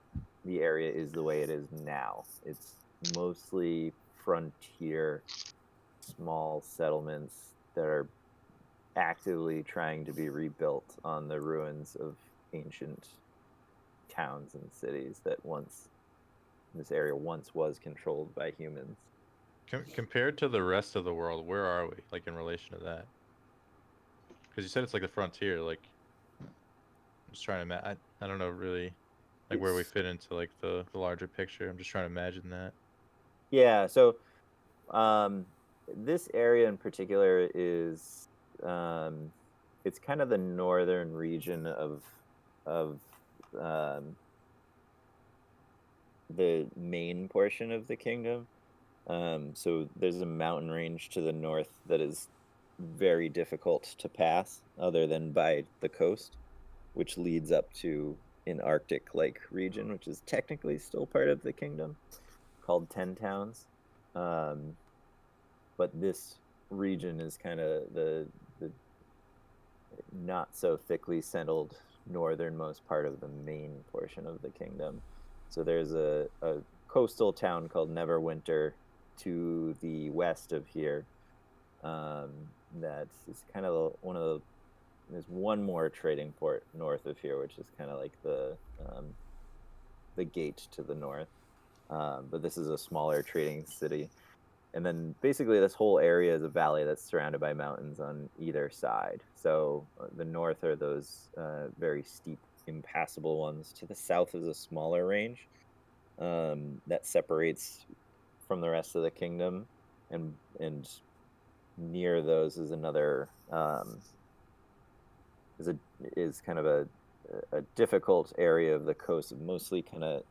the area is the way it is now. It's mostly frontier, small settlements that are actively trying to be rebuilt on the ruins of ancient towns and cities that this area once was controlled by humans. Compared to the rest of the world, where are we, like, in relation to that? Because you said it's like the frontier. Like, I'm just trying to I don't know really, like, where we fit into like the larger picture. I'm just trying to imagine that. Yeah, so this area in particular is it's kind of the northern region of the main portion of the kingdom. So there's a mountain range to the north that is very difficult to pass, other than by the coast, which leads up to an Arctic-like region, which is technically still part of the kingdom, called 10 Towns. But this region is kind of the not so thickly settled northernmost part of the main portion of the kingdom. So there's a coastal town called Neverwinter to the west of here. That is kind of one of the. There's one more trading port north of here, which is kind of like the gate to the north. But this is a smaller trading city. And then basically this whole area is a valley that's surrounded by mountains on either side. So the north are those very steep, impassable ones. To the south is a smaller range that separates from the rest of the kingdom. And near those is another is kind of a difficult area of the coast, mostly kind of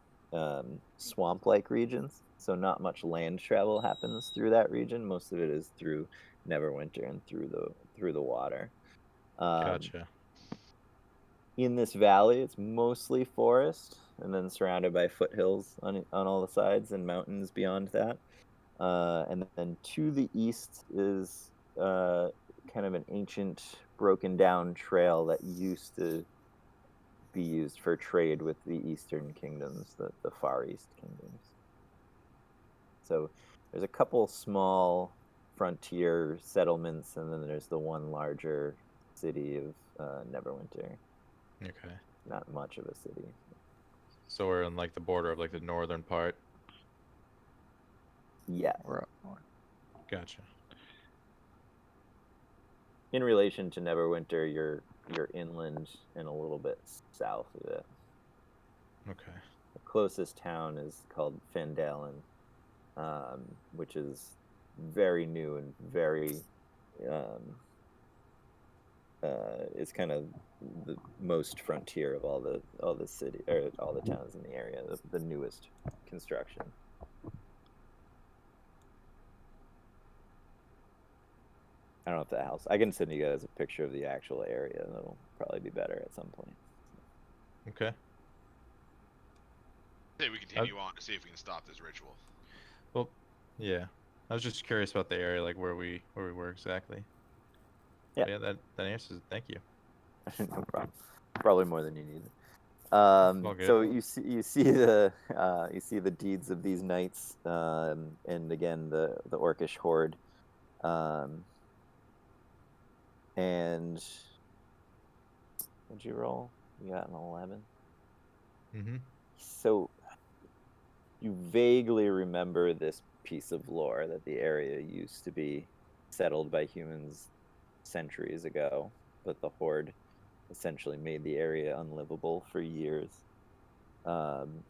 swamp-like regions. So not much land travel happens through that region. Most of it is through Neverwinter and through the water. Gotcha. In this valley, it's mostly forest, and then surrounded by foothills on all the sides and mountains beyond that. And then to the east is kind of an ancient, broken down trail that used to be used for trade with the eastern kingdoms, the Far East kingdoms. So there's a couple small frontier settlements, and then there's the one larger city of Neverwinter. Okay. Not much of a city. So we're in like the border of like the northern part. Yeah. Gotcha. In relation to Neverwinter, you're inland and a little bit south of it. Okay. The closest town is called Fandalen, which is very new and very it's kind of the most frontier of all the city or all the towns in the area. The newest construction. I don't know if that helps. I can send you guys a picture of the actual area. That'll probably be better at some point. Okay. Say we continue on to see if we can stop this ritual. Well, yeah. I was just curious about the area, like where we were exactly. Yeah. But yeah, that answers it. Thank you. No problem. Probably more than you needed. All good. So you see the deeds of these knights, and again the orcish horde, and what'd you roll? You got an 11. Mm-hmm. So you vaguely remember this piece of lore that the area used to be settled by humans centuries ago, but the horde essentially made the area unlivable for years. And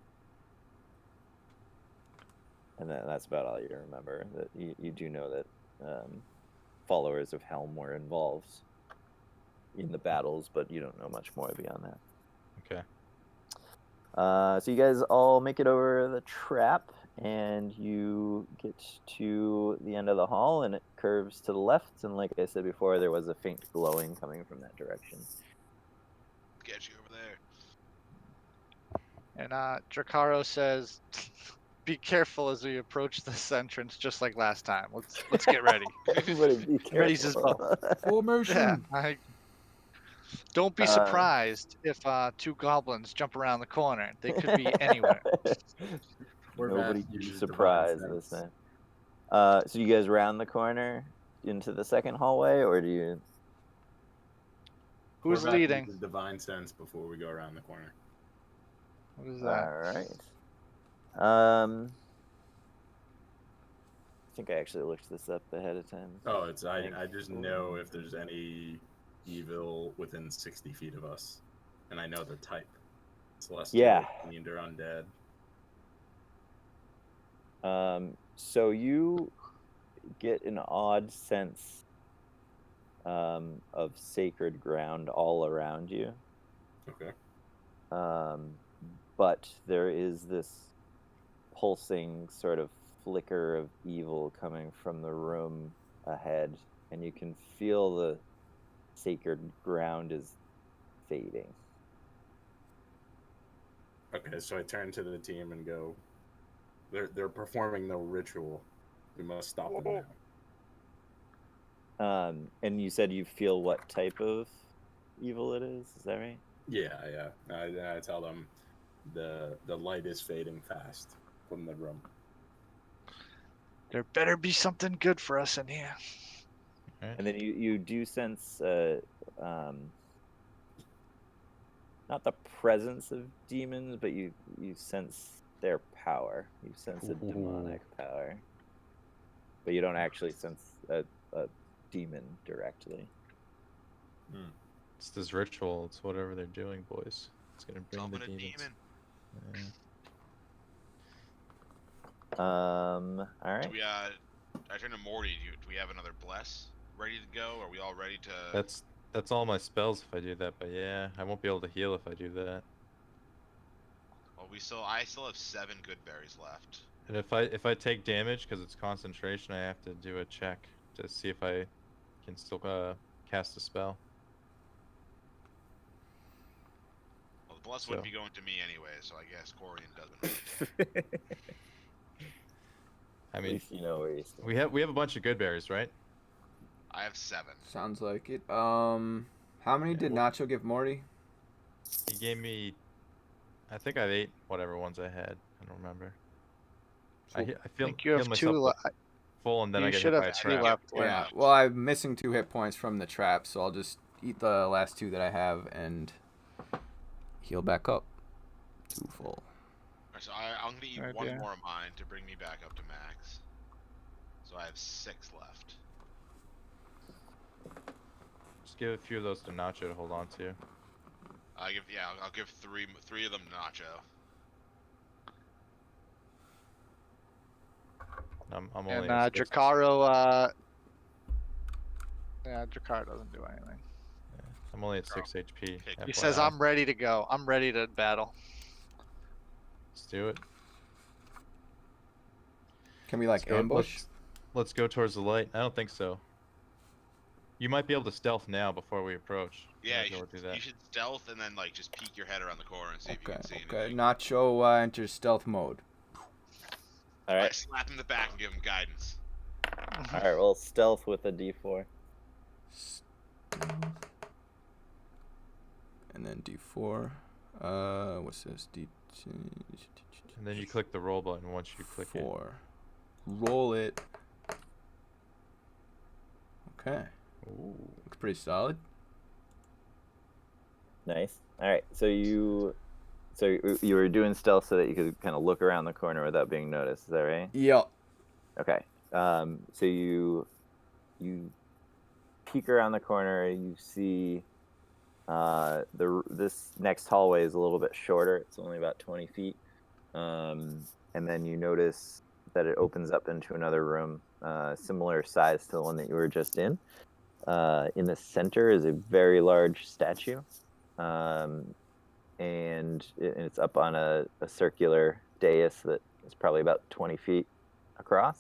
that's about all you remember. That you do know that followers of Helm were involved in the battles, but you don't know much more beyond that. Okay. So you guys all make it over the trap, and you get to the end of the hall, and it curves to the left. And like I said before, there was a faint glowing coming from that direction. Get you over there. And Drakaro says, "Be careful as we approach this entrance, just like last time. Let's get ready." Everybody be careful. Raises his bow. Formation. Yeah, don't be surprised if two goblins jump around the corner. They could be anywhere. Nobody Horvath can be uses surprised divine this sense. time. So you guys round the corner into the second hallway, or do you? Who's Horvath leading? uses divine sense before we go around the corner. What is that? All right. I think I actually looked this up ahead of time. Oh, it's I Thank just you. know if there's any evil within 60 feet of us, and I know the type. Celestial, Yeah. fiend, or undead. So you get an odd sense of sacred ground all around you. Okay. But there is this pulsing sort of flicker of evil coming from the room ahead, and you can feel the sacred ground is fading. Okay, so I turn to the team and go, they're performing the ritual. We must stop them now. And you said you feel what type of evil it is that right? Yeah. I tell them the light is fading fast from the room. There better be something good for us in here. And then you do sense not the presence of demons, but you sense their power. You sense a demonic power, but you don't actually sense a demon directly. It's this ritual. It's whatever they're doing, boys. It's gonna bring Summon the a demons. demon. Yeah. All right. Do we I turn to Morty. Do we have another bless ready to go? Are we all ready to? That's all my spells if I do that, but yeah, I won't be able to heal if I do that. Well, I still have 7 good berries left. And if I take damage because it's concentration, I have to do a check to see if I can still cast a spell. Well, the bless wouldn't So. be going to me anyway, so I guess Corian doesn't. Really I At mean, least you know where you stand. we have a bunch of good berries, right? I have 7. Sounds like it. How many did Nacho give Morty? He gave me, I think I have 8 whatever ones I had. I don't remember. I feel think you have healed 2 myself left. full, and then You I get should hit by a have 2 trap. left. Yeah. left. Well, I'm missing 2 hit points from the trap, so I'll just eat the last 2 that I have and heal back up to full. Alright, so I'm gonna eat Right, 1 yeah. more of mine to bring me back up to max. So I have 6 left. Just give a few of those to Nacho to hold on to. I'll give 3 of them to Nacho. I'm only And at 6. Drakaro, yeah, Drakaro doesn't do anything. I'm only at 6 HP. He He says, FYI. "I'm ready to go. I'm ready to battle." Let's do it. Can we like ambush? Let's go towards the light. I don't think so. You might be able to stealth now before we approach. Yeah, might be you able to do that. should stealth and then like just peek your head around the corner and see if you Okay, can see okay. anything. Nacho enters stealth mode. All Like, right. slap him in the back and give him guidance. All right. Well, stealth with a D4. And then D4. What's this? D. And then you click the roll button once you click it. 4. Roll it. Okay. Ooh. Looks pretty solid. Nice. All right. So you were doing stealth so that you could kind of look around the corner without being noticed. Is that right? Yeah. Okay. So you peek around the corner. You see this next hallway is a little bit shorter. It's only about 20 feet. And then you notice that it opens up into another room, similar size to the one that you were just in. In the center is a very large statue, and it's up on a circular dais that is probably about 20 feet across.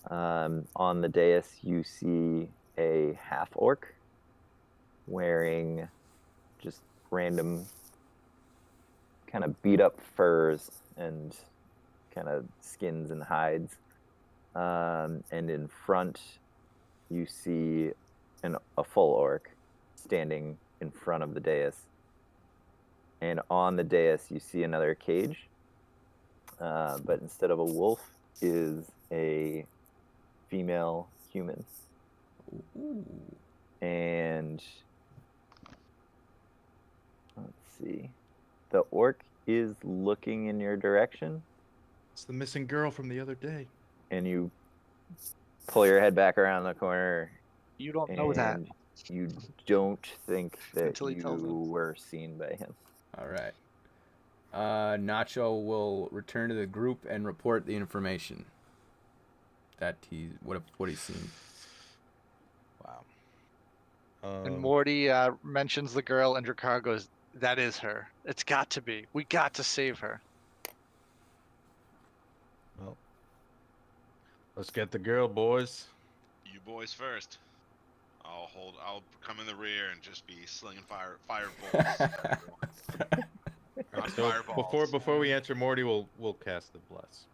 On the dais, you see a half-orc wearing just random kind of beat-up furs and kind of skins and hides. And in front, you see a full orc standing in front of the dais. And on the dais, you see another cage. But instead of a wolf, is a female human. Ooh. And let's see. The orc is looking in your direction, It's the missing girl from the other day. and you pull your head back around the corner. You don't know that. And you don't think that Until he tells you were seen by him. All right. Nacho will return to the group and report the information that what he's seen. Wow. And Morty mentions the girl, and Drakaro goes, "That is her. It's got to be. We got to save her." Well, let's get the girl, boys. You boys first. I'll come in the rear and just be slinging fireballs. Not So fireballs. before we enter Morty, we'll cast the bless.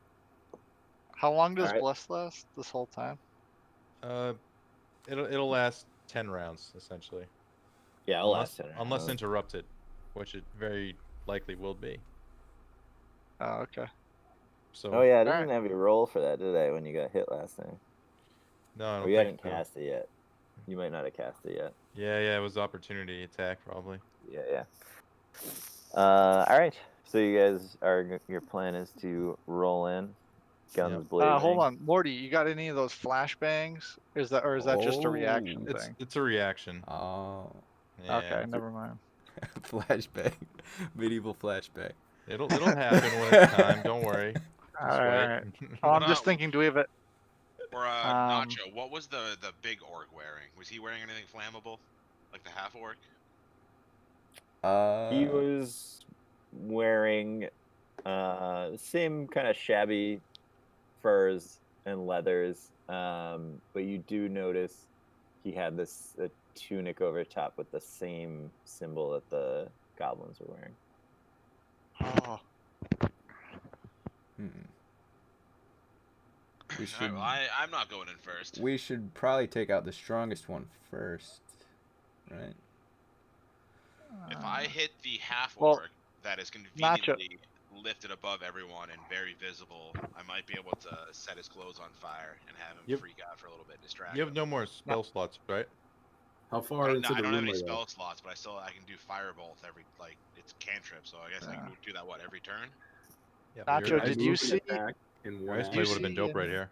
How long does Alright. Bless last this whole time? It'll last 10 rounds essentially, Yeah, I'll last it. unless interrupted, which it very likely will be. Oh, okay. So Oh yeah, I didn't Alright. have you roll for that, did I? When you got hit last time. no, I Oh, don't you think hadn't so. cast it yet. You might not have cast it yet. Yeah, it was opportunity attack probably. Yeah. All right. So you guys your plan is to roll in, guns Yep. blazing. Hold on, Morty. You got any of those flashbangs? Is that just a reaction Oh. thing? It's a reaction. Oh. Yeah, Okay, never mind. Flashback. Medieval flashback. It'll happen when it's time. Don't worry. Just Alright. wait. Oh, I'm What just up? thinking, do we have it? Or Nacho, what was the big orc wearing? Was he wearing anything flammable? Like the half orc? He was wearing same kind of shabby furs and leathers, but you do notice he had a tunic over top with the same symbol that the goblins were wearing. Oh, We should. Alright, well, I'm not going in first. We should probably take out the strongest one first, right? If I hit the half well, orc that is conveniently lifted above everyone and very visible, I might be able to set his clothes on fire and have him Yep. freak out for a little bit, distract You have him. no more spell slots, right? How I far don't, into I the don't have room any are you? spell slots, but I can do firebolt it's cantrip, so I guess I can do that every turn. Yeah. Nacho, I did move you and see- attack in one Ice Did blade you would have been see dope right any- here.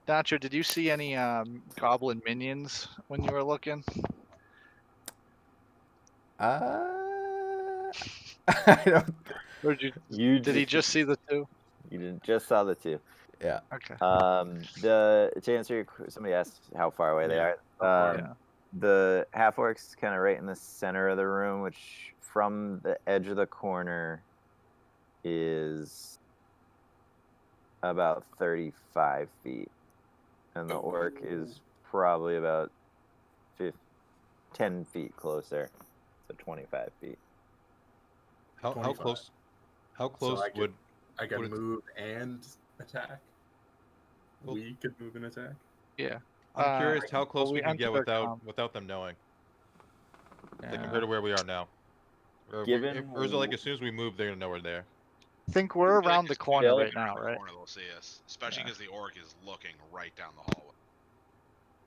Nacho, did you see any goblin minions when you were looking? I don't. Or did he just see the two? You just saw the two. Yeah. Okay. To answer your, somebody asked how far away they Yeah, are. how far? Yeah. The half orc's kind of right in the center of the room, which from the edge of the corner is about 35 feet, and the orc is probably about 10 feet closer, so 25 feet. How 25. close? How So close would? I can would it- move and attack. Well- We could move and attack. Yeah. I'm curious how well, close we could get enter without them knowing, like Yeah. compared to where we are now. Or, Given or is it like as soon as we move, they're gonna know we're there? I think we're Feel like around the as soon as corner we right get around now, the right? corner, they'll see us, especially Yeah. because the orc is looking right down the hallway.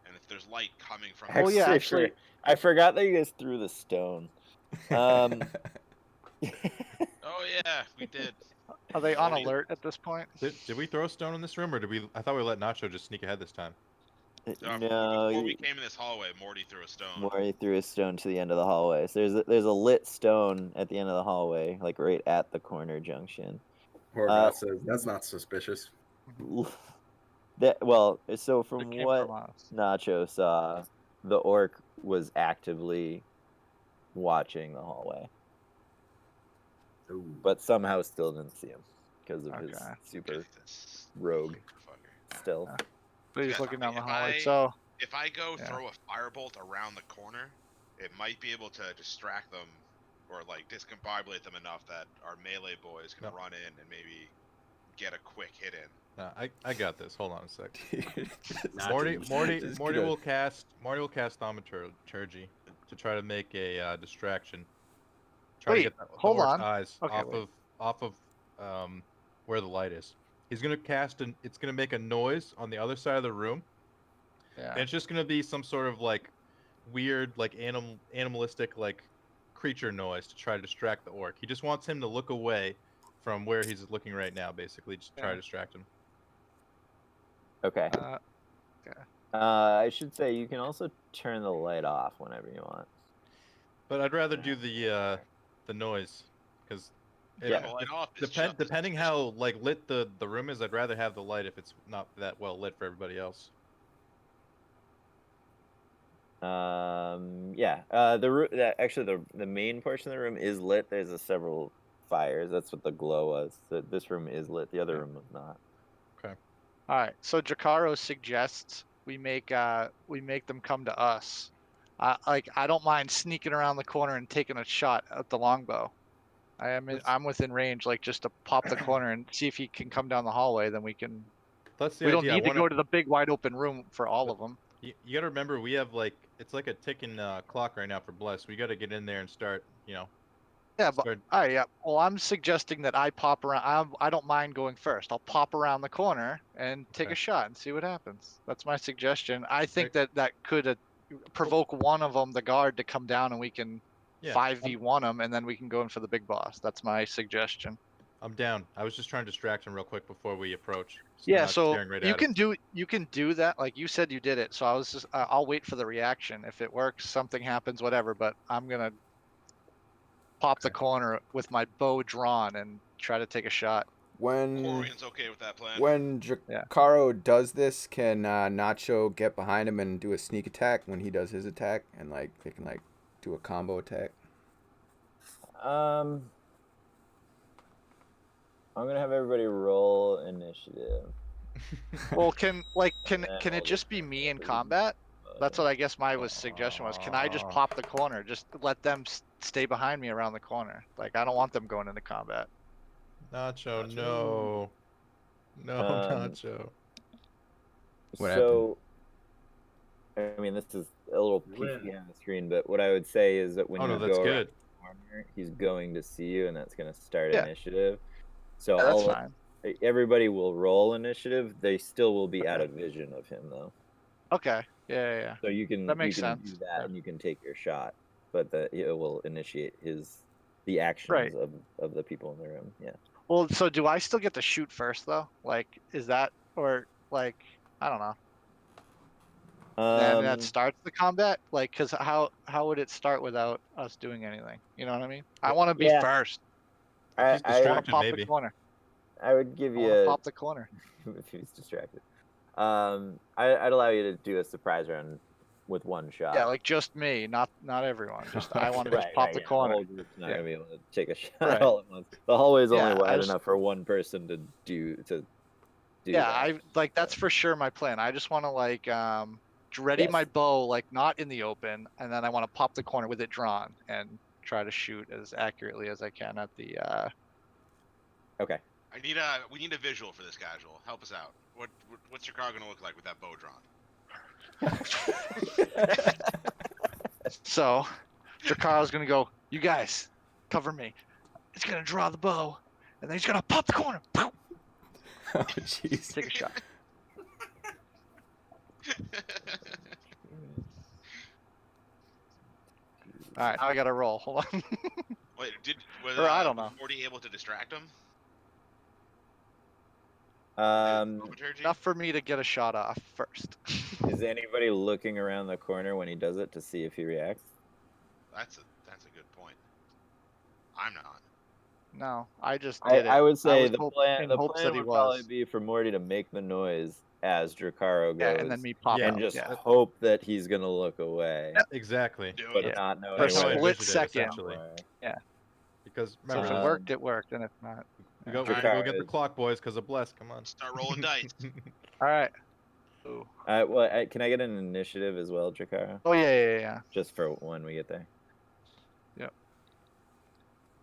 And if there's light coming from Oh, yeah, Actually, I forgot that you guys threw the stone. Um, Oh yeah, we did. Are they on Morty- alert at this point? Did we throw a stone in this room, or did we? I thought we let Nacho just sneak ahead this time. no, Before we came in this hallway, Morty threw a stone. Maury threw a stone to the end of the hallway. So there's a lit stone at the end of the hallway, like right at the corner junction. Horvath says that's not suspicious. So It from came what from us. Nacho saw, the orc was actively watching the hallway, Ooh. but somehow still didn't see him because of his Okay. super This rogue motherfucker. stealth. But he's Yeah, looking down the if hallway. I- So If I go Yeah. throw a firebolt around the corner, it might be able to distract them or like discombobulate them enough that our melee boys can No. run in and maybe get a quick hit in. Nah, I got this. Hold on a sec. Not Morty just- Morty just Morty gonna- will cast thaumaturgy to try to make a distraction. Try Wait, to get the hold orc's on. eyes Okay, wait. off of where the light is. He's gonna cast and it's gonna make a noise on the other side of the room. yeah. And it's just gonna be some sort of like weird, like animalistic, like creature noise to try to distract the orc. He just wants him to look away from where he's looking right now, basically, just to try Yeah. to distract him. Okay. I should say you can also turn the light off whenever you want. But I'd rather do the noise, because Yeah. The light off is just depending how like lit the room is, I'd rather have the light if it's not that well lit for everybody else. Yeah. Actually the main portion of the room is lit. There's several fires. That's what the glow was. So this room is lit. The other room was not. All right. So Jacaro suggests we make them come to us. I don't mind sneaking around the corner and taking a shot at the longbow. I'm within range, like just to pop the corner and see if he can come down the hallway. Then we can. That's the We don't idea. need to go to the big wide open room for all of them. You gotta remember, we have like it's like a ticking clock right now for Bless. We gotta get in there and start. Yeah, but Start. all right, yeah. Well, I'm suggesting that I pop around. I don't mind going first. I'll pop around the corner and take Okay. a shot and see what happens. That's my suggestion. I think Okay. that could provoke one of them, the guard, to come down, and we can Yeah, 5v1 them, and then we can go in for the big boss. That's my suggestion. I'm down. I was just trying to distract him real quick before we approach. Yeah, not so staring right you at can him. do that. Like you said, you did it. So I was just I'll wait for the reaction. If it works, something happens, whatever. But I'm gonna pop the Okay. corner with my bow drawn and try to take a shot. When Chlorian's okay with that plan. when Yeah. Jacaro does this, can Nacho get behind him and do a sneak attack when he does his attack, and like they can like do a combo attack? I'm gonna have everybody roll initiative. Well, can then it I'll just be me in combat? That's what I guess my suggestion was. Can I just pop the corner? Just let them stay behind me around the corner. Like I don't want them going into combat. Nacho, Nacho. no. No, Um, Nacho. What So, I mean, this is a little Win. peeky on the screen, but what I would say is that when Oh you no, that's go around good. the corner, he's going to see you, and that's going to start Yeah. initiative. So Yeah, that's I'll- fine. everybody will roll initiative. They still will be out Okay. of vision of him, though. Okay. Yeah. So you can That makes you can sense. do that, Yeah. and you can take your shot, but it will initiate the actions Right. of the people in the room. Yeah. Well, so do I still get to shoot first though? Like, is that or like I don't know. Then that starts the combat. Like, cause how would it start without us doing anything? You know what I mean? I want to be Yeah. first. If he's I I want to distracted, pop maybe. the corner. I would give I you want to a, pop the corner. if he's distracted. I'd allow you to do a surprise round with one shot. Yeah, like just me, not everyone. Just I want to just pop the yeah. corner. The whole group's not Yeah. gonna be able to take a shot Right. all at once. The hallway's only Yeah, I wide just- enough for one person to do Yeah, that. I like that's for sure my plan. I just want to like ready Yes. my bow like not in the open, and then I want to pop the corner with it drawn and try to shoot as accurately as I can at the. Okay. We need a visual for this, casual. Help us out. What's your car gonna look like with that bow drawn? So, Dracaro's gonna go. You guys, cover me. It's gonna draw the bow, and then he's gonna pop the corner. Pow! Oh jeez. Take a shot. All right, now I gotta roll. Hold on. Wait, was Or I don't know. Morty able to distract him? Thaumaturgy? Enough for me to get a shot off first. Is anybody looking around the corner when he does it to see if he reacts? That's a good point. I'm not. No, I just did it. I would say was the in plan hopes that he would probably was. be for Morty to make the noise as Dracaro goes, Yeah, and then me pop Yeah. and out. just Yeah. hope that he's gonna look away, Exactly. Do but it. Yeah. not knowing For a That's how I where split envisioned it, second. essentially. Because So remember, if it Um, worked, it worked, and if not, we go Dracarys. get the clock, boys, because of Bless. Come on. Start rolling dice. all right. Ooh. can I get an initiative as well, Dracaro? Oh yeah. Just for when we get there.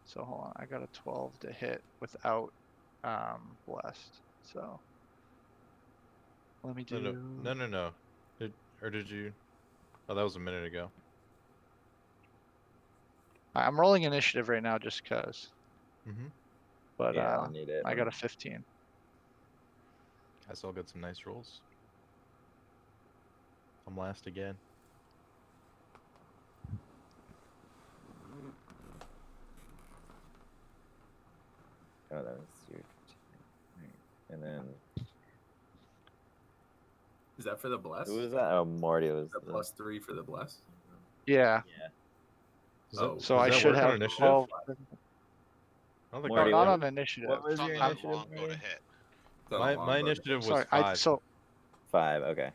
So hold on, I got a 12 to hit without blessed. So let me do. No. Did you? Oh, that was a minute ago. I'm rolling initiative right now just cause. Mm-hmm. But Yeah, I'll need it. I got a 15. I still got some nice rolls. I'm last again. Oh, that was your. And then Is that for the bless? who was that? Oh, Morty was. The +3 for the bless. Yeah. Yeah. Does Oh, that, So does I that should work on have initiative? 12. I don't think Marty, No, that not works. on initiative. What was It's on your the initiative? longbow to Morty? hit. It's on a My longbow. initiative was Sorry, 5. 5. Okay.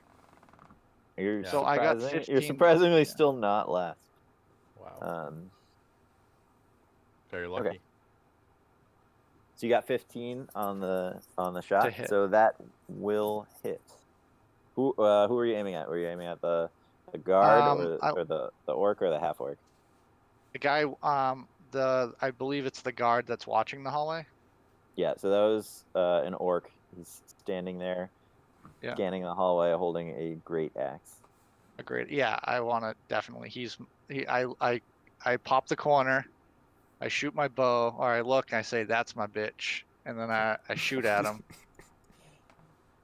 You're Yeah. So I got surprising- 15. You're surprisingly Yeah. still not last. Wow. Very lucky. okay. So you got 15 on the shot. hit. So that will hit. Who were you aiming at? Were you aiming at the guard or the orc or the half orc? The guy, I believe it's the guard that's watching the hallway. Yeah. So that was an orc. He's standing there, Yeah. scanning the hallway, holding a great axe. Agreed. Yeah, I want to definitely. I pop the corner, I shoot my bow, or I look and I say, "That's my bitch," and then I shoot at him.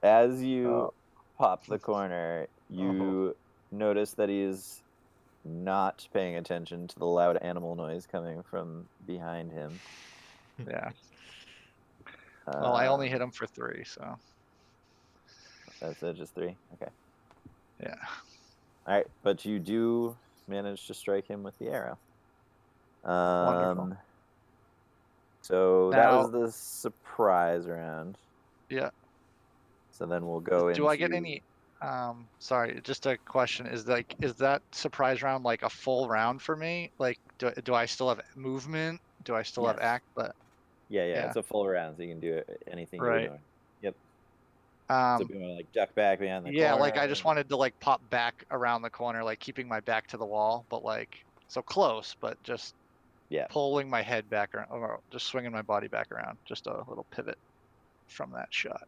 As you Oh. pop the corner, you notice that he's not paying attention to the loud animal noise coming from behind him. Yeah. Well, I only Um, hit him for 3, so That's it, just 3. Okay. yeah. All right, but you do manage to strike him with the arrow. Wonderful. So that was Now- the surprise round. Yeah. So then we'll go into. Do I get any? Sorry, just a question. Is that surprise round like a full round for me? Like, do I still have movement? Do I still have Yes. act? But Yeah, yeah. it's a full round, so you can do anything Right. you're doing. Yep. So if you want to like duck back behind the yeah, corner. like I just wanted to like pop back around the corner, like keeping my back to the wall, but like so close, but just Yeah. pulling my head back around, or just swinging my body back around, just a little pivot from that shot.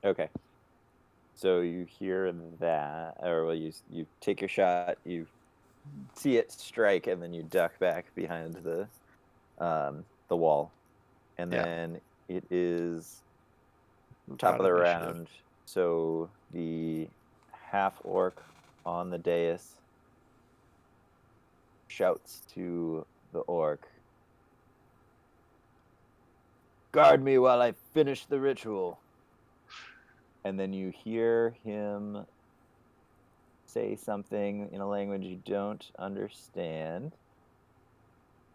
Okay. So you hear that, or well, you take your shot, you see it strike, and then you duck back behind the wall, and Yeah. then it is top of the round. So the half orc on the dais shouts to the orc, "Guard me while I finish the ritual." And then you hear him say something in a language you don't understand.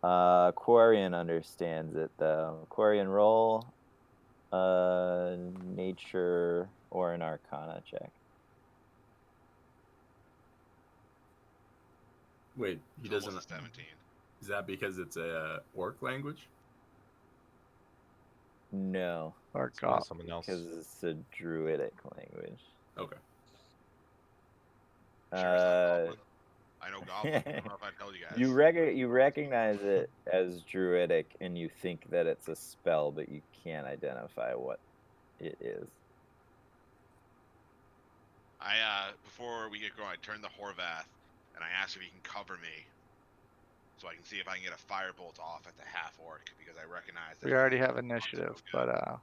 Quarian understands it, though. Quarian, roll a nature or an arcana check. Wait, he Almost doesn't. a 17. Is that because it's a orc language? No, Or It's probably God. something else. because it's a druidic language. Okay. Sure, it's not Uh, Goblin. I know Goblin. I don't know if I told you guys. you recognize it as druidic, and you think that it's a spell, but you can't identify what it is. Before we get going, I turn the Horvath and I ask if he can cover me, so I can see if I can get a firebolt off at the half orc because I recognize that We he already has have lots of initiative, good. but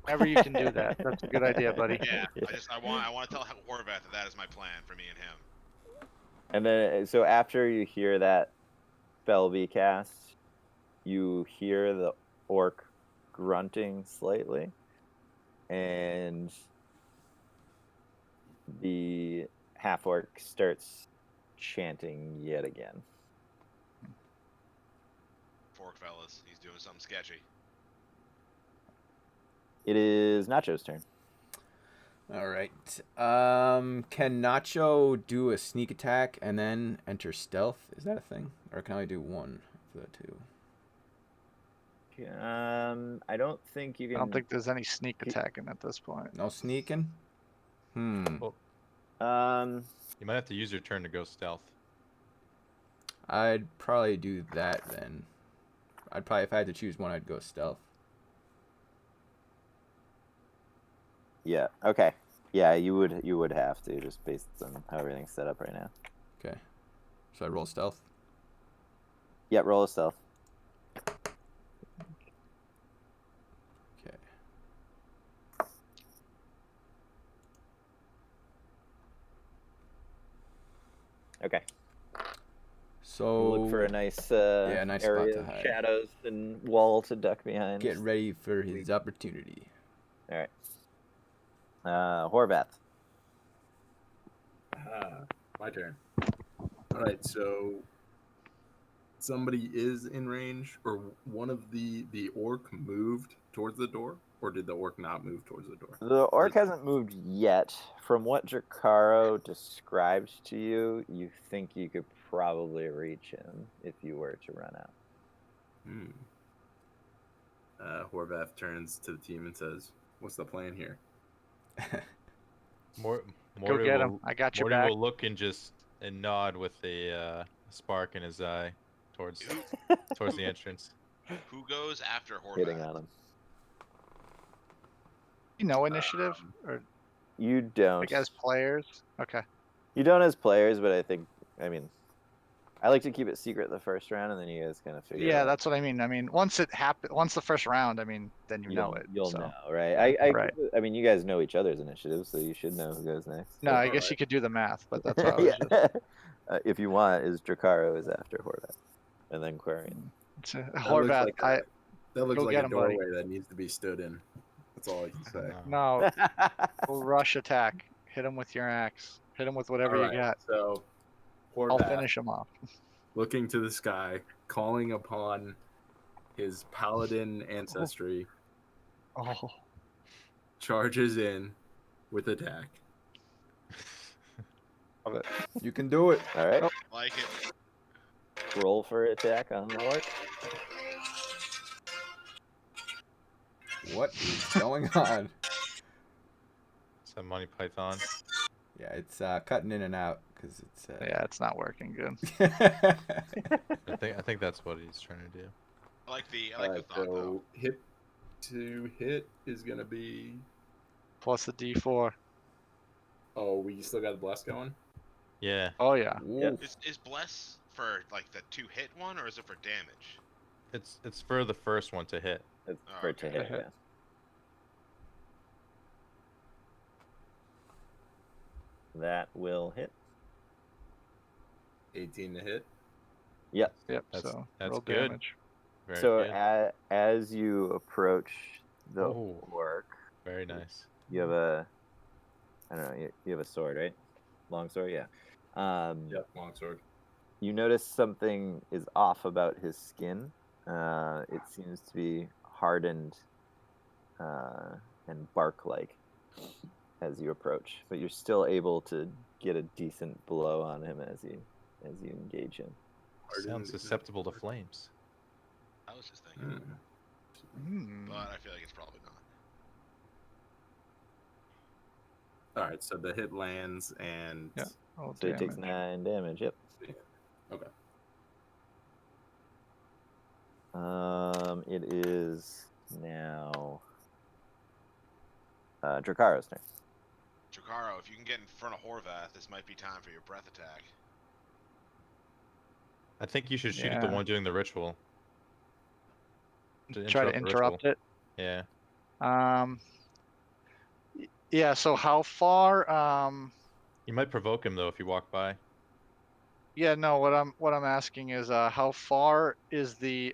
whenever you can do that, that's a good idea, buddy. Yeah, I want to tell Horvath that is my plan for me and him. And then, so after you hear that spell be cast, you hear the orc grunting slightly, and the half orc starts chanting yet again. Fork fellas, he's doing something sketchy. It is Nacho's turn. All right. Can Nacho do a sneak attack and then enter stealth? Is that a thing, or can I do one of the two? I don't think you I can. don't think there's any sneak attacking at this point. No sneaking. Well, you might have to use your turn to go stealth. I'd probably do that then. I'd probably, if I had to choose one, I'd go stealth. Yeah. Okay. Yeah, you would have to, just based on how everything's set up right now. Okay. So I roll stealth. Yeah, roll a stealth. Okay. Okay. So Look for a nice, nice spot area to of hide. shadows and wall to duck behind. Get ready for his opportunity. All right. Horvath. My turn. All right, so somebody is in range, or one of the orc moved towards the door, or did the orc not move towards the door? The orc hasn't moved yet. From what Drakaro described to you, you think you could probably reach him if you were to run out. Horvath turns to the team and says, "What's the plan here?" Go Morty get will, him. I got your Morty back. will look and nod with a spark in his eye towards the entrance. Who goes after Horvath? Hitting on him. You know initiative or You don't. like as players? Okay. You don't as players, but I mean, I like to keep it secret the first round, and then you guys kind of figure it Yeah, out. that's what I mean. I mean, once the first round, I mean, then you know it. You'll so. know, right? Right. I mean, you guys know each other's initiatives, so you should know who goes next. No, I guess Alright. you could do the math, but that's how I was just. If you want, is Drakaro is after Horvath, and then Quarian. It's a, That looks Horvath, like I that looks go like get a him, buddy. doorway that needs to be stood in. That's all I can say. no rush attack. Hit him with your axe. Hit him with whatever Alright, you got. So, I'll Horvath, finish him off. looking to the sky, calling upon his paladin ancestry, Oh, charges in with attack. love it. You can do it. All right, Like it. roll for attack on the orc. What is going on? It's a Monty Python. Yeah, it's cutting in and out because it's. Yeah, it's not working good. I think that's what he's trying to do. I like the Alright, thought though. so hit is gonna be. Plus a D4. Oh, we still got the bless going. Yeah, Oh yeah. Ooh. Is bless for like the 2-hit one, or is it for damage? it's for the first one to hit. It's Oh, for to okay. hit. Yeah. That will hit. 18 to hit. Yep. That's- so that's roll good. damage. Very So good. as you approach the Oh. orc, Very nice. you have a, I don't know, you have a sword, right? Long sword, yeah. Yep, longsword. You notice something is off about his skin. It seems to be hardened and bark like as you approach, but you're still able to get a decent blow on him as you engage him. Sounds susceptible to flames. I was just thinking, but I feel like it's probably not. All right, so the hit lands and Yeah. Oh, So he takes damage. 9 damage. Yep. okay. It is now Dracaro's turn. Dracaro, if you can get in front of Horvath, this might be time for your breath attack. I think you should shoot at the Yeah. one doing the ritual. Try to the interrupt ritual. it. Yeah. Yeah. So how far? You might provoke him though if you walk by. Yeah. No. What I'm asking is, how far is the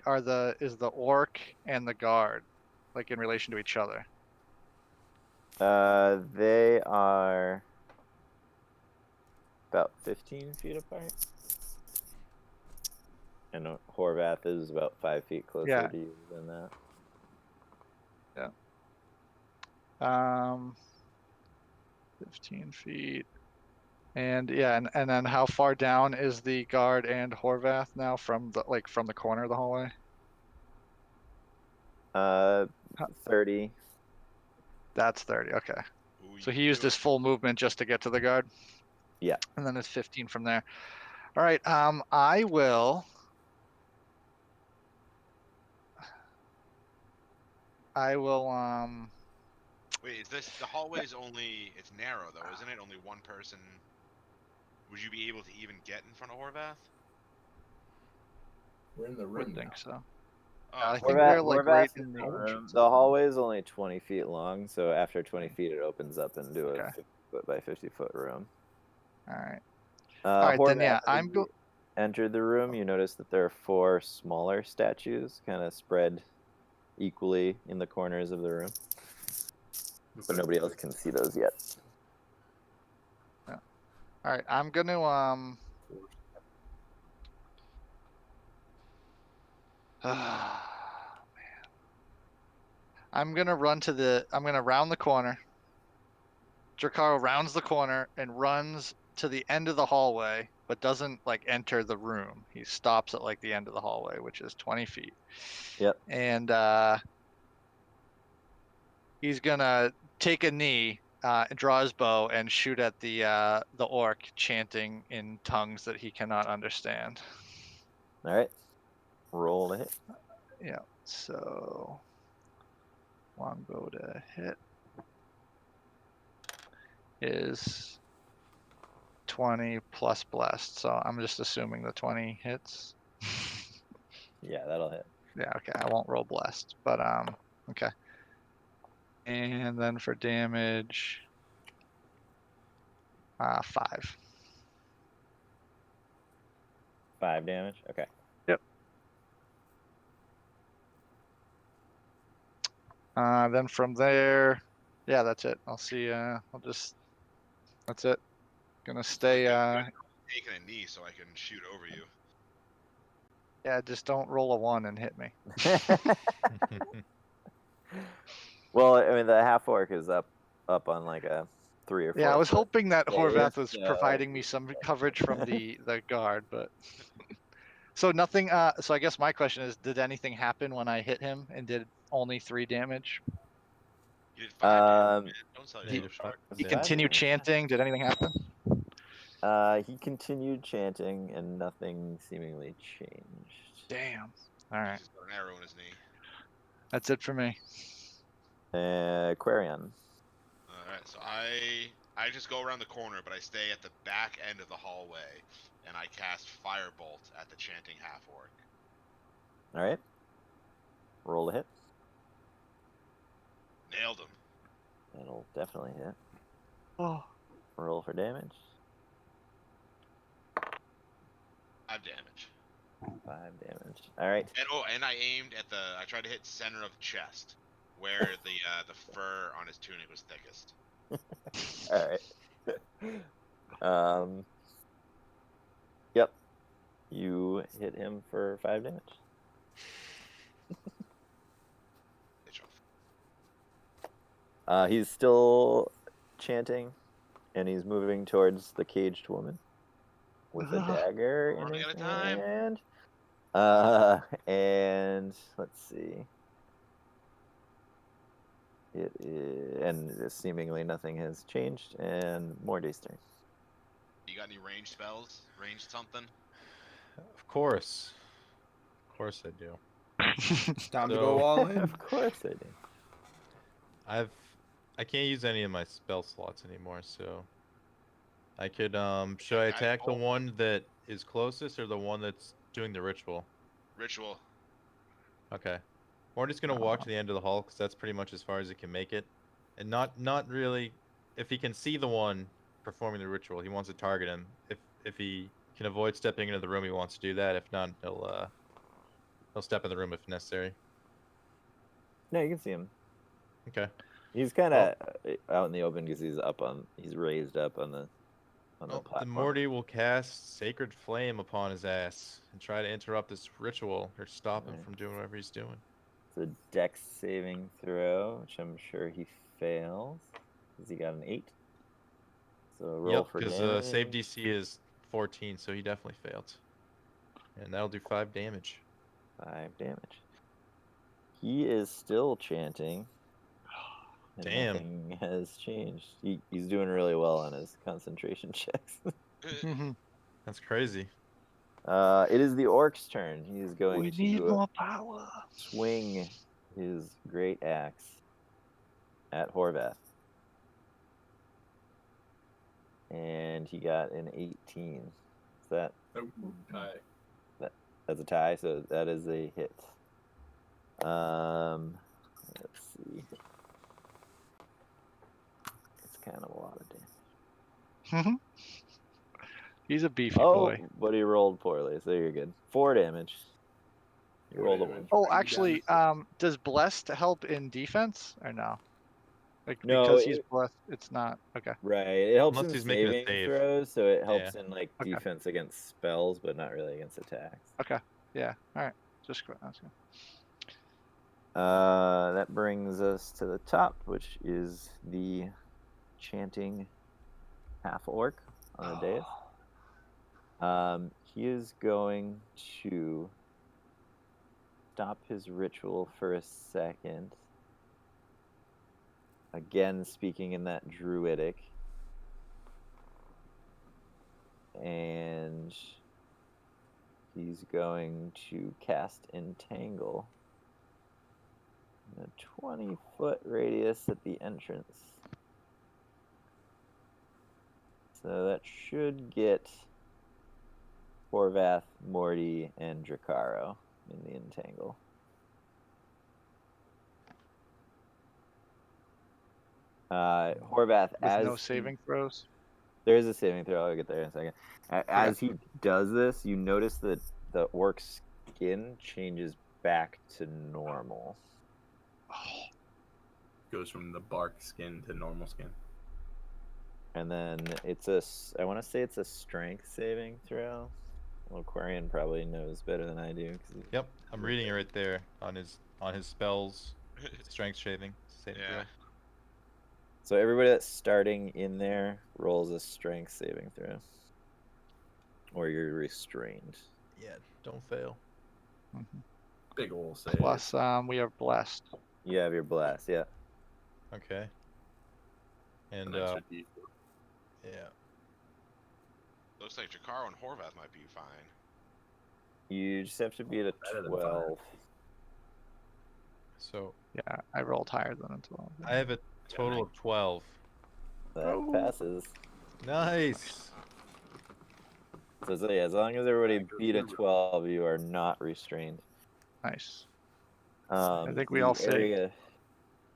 orc and the guard, like in relation to each other? They are about 15 feet apart. And Horvath is about 5 feet closer Yeah. to you than that. 15 feet. And yeah, and then how far down is the guard and Horvath now from the corner of the hallway? 30. That's 30. Okay. Ooh, So you he used do his full movement just to get to the guard. Yeah. And then it's 15 from there. All right. I will. Wait, is this the hallway's only? It's narrow though, isn't it? Only one person. Would you be able to even get in front of Horvath? We're in the room. Would now. think so. Oh, I okay. think we're like Horvath right is in the the room. entrance. The hallway is only 20 feet long, so after 20 feet, it opens up into a Okay. 50-foot by 50-foot room. All right. All right, then, yeah, Horvath, as you entered the room, you notice that there are 4 smaller statues kind of spread equally in the corners of the room, but nobody else can see those yet. All right. I'm gonna I'm gonna round the corner. Dracaro rounds the corner and runs to the end of the hallway, but doesn't like enter the room. He stops at like the end of the hallway, which is 20 feet. Yep. And he's gonna take a knee, draw his bow, and shoot at the orc, chanting in tongues that he cannot understand. All right. Roll to hit. Yeah. So longbow to hit is 20 plus blessed. So I'm just assuming the 20 hits. Yeah, that'll hit. Yeah, okay. I won't roll blessed, but okay. And then for damage, 5. 5 damage. Okay. Yep. Then from there, yeah, that's it. I'll see. That's it. Gonna stay. Taking a knee so I can shoot over you. Yeah, just don't roll a 1 and hit me. Well, I mean, the half orc is up on like a 3 or 4. Yeah, I was foot hoping that base, Horvath was so- providing me some coverage from the guard, but so nothing. So I guess my question is, did anything happen when I hit him and did only 3 damage? You did 5 damage, man. Don't sell Yeah, yourself short. He Yeah. continued chanting. Did anything happen? He continued chanting, and nothing seemingly changed. Damn. All right, He's got an arrow in his knee. that's it for me. Quarion. Alright, so I just go around the corner, but I stay at the back end of the hallway, and I cast Firebolt at the chanting half-orc. All right. Roll a hit. Nailed him. That'll definitely hit. Oh, Roll for damage. 5 damage. 5 damage. All right. And I aimed at I tried to hit center of the chest, where the fur on his tunic was thickest. All right. Yep. You hit him for 5 damage. Bitch off. He's still chanting, and he's moving towards the caged woman with a dagger in Running his out of time. hand. And let's see. It is, and seemingly nothing has changed. And Morty's turn. You got any ranged spells? Ranged something? Of course. Of course I do. It's time to So- go all in. Of course I do. I can't use any of my spell slots anymore, so I could should I Yeah, attack the oh. one that is closest or the one that's doing the ritual? Ritual. Okay. Morty's gonna walk to the end of the hall because that's pretty much as far as he can make it, and not really. If he can see the one performing the ritual, he wants to target him. If he can avoid stepping into the room, he wants to do that. If not, he'll step in the room if necessary. No, you can see him. Okay. He's kind of out in the open because he's raised up on the Well, platform. then Morty will cast Sacred Flame upon his ass and try to interrupt this ritual or stop him Right. from doing whatever he's doing. It's a dex saving throw, which I'm sure he fails. Because he got an 8. So roll for because damage. save DC is 14, so he definitely failed. And that'll do 5 damage. 5 damage. He is still chanting. And Damn. nothing has changed. He's doing really well on his concentration checks. That's crazy. It is the orc's turn. He's going We to need more power. swing his great axe at Horvath. And he got an 18. Is that Oh, tie. that's a tie, so that is a hit. Let's see. It's kind of a lot of damage. He's a beefy Oh, boy. but he rolled poorly, so you're good. 4 damage. You rolled a 1. Oh, Bring you actually, down does blessed help in defense or no? Like No, because he's it- blessed, it's not okay. Right. It helps Unless in he's making a saving save. throws, so it helps Yeah. in like Okay. defense against spells, but not really against attacks. Okay, yeah, all right, just that's good. That brings us to the top, which is the chanting half orc on the dais. He is going to stop his ritual for a second. Again, speaking in that druidic. And he's going to cast Entangle in a 20-foot radius at the entrance. So that should get Horvath, Morty, and Drakaro in the Entangle. Horvath, With as no he- saving throws. There is a saving throw. I'll get there in a second. As he does this, you notice that the orc's skin changes back to normal. Goes from the bark skin to normal skin. And then I want to say it's a strength saving throw. Well, Quarian probably knows better than I do. 'Cause Yep, I'm reading it right there on his spells, strength saving throw. Yeah. So everybody that's starting in there rolls a strength saving throw. Or you're restrained. Yeah, don't fail. Big ol' save. Plus, we are blessed. You have your blast, yeah. Okay. And An extra D4. yeah, Looks like Jakaro and Horvath might be fine. You just have to beat a Better than 12. so Yeah, I rolled higher than a 12. I have a total of 12. That Oh. passes. Nice. So yeah, as long as everybody beat a 12, you are not restrained. Nice. I think we all saved.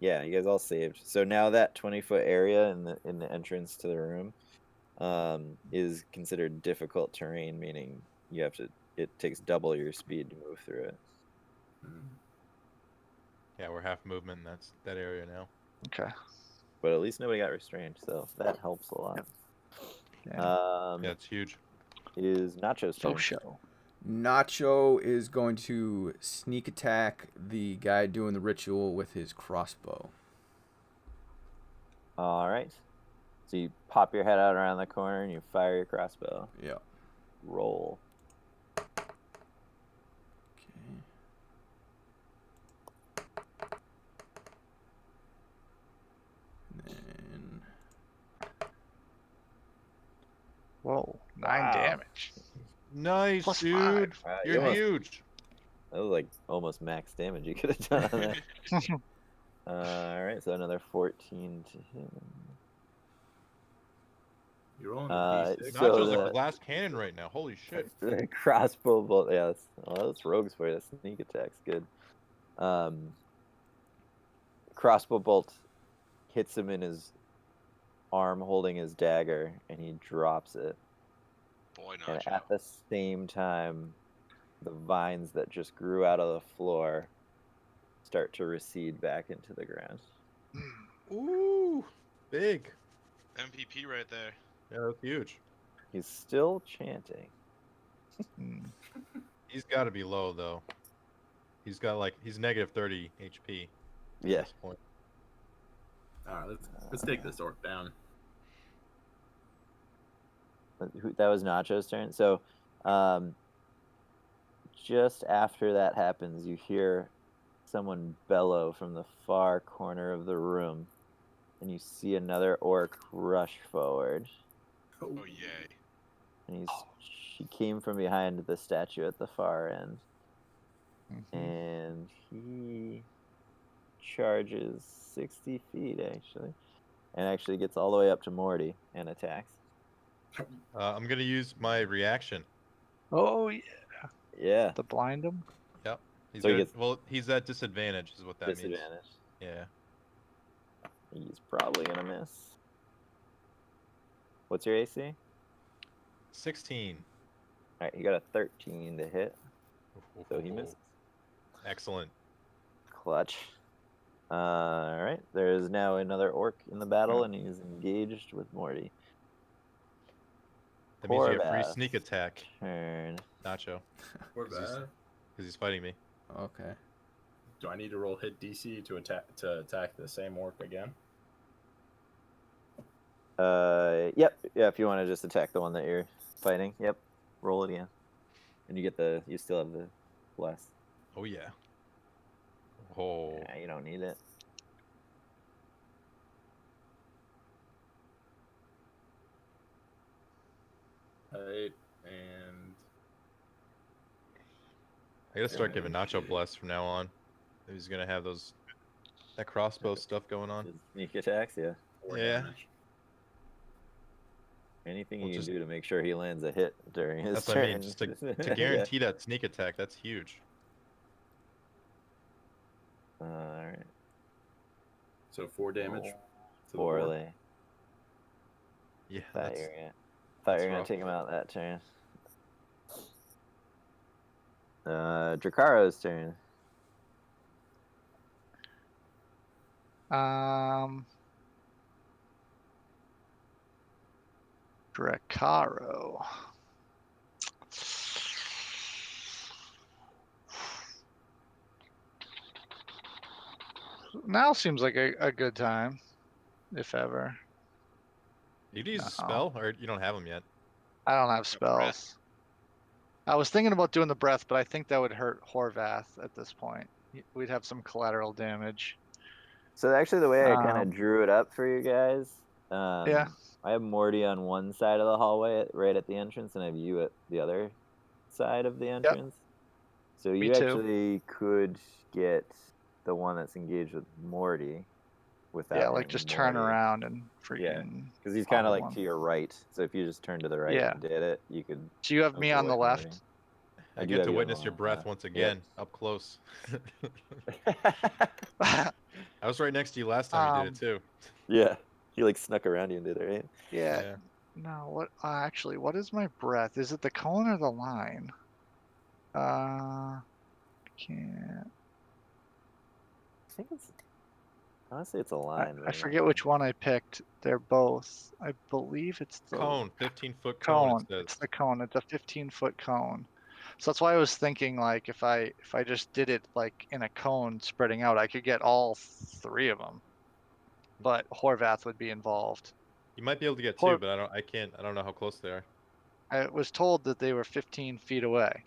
Yeah, you guys all saved. So now that 20-foot area in the entrance to the room is considered difficult terrain, meaning it takes double your speed to move through it. Yeah, we're half movement. That's that area now. Okay. But at least nobody got restrained, so that helps a lot. Yeah. Yeah, it's huge. It is Nacho's turn. So show. Nacho is going to sneak attack the guy doing the ritual with his crossbow. All right. So you pop your head out around the corner and you fire your crossbow. Yeah. Roll. Okay. And Whoa, 9 Wow. damage. Nice, Plus dude. 5. You're You almost- huge. That was like almost max damage you could have done on that. All right, so another 14 to hit. You're rolling Uh, a d6. so Nacho's the- like glass cannon right now. Holy shit. The crossbow bolt. Yeah, that's rogues for you. Sneak attack's good. Crossbow bolt hits him in his arm, holding his dagger, and he drops it. Boy, And Nacho. at the same time, the vines that just grew out of the floor start to recede back into the ground. Ooh, big. MVP right there. Yeah, that's huge. He's still chanting. Hmm. He's got to be low though. He's negative 30 HP. At Yeah. this point. All right, let's take this orc down. That was Nacho's turn. So, just after that happens, you hear someone bellow from the far corner of the room, and you see another orc rush forward. Oh, yay. And she came from behind the statue at the far end, Mhm. and he charges 60 feet actually, and actually gets all the way up to Morty and attacks. I'm gonna use my reaction. Oh, yeah. Yeah, To blind him? He's So he gonna, gets- well, he's at disadvantage, is what that means. disadvantage. Yeah. He's probably gonna miss. What's your AC? 16. All right, he got a 13 to hit, so he misses. Excellent. Clutch. All right, there is now another orc in the battle, and he's engaged with Morty. That means you get free Horvath. sneak attack, Turn. Nacho, Or Is this- that. because he's fighting me. okay. Do I need to roll hit DC to attack the same orc again? Yep. Yeah, if you want to just attack the one that you're fighting, yep. Roll it again, and you still have the bless. Oh yeah. Oh. Yeah, you don't need it. Right, and I gotta start giving Nacho bless from now on. He's gonna have that crossbow stuff going on. His sneak attacks, yeah. 4 Yeah. damage. Anything Well, you can just- do to make sure he lands a hit during his That's what turn. I mean. Just to Yeah. guarantee that sneak attack, that's huge. All right. So 4 damage. Roll. to the orc. Poorly. Yeah. Thought That's, you were gonna, that's gonna rough. take him out that turn. Dracaro's turn. Dracaro. Now seems like a good time, if ever. You can use a No. spell, or you don't have them yet. I don't have A spells. breath. I was thinking about doing the breath, but I think that would hurt Horvath at this point. We'd have some collateral damage. So actually, the way I kind Um, of drew it up for you guys, Yeah. I have Morty on one side of the hallway, right at the entrance, and I have you at the other side of the entrance. So Me you too. actually could get the one that's engaged with Morty without. Yeah, like hitting just turn Morty. around and freaking. Because he's kind of follow like him. to your right. So if you just turn to the right Yeah. and did it, you could. So you have me on the avoid Morty. left. I I do get have to you on witness the your left, breath yeah. once Yep. again, up close. I was right next to you last time you did it too. Yeah. He like snuck around you and did it, right? Yeah. No, what? Actually, what is my breath? Is it the cone or the line? Can't. I think it's. Honestly, it's a I, line. but I I'm not forget which sure. one I picked. They're both. I believe it's the Cone, 15-foot cone. cone. It It's says. the cone. It's a 15-foot cone. So that's why I was thinking like if I just did it like in a cone spreading out, I could get all 3 of them. but Horvath would be involved. You might be able to get Hor- two, but I don't know how close they are. I was told that they were 15 feet away.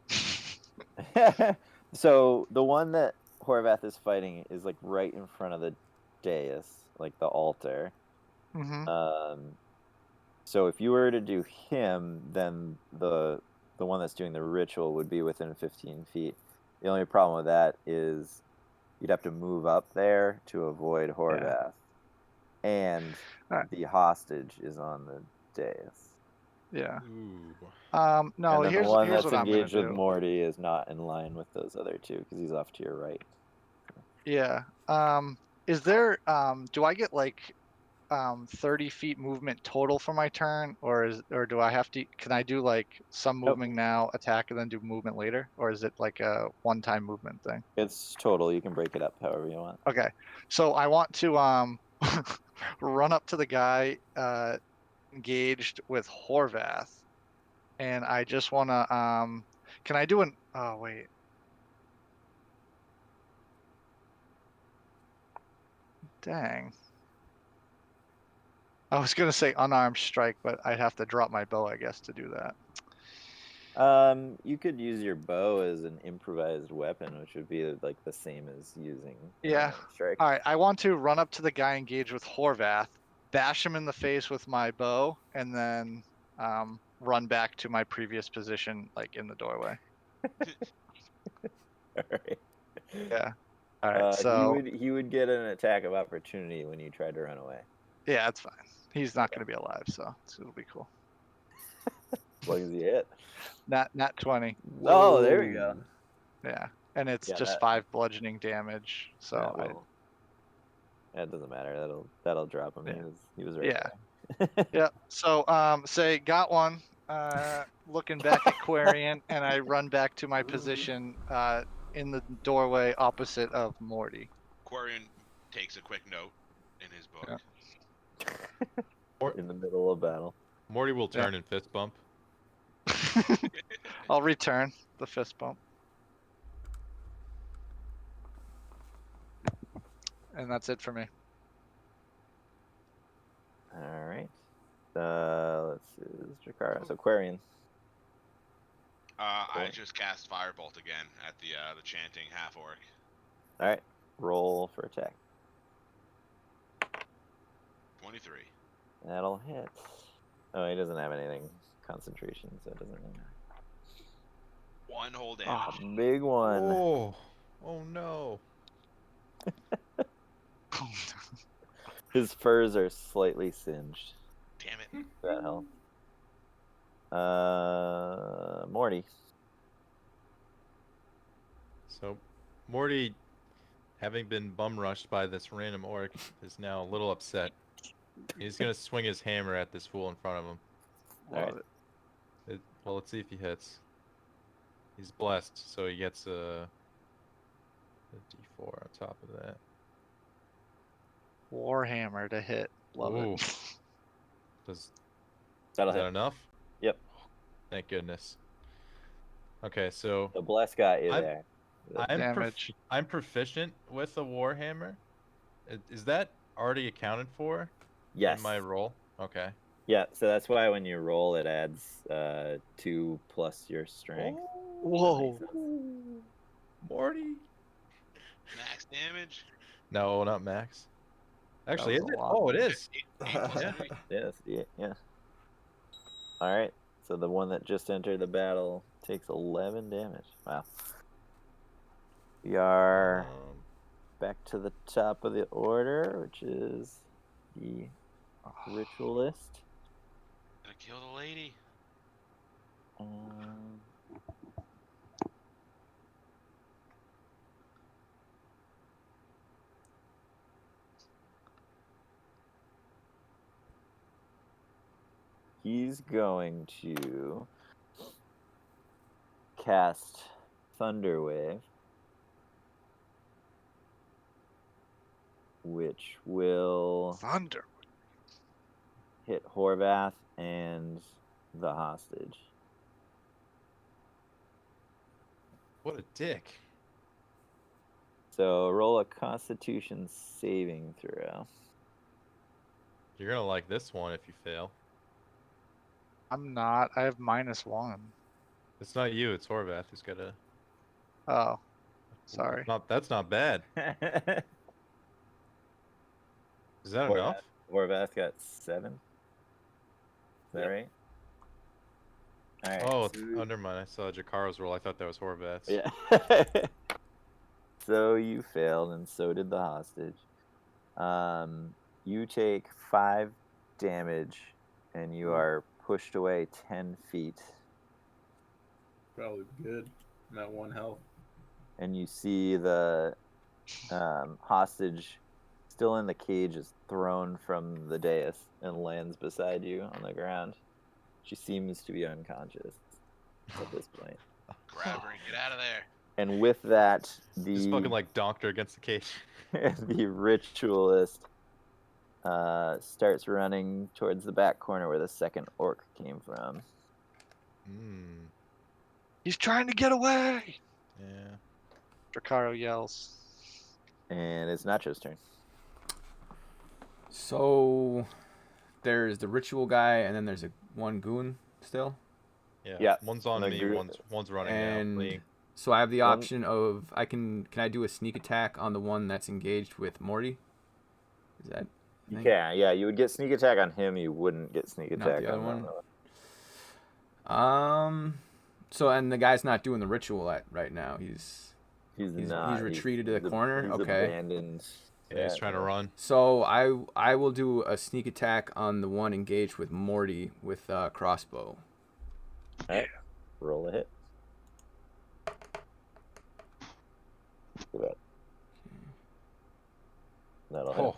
So the one that Horvath is fighting is like right in front of the dais, like the altar. Mm-hmm. So if you were to do him, then the one that's doing the ritual would be within 15 feet. The only problem with that is you'd have to move up there to avoid Horvath, and Alright. the hostage is on the dais. Yeah. Ooh. No, and then here's the one here's that's what I'm gonna engaged with do. Morty is not in line with those other two because he's off to your right. Yeah. Is there do I get like 30 feet movement total for my turn, or do I have to? Can I do like some Nope. movement now, attack, and then do movement later, or is it like a one-time movement thing? It's total. You can break it up however you want. Okay, so I want to run up to the guy engaged with Horvath, and I just want to can I do an? Oh wait. Dang. I was gonna say unarmed strike, but I'd have to drop my bow, I guess, to do that. You could use your bow as an improvised weapon, which would be like the same as using Yeah. unarmed strike. All right, I want to run up to the guy engaged with Horvath, bash him in the face with my bow, and then run back to my previous position, like in the doorway. All right. Yeah. All right. So he would get an attack of opportunity when you tried to run away. yeah, that's fine. He's not going to be alive, so it'll be cool. As long as you hit. Not 20. Oh, there we go. Yeah, and it's Yeah, just that- 5 bludgeoning damage. So That doesn't matter. That'll drop him. Yeah. He was right Yeah. there. yeah. So say got one. Looking back at Quarian, and I run back to my position in the doorway opposite of Morty. Quarian takes a quick note in his book. Yeah. In the middle of battle. Morty will turn and fist bump. I'll return the fist bump. And that's it for me. All right. Let's see. This is Jakara. So Quarian. I just cast Firebolt again at the chanting half orc. All right. Roll for attack. 23. That'll hit. Oh, he doesn't have anything concentration, so it doesn't matter. One whole damage. Ah. Big one. Oh no. His furs are slightly singed. Damn it. That helps. Morty. So, Morty, having been bum rushed by this random orc, is now a little upset. He's gonna swing his hammer at this fool in front of him. Love it. Well, let's see if he hits. He's blessed, so he gets a D4 on top of that. Warhammer to hit. Love Ooh. it. Is That'll that hit. enough? Yep. Thank goodness. Okay, so The bless got you I'm- there. Damage. I'm proficient with a warhammer. Is that already accounted for Yes. in my roll? Okay. Yeah, so that's why when you roll, it adds 2 plus your strength. Whoa. Morty. Max damage. No, not max. Actually, was is a it? lot. Oh, it is. 8 plus Yeah. 3. Yes, yeah. All right, so the one that just entered the battle takes 11 damage. Wow. We are back to the top of the order, which is the ritualist. Gonna kill the lady. He's going to cast Thunderwave, which will Thunder. hit Horvath and the hostage. What a dick. So roll a Constitution saving throw. You're gonna like this one if you fail. I'm not. I have -1. It's not you. It's Horvath who's got a. Oh, sorry. Not that's not bad. Is that enough? Horvath got 7. Is that Yep. right? All right. Oh, so- never mind. I saw Jakaro's roll. I thought that was Horvath's. Yeah. So you failed, and so did the hostage. You take 5 damage, and you are pushed away 10 feet. Probably good. I'm at 1 health. And you see the hostage still in the cage is thrown from the dais and lands beside you on the ground. She seems to be unconscious at this point. Grab her and get out of there. And with that, Just fucking like donked her against the cage. the ritualist starts running towards the back corner where the second orc came from. Hmm. He's trying to get away. Yeah. Drakaro yells. And it's Nacho's turn. So there's the ritual guy, and then there's one goon still. Yeah. Yeah, One's on the me. group- One's running And now. Fleeing. so I have the One- option of can I do a sneak attack on the one that's engaged with Morty? Is that You thing? can, yeah. You would get sneak attack on him. You wouldn't get sneak Not attack the other on one? the other So and the guy's not doing the ritual right now. He's He's not. retreated to the he's corner? He's Okay. abandoned. Yeah, he's that. trying to run. So I will do a sneak attack on the one engaged with Morty with crossbow. Alright. Roll a hit. Look at that. That'll hit. Oh.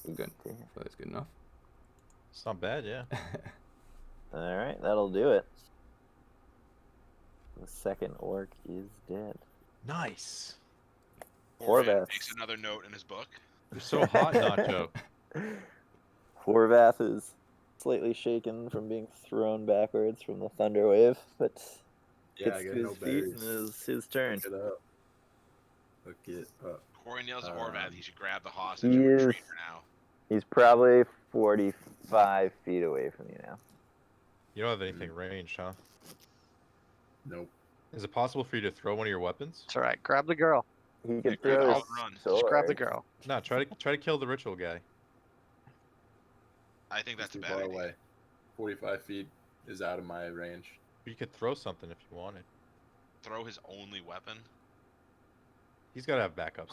Ooh, good. Damn. So that's good enough. It's not bad, yeah. All right, that'll do it. The second orc is dead. Nice. Horvath. Makes another note in his book. You're so hot, Nacho. Horvath is slightly shaken from being thrown backwards from the thunder wave, but Yeah, gets I to got his no feet berries. and is his turn. Look it up. Look it up. Corian yells at Um, Horvath. He should grab the hostage he and retreat is- for now. He's probably 45 feet away from you now. You don't have anything ranged, huh? Nope. Is it possible for you to throw one of your weapons? It's all right. Grab the girl. He Yeah, can grab throw the his girl and run. Just grab the sword. girl. No, try to kill the ritual guy. I think that's a Too bad far idea. away. 45 feet is out of my range. You could throw something if you wanted. Throw his only weapon. He's got to have backups.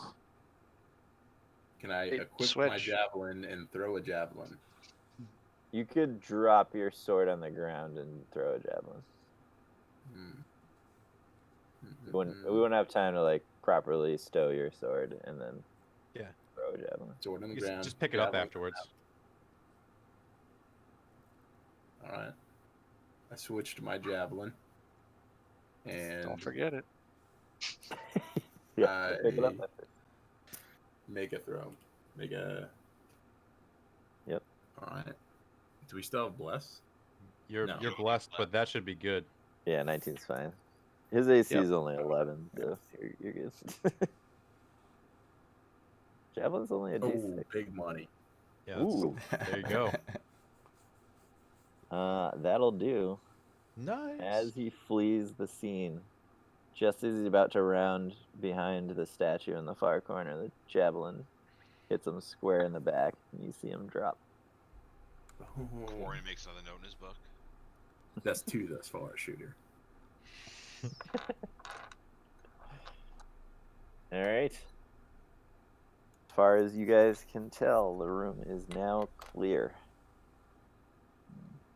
Can I Hey, equip my switch. javelin and throw a javelin? You could drop your sword on the ground and throw a javelin. Hmm. We wouldn't have time to like properly stow your sword and then Yeah. throw a javelin. Sword on the You ground. just pick it up javelin. afterwards. All right. I switched my javelin. And Don't forget it. Yeah, pick it up. I- make a throw. Make a. Yep. All right. Do we still have bless? You're No. blessed, but that should be good. Yeah, 19's fine. His AC Yep. is only 11, so you're good. Javelin's only a Oh, D6. big money. Yeah, that's- Ooh, there you go. that'll do. Nice. As he flees the scene, just as he's about to round behind the statue in the far corner, the javelin hits him square in the back, and you see him drop. Corian makes another note in his book. That's 2 thus far, shooter. All right. As far as you guys can tell, the room is now clear.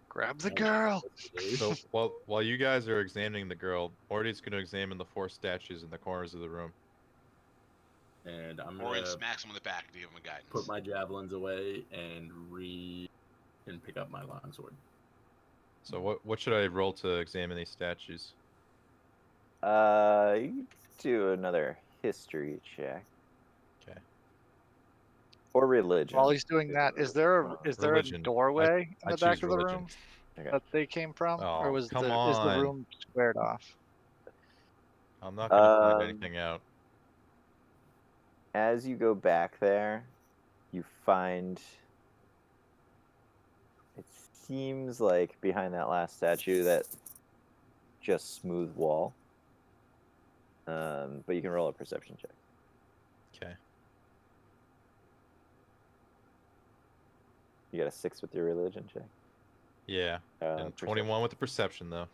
Grab the girl. So while you guys are examining the girl, Morty's going to examine the 4 statues in the corners of the room. And I'm Corian gonna smacks him on the back to give him a guidance. put my javelins away and pick up my longsword. So what should I roll to examine these statues? You can do another history check. Okay. Or religion. While he's doing that, is there a Religion. doorway in I the back choose of the religion. room Okay. that they came from, Oh, or is come the on. room squared off? I'm not gonna find Um, anything out. As you go back there, you find it seems like behind that last statue that just smooth wall. But you can roll a perception check. Okay. You got a 6 with your religion check. Yeah. And Perception. 21 with the perception though.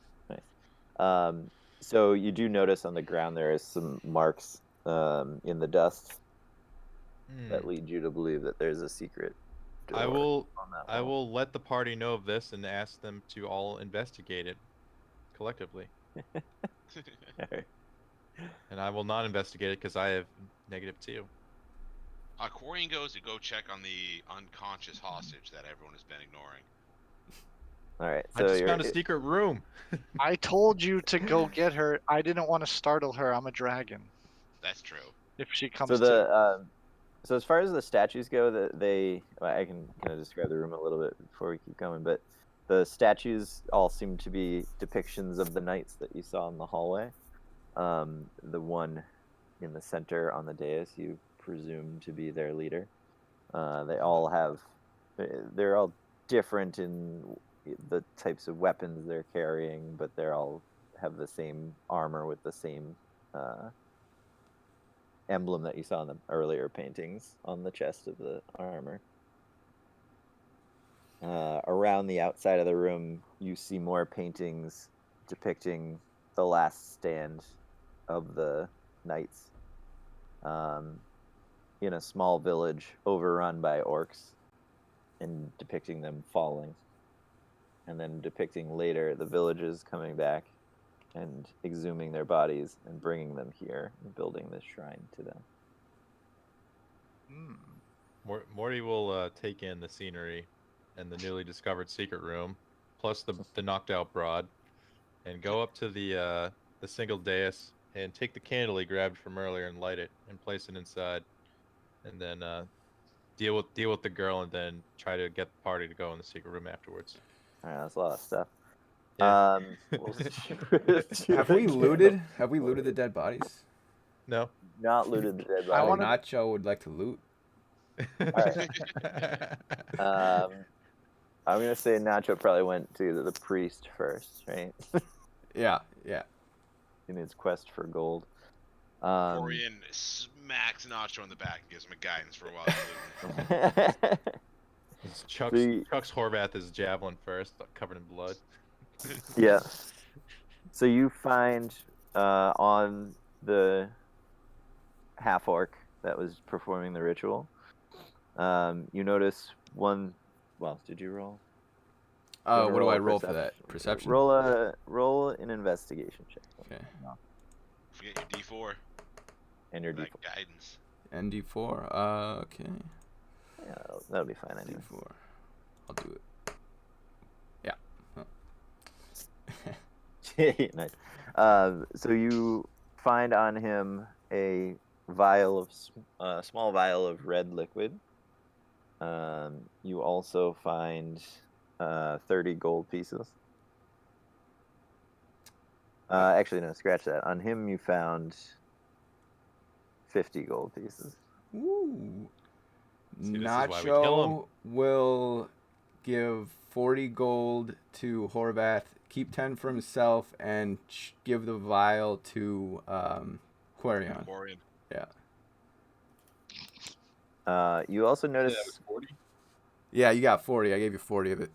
So you do notice on the ground there is some marks in the dust that lead you to believe that there's a secret door I will on that I wall. will let the party know of this and ask them to all investigate it collectively. Alright. And I will not investigate it because I have -2. Quarian goes to go check on the unconscious hostage that everyone has been ignoring. Alright, I so just you're found a secret room. I told you to go get her. I didn't want to startle her. I'm a dragon. That's true. If she comes so to, the so as far as the statues go, I can kind of describe the room a little bit before we keep going, but the statues all seem to be depictions of the knights that you saw in the hallway. The one in the center on the dais you presume to be their leader. They're all different in the types of weapons they're carrying, but they're all have the same armor with the same emblem that you saw in the earlier paintings on the chest of the armor. Around the outside of the room, you see more paintings depicting the last stand of the knights in a small village overrun by orcs, and depicting them falling. And then depicting later the villagers coming back and exhuming their bodies and bringing them here and building this shrine to them. Morty will take in the scenery and the newly discovered secret room, plus the knocked out broad, and go up to the single dais and take the candle he grabbed from earlier and light it and place it inside, and then deal with the girl and then try to get the party to go in the secret room afterwards. All right, that's a lot of stuff. Yeah. Have we looted? Have we looted the dead bodies? No. Not looted the dead I Oh, body. wanna- Nacho would like to loot. I'm gonna say Nacho probably went to the priest first, right? Yeah, yeah. In his quest for gold. Quarian smacks Nacho in the back and gives him a guidance for a while. Chucks Horvath his javelin first, covered in blood. Yeah. So you find on the half orc that was performing the ritual, you notice one. Well, did you roll? Oh, what do Roll I a roll for that? perception. Perception? Roll an investigation check. Okay. Forget your D4. And your That D4. guidance. ND4. Okay. Yeah, that'll be fine anyway. D4. I'll do it. Yeah. Nice. So you find on him a small vial of red liquid. You also find 30 gold pieces. Actually, no, scratch that. On him, you found 50 gold pieces. Ooh. See, this is why we kill 'em. Nacho will give 40 gold to Horvath, keep 10 for himself, and give the vial to Quarion. Quarian. Yeah. You also Yeah, notice that was 40. Yeah, you got 40. I gave you 40 of it.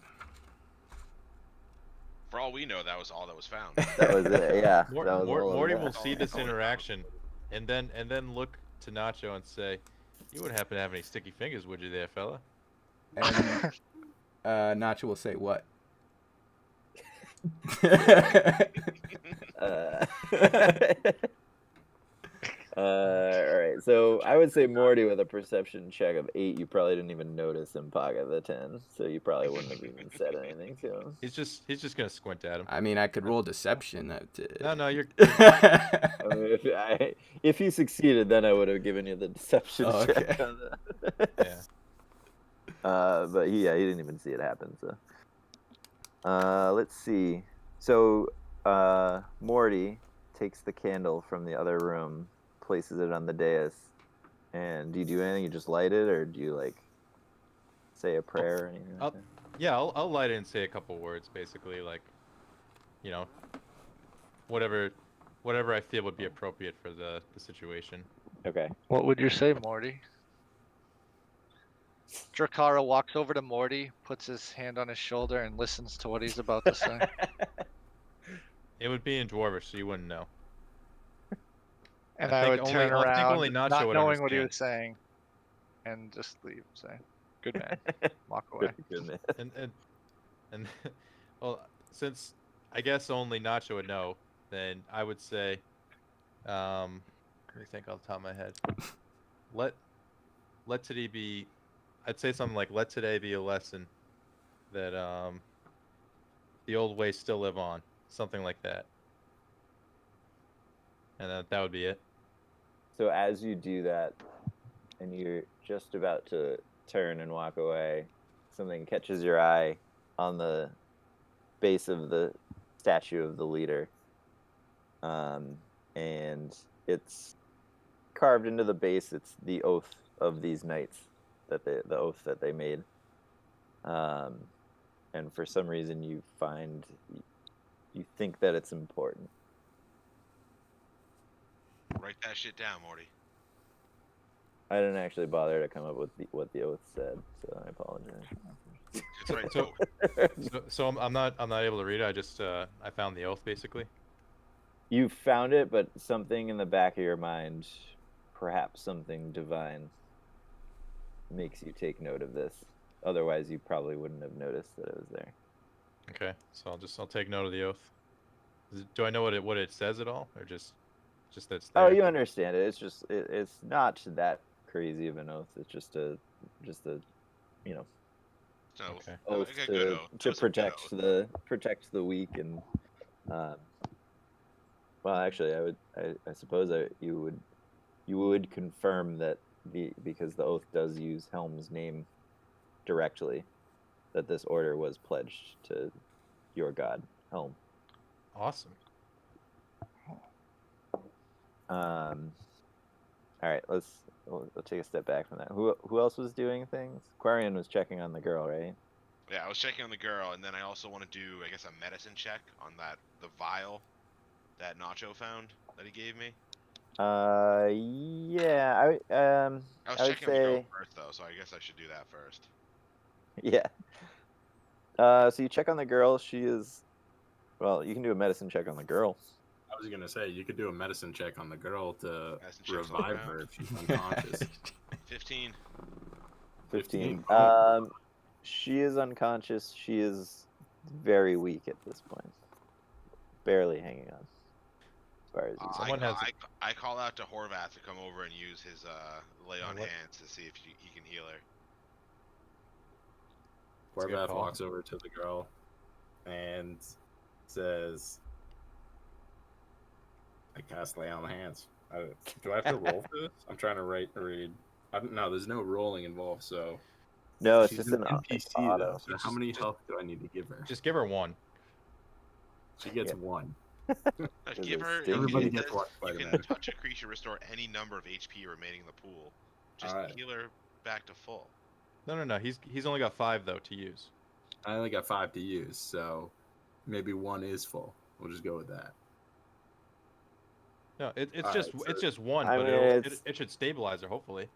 For all we know, that was all that was found. that was it. Yeah, that was all of Morty that. will see this interaction, and then look to Nacho and say, "You wouldn't happen to have any sticky fingers, would you, there, fella?" And Nacho will say what? All right, so I would say Morty with a perception check of 8. You probably didn't even notice him pocket the 10, so you probably wouldn't have even said anything to him. He's just gonna squint at him. I mean, I could roll deception. No, you're. I mean, if you succeeded, then I would have given you the deception Oh, check. okay. On Yeah. but he didn't even see it happen. So, let's see. So, Morty, takes the candle from the other room, places it on the dais, and do you do anything? You just light it, or do you like say a prayer or anything like that? Yeah, I'll light it and say a couple words, basically, like, you know, whatever I feel would be appropriate for the situation. Okay. What would you say, Morty? Drakara walks over to Morty, puts his hand on his shoulder, and listens to what he's about to say. It would be in Dwarvish, so you wouldn't know. And I I think would turn I think around, only Nacho not would knowing what he understand. was saying, and just leave. Say, "Good man." Walk away. Good man. And well, since I guess only Nacho would know, then I would say, let me think off the top of my head. Let today be. I'd say something like, "Let today be a lesson that the old ways still live on," something like that. And that would be it. So as you do that, and you're just about to turn and walk away, something catches your eye on the base of the statue of the leader. And it's carved into the base. It's the oath of these knights, the oath that they made. And for some reason you think that it's important. Write that shit down, Morty. I didn't actually bother to come up with what the oath said, so I apologize. It's right. So I'm not able to read it. I just I found the oath basically. You found it, but something in the back of your mind, perhaps something divine, makes you take note of this. Otherwise, you probably wouldn't have noticed that it was there. Okay, so I'll take note of the oath. Do I know what it says at all, or just that it's there? Oh, you understand it. It's just it's not that crazy of an oath. It's just a you know No, Okay. oath okay, good oath. That to was a good oath. protect the weak and well, actually, I suppose you would confirm that because the oath does use Helm's name directly, that this order was pledged to your god Helm. Awesome. All right, we'll take a step back from that. Who else was doing things? Quarian was checking on the girl, right? Yeah, I was checking on the girl, and then I also want to do, I guess, a medicine check on the vial that Nacho found that he gave me. Yeah, I was I would checking on the girl say, first, though, so I guess I should do that first. yeah. So you check on the girl. She is, well, you can do a medicine check on the girl. I was gonna say you could do a medicine check on the girl to Medicine check's all revive around. her if she's unconscious. 15. 15. Oh. She is unconscious. She is very weak at this point, barely hanging on. As far as you can Someone tell. has- I call out to Horvath to come over and use his lay on what- hands to see if he can heal her. That's a good Horvath call. walks over to the girl and says, "I cast lay on hands. Do I have to roll for this? I'm trying to read. No, there's no rolling involved. So No, it's she's just an an NPC auto. though. So how many just- health do I need to give her? Just give her one. She gets Yeah. one. There's Give a her. stinky- Everybody it gets says one You Spider-Man. can touch a creature, restore any number of HP remaining in the pool. Just Alright. heal her back to full. No. He's only got 5 though to use. I only got 5 to use, so maybe one is full. We'll just go with that. No, it's All just right, so- it's just one, I but mean, it should stabilize her hopefully.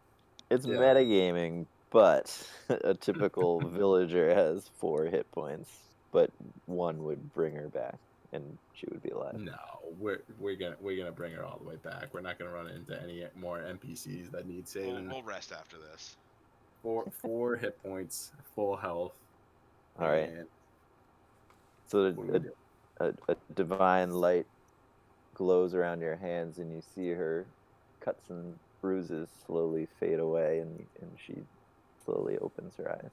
It's Yeah. metagaming, but a typical villager has 4 hit points, but 1 would bring her back, and she would be alive. No, we're gonna bring her all the way back. We're not gonna run into any more NPCs that need saving. We'll rest after this. 4 hit points, full health. All right. and So what do we do? a divine light glows around your hands, and you see her cuts and bruises slowly fade away, and she slowly opens her eyes.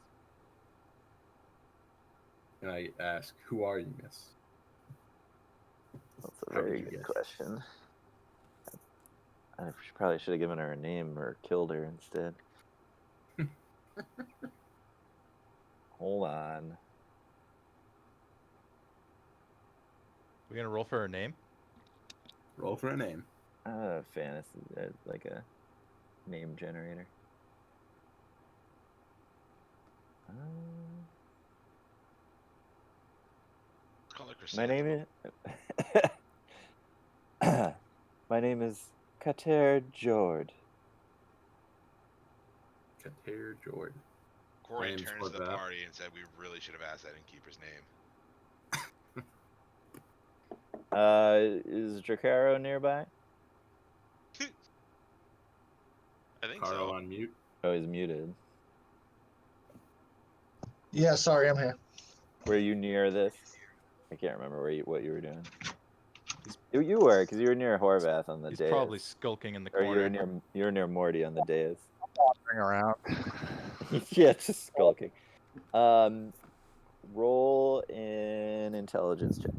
And I ask, "Who are you, miss?" That's a How did very you good guess? question. I probably should have given her a name or killed her instead. Hold on. We're gonna roll for her name. Roll for a name. Fantasy, like a name generator. Let's call it My Chrysanthemum. name is. My name is Kater Jord. Kater Jord. Corey name's turns to the Horvath. party and said we really should have asked that innkeeper's name. Is Dracaro nearby? I think Carl so. on mute. Oh, he's muted. Yeah, sorry, I'm here. Were you near this? I can't remember what you were doing. You were, because you were near Horvath on the He's dais. probably skulking in the Or corner. you were near Morty on the dais. Bring around. Yeah, just skulking. Roll an intelligence check.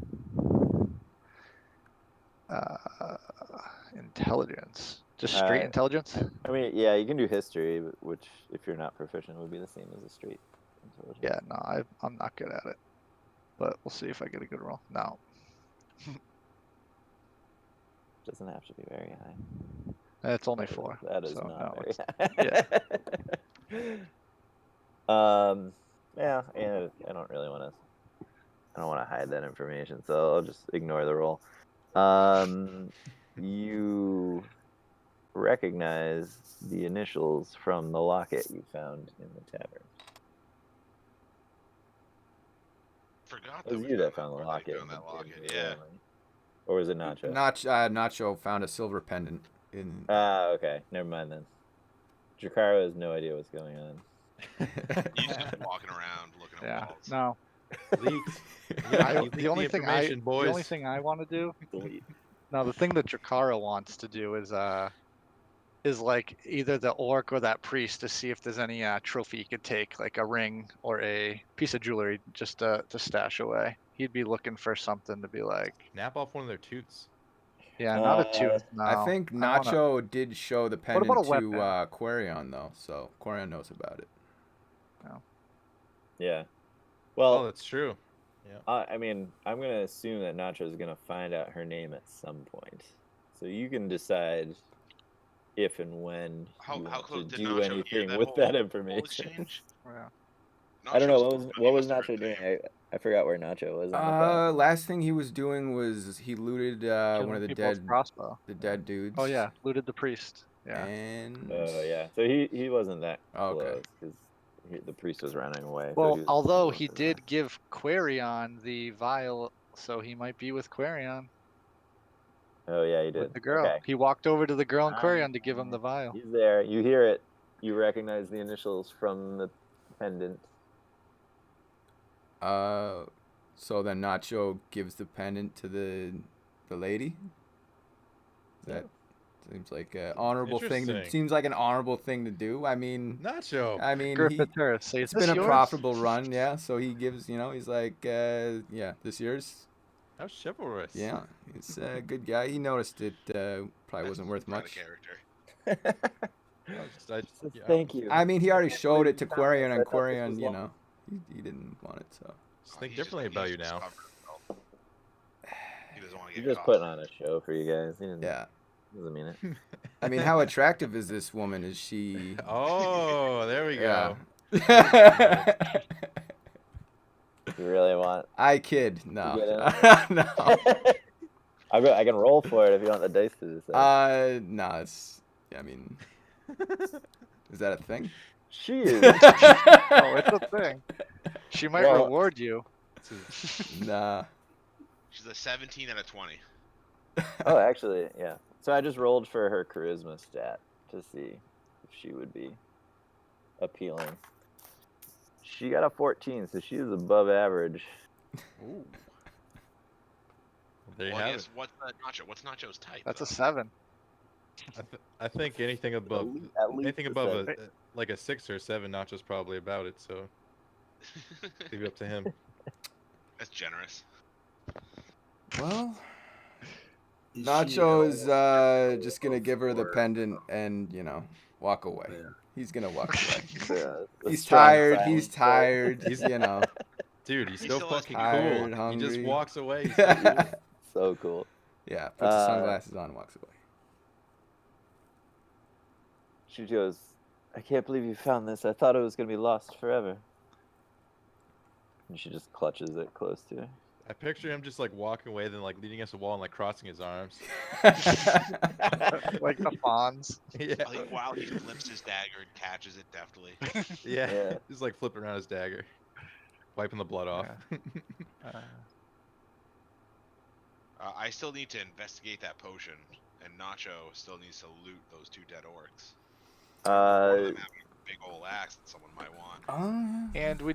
Intelligence. Just straight intelligence? I mean, yeah, you can do history, which, if you're not proficient, would be the same as a straight intelligence. Yeah, no, I'm not good at it. But we'll see if I get a good roll. No. Doesn't have to be very high. It's only 4. That is so not no, very it's- high. Yeah, I don't really want to. I don't want to hide that information, so I'll just ignore the roll. You recognize the initials from the locket you found in the tavern. Forgot It was we you that found found the where they locket. found that locket. in the Yeah. room, right? Or was it Nacho? Nacho found a silver pendant in. Okay. Never mind then. Dracaro has no idea what's going on. He's just walking around looking at yeah. walls. No. Leaked. The only thing I want to do. Delete. No, the thing that Dracaro wants to do is like either the orc or that priest to see if there's any trophy he could take, like a ring or a piece of jewelry, just to stash away. He'd be looking for something to be like, Nap off one of their toots. yeah, not a tooth. No. I think I wanna- Nacho did show the about pendant a to weapon? Quarion though, so Quarion knows about it. Yeah. Oh, Well, that's true. I mean, I'm gonna assume that Nacho's gonna find out her name at some point, so you can decide if and when How you want close to did do Nacho hear anything that with whole that whole information. exchange? Yeah. I don't know Nacho's- he what was must have Nacho heard doing. I forgot where Nacho was. On the path. Last thing he was doing was he looted one Killing of the people with dead crossbow. dudes. Oh yeah, looted the priest. Yeah. And Oh yeah, so he wasn't that Oh, okay. close because the priest was running away. so Well, he was although close he to that. did give Quarion the vial, so he might be with Quarion Oh yeah, he did. with the girl. Okay. He walked over to the girl in Ah, Quarion to give him the vial. He's there. You hear it. You recognize the initials from the pendant. so then Nacho gives the pendant to the lady. That seems like an honorable thing. Interesting. Seems like an honorable thing to do. I mean, Nacho. Griffith Terrace. Say, it's "Is this been a yours?" profitable run, yeah. So he gives, he's like, yeah, this yours. How chivalrous. Yeah, he's a good guy. He noticed it probably wasn't worth Kind of much. character. Yeah. Thank you. I mean, he already showed it to Found this. Quarion, I and thought this Quarion, was long. he didn't want it. So Just think He's just- differently about he's you now. discovering himself. He doesn't want to He's get just caught. putting on a show for you guys. He didn't, yeah. doesn't mean it. I mean, how attractive is this woman? Is she? Oh, there we go. Yeah. You really want? I kid. No. You No. I can roll for it if you want the dice to decide. No. It's. I mean, is that a thing? She is. Oh, it's a thing. She might Well- reward you. Nah. She's a 17 out of 20. Oh, actually, yeah. So I just rolled for her charisma stat to see if she would be appealing. She got a 14, so she is above average. Ooh. There you Well, I have guess it. what's Nacho's type? That's a though? 7. I think anything above At least anything a above seven. like a 6 or 7, Nacho's probably about it. So leave it up to him. That's generous. Well, Is she Nacho at is all just gonna give her the before- pendant and walk away. Yeah. He's gonna walk away. The He's strong tired. silence He's there. tired. He's- He's Dude, he's He so still has fucking tired, cool. He just hungry. walks away. So cool. Yeah, puts the sunglasses on and walks away. She goes, I can't believe you found this. I thought it was going to be lost forever. And she just clutches it close to her. I picture him just like walking away, then like leaning against the wall and like crossing his arms. Like the fawns. Yeah. While he flips his dagger and catches it deftly. Yeah. Yeah. Just like flipping around his dagger, wiping the blood off. I still need to investigate that potion, and Nacho still needs to loot those 2 dead orcs. One of them having a big old axe that someone might want. And we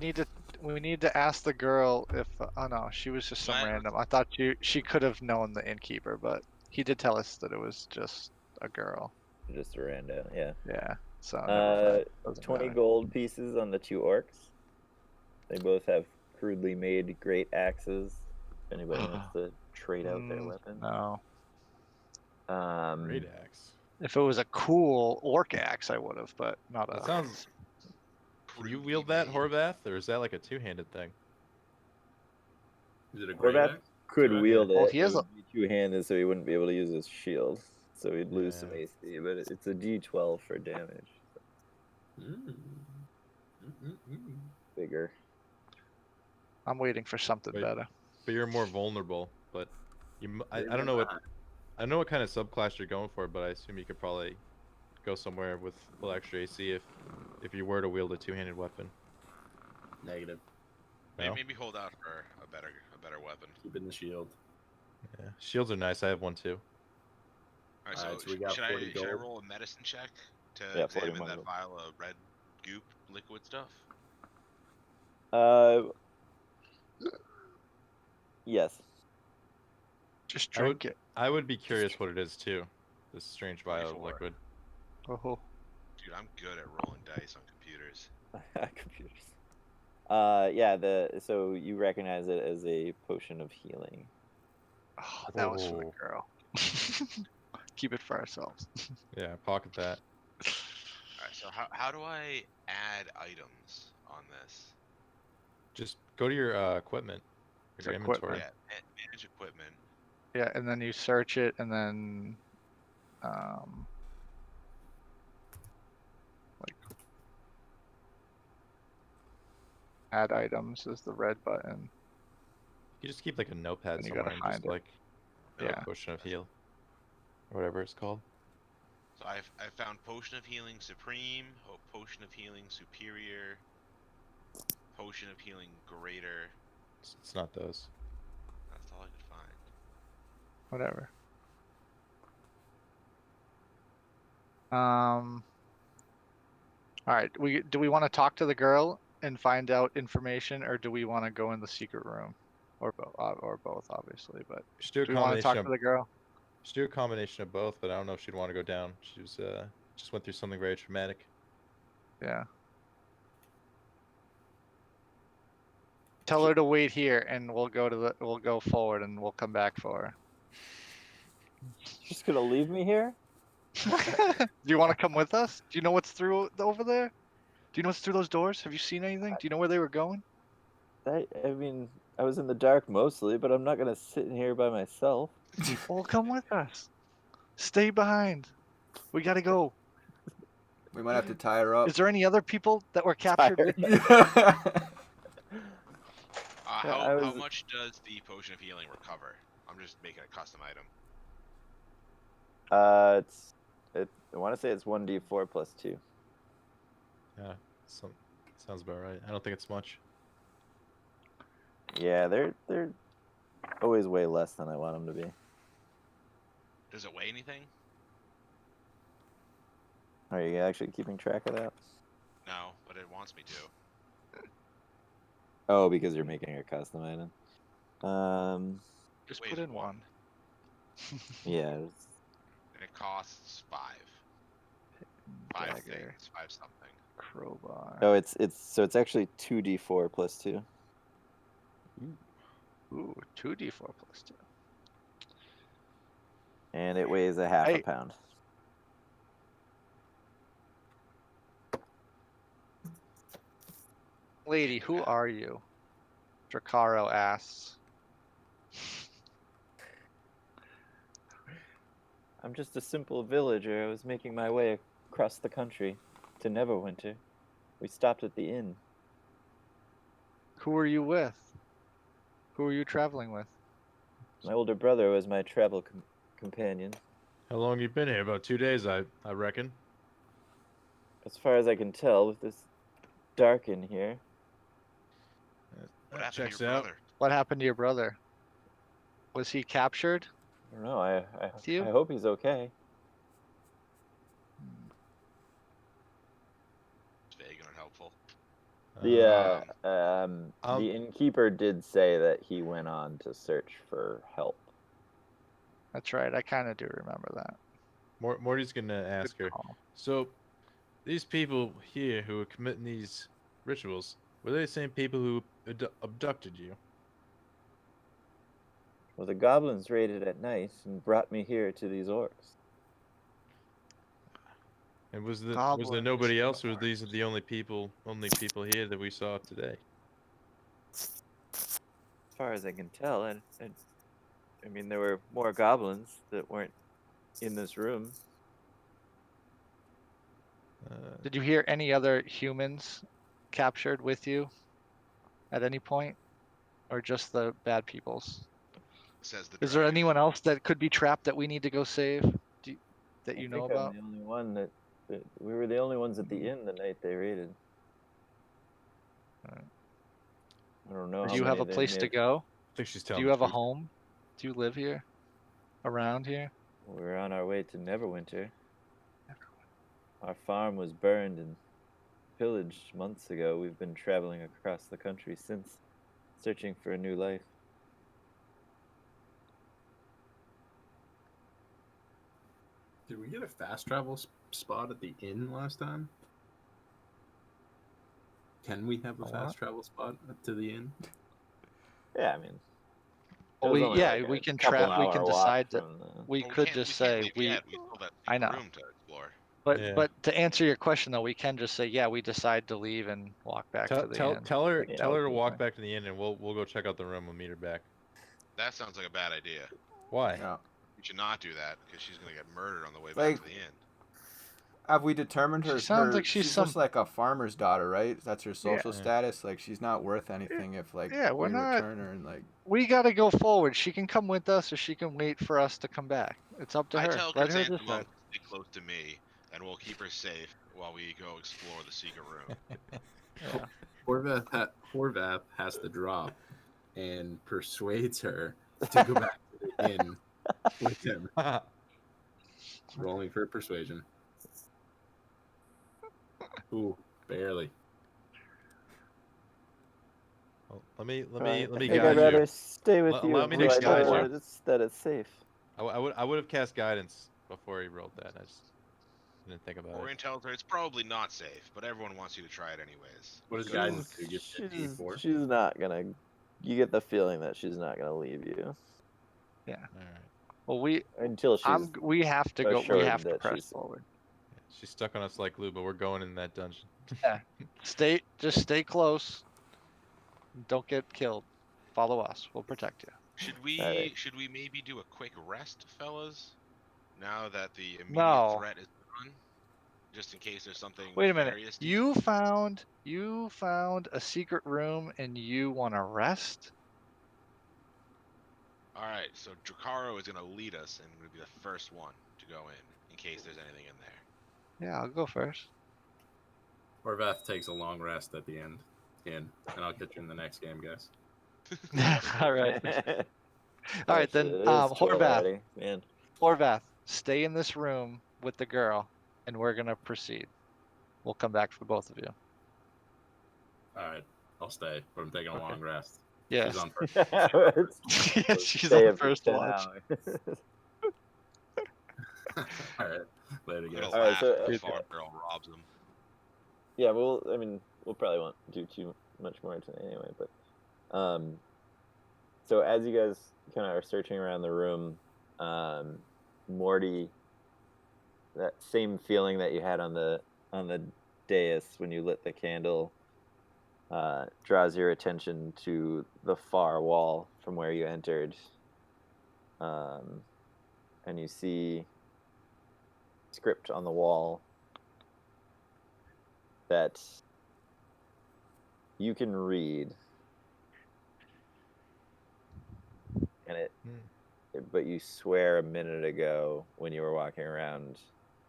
need to ask the girl if oh no, she was just some What? random. I thought she could have known the innkeeper, but he did tell us that it was just a girl. Just a random, yeah. Yeah. So never mind. 20 gold pieces on the 2 orcs. They both have crudely made great axes. If anybody wants to trade out their weapons. No. Great axe. If it was a cool orc axe, I would have, but not That a. sounds. Can you wield that, Horvath, or is that like a 2-handed thing? Is it a great Horvath axe? could Two-handed? wield it. Well, he has it would be 2-handed, so he wouldn't be able to use his shield. So he'd lose some Yeah. AC, but it's a D12 for damage. Bigger. I'm waiting for something Wait. better. But you're more vulnerable. But I You're don't know what not. I don't know what kind of subclass you're going for, but I assume you could probably go somewhere with a little extra AC if you were to wield a 2-handed weapon. Negative. No? Maybe hold out for a better weapon. Keep in the shield. Yeah. Shields are nice. I have one too. Alright, so, Alright, so we got 40 should I gold. roll a medicine check to Yeah, 40 examine that gold. vial of red goop liquid stuff? Yes. Just I would- drink it. I would be curious what it is too. This strange vial of 24. liquid. Oh, Dude, I'm good at rolling dice on computers. Computers. So you recognize it as a potion of healing. oh that was for the Oh. girl. Keep it for ourselves. Yeah, pocket that. Alright, so how do I add items on this? Just go to your equipment. Your Equipment. inventory. Yeah, manage equipment. Yeah, and then you search it, and then, like, add items is the red button. You just keep like a notepad And you somewhere gotta and just find it. like Yeah. potion of heal. Or whatever it's called. So I found Potion of Healing Supreme, Potion of Healing Superior, Potion of Healing Greater. It's not those. That's all I could find. Whatever. All right. Do we want to talk to the girl and find out information, or do we want to go in the secret room, or both, obviously? But Should do a do we want to talk combination to the girl? should do a combination of both, but I don't know if she'd want to go down. She was just went through something very traumatic. Yeah. Tell her to wait here, and we'll go forward, and we'll come back for her. Just gonna leave me here? Do you want to come with us? Do you know what's through over there? Do you know what's through those doors? Have you seen anything? Do you know where they were going? I mean, I was in the dark mostly, but I'm not gonna sit in here by myself. Well, come with us. Stay behind. We gotta go. We might have to tie her up. Is there any other people that were captured? Tired. Yeah, How was- much does the Potion of Healing recover? I'm just making a custom item. I want to say it's 1d4 plus 2. Yeah, sounds about right. I don't think it's much. Yeah, they're always way less than I want them to be. Does it weigh anything? Are you actually keeping track of that? No, but it wants me to. Oh, because you're making a custom item. Just Weighs put in one. Yeah. And it costs 5. 5 Dagger, things, 5 something. crowbar. Oh, it's actually 2d4 plus 2. Ooh, 2d4 plus 2. And it weighs a half a Hey. pound. Lady, who are you? Dracaro asks. I'm just a simple villager. I was making my way across the country to Neverwinter. We stopped at the inn. Who are you with? Who are you traveling with? My older brother was my travel companion. How long you been here? About 2 days, I reckon. As far as I can tell, with this dark in here. What That happened to checks your out. brother? What happened to your brother? Was he captured? I don't know. I you? hope he's okay. It's vague and unhelpful. The I'll- the innkeeper did say that he went on to search for help. That's right. I kind of do remember that. Morty's gonna ask Good her. call. So, these people here who are committing these rituals, were they the same people who abducted you? Well, the goblins raided at night and brought me here to these orcs. And was there Goblins nobody and else, or these are the only people here that we saw today? As far as I can tell, I mean, there were more goblins that weren't in this room. Did you hear any other humans captured with you at any point? Or just the bad peoples? Says the Is there dragon. anyone else that could be trapped that we need to go save? That you I know think I'm about? the only one that we were the only ones at the inn the night they raided. Alright. I don't know. Do how you have many a they place may to have- go? I think she's Do telling you the have a truth. home? Do you live here? Around here? We're on our way to Neverwinter. Our farm was burned and pillaged months ago. We've been traveling across the country since, searching for a new life. Did we get a fast travel spot at the inn last time? Can we have a A what? fast travel spot to the inn? Yeah, I mean, it Well, was only like we a can couple we can hour walk decide that from the... we Well, could can't- just we say can't leave we. yet. We still have I know. room to explore. Yeah. But to answer your question though, we can just say yeah, we decide to leave and walk back to the inn. Tell her Yeah, to okay. walk back to the inn, and we'll go check out the room. We'll meet her back. That sounds like a bad idea. Why? Yeah. We should not do that because she's gonna get murdered on the way Like- back to the inn. Have we determined her? She sounds her- like she's some- just like a farmer's daughter, right? That's her social Yeah. status. Like she's not worth anything if like Yeah, we're we not- return her and like. We gotta go forward. She can come with us, or she can wait for us to come back. It's up to I her. tell Let her Chrysanthemum decide. to stay close to me, and we'll keep her safe while we go explore the secret room. Yeah. Horvath has to drop and persuades her to go back to the inn with him. Rolling for persuasion. Ooh, barely. Well, let me I guide think I'd you. rather stay with Allow you me to until I guide know you. that it's safe. I would have cast guidance before he rolled that. I just didn't think about Orion it. tells her it's probably not safe, but everyone wants you to try it anyways. What does She's- guidance do? Give 15 for? She's not gonna. You get the feeling that she's not gonna leave you All right. Well, we until she's. we have to go. We assured have to that press she's- forward. She's stuck on us like glue, but we're going in that dungeon. Just stay close. Don't get killed. Follow us. We'll protect you. Alright. Should we maybe do a quick rest, fellas? Now that the immediate No. threat is gone, just in case there's something. Wait a minute. nefarious to- You found a secret room and you want to rest? All right, so Drakaro is gonna lead us and will be the first one to go in case there's anything in there. Yeah, I'll go first. Horvath takes a long rest at the end. And I'll catch you in the next game, guys. All right. All right, then, It is 12 Horvath. already, man. Horvath, stay in this room with the girl, and we're gonna proceed. We'll come back for both of you. All right, I'll stay, but I'm taking a Okay. long rest. Yes. She's on first. Yeah, she's Stay on up for first 10 watch. hours. All right, later, I'm guys. gonna All right, laugh so- if the Dude, farm girl robs him. Yeah, well, I mean, we'll probably won't do too much more tonight anyway. But, so as you guys kind of are searching around the room, Morty, that same feeling that you had on the dais when you lit the candle, draws your attention to the far wall from where you entered, and you see script on the wall that you can read, and but you swear a minute ago when you were walking around,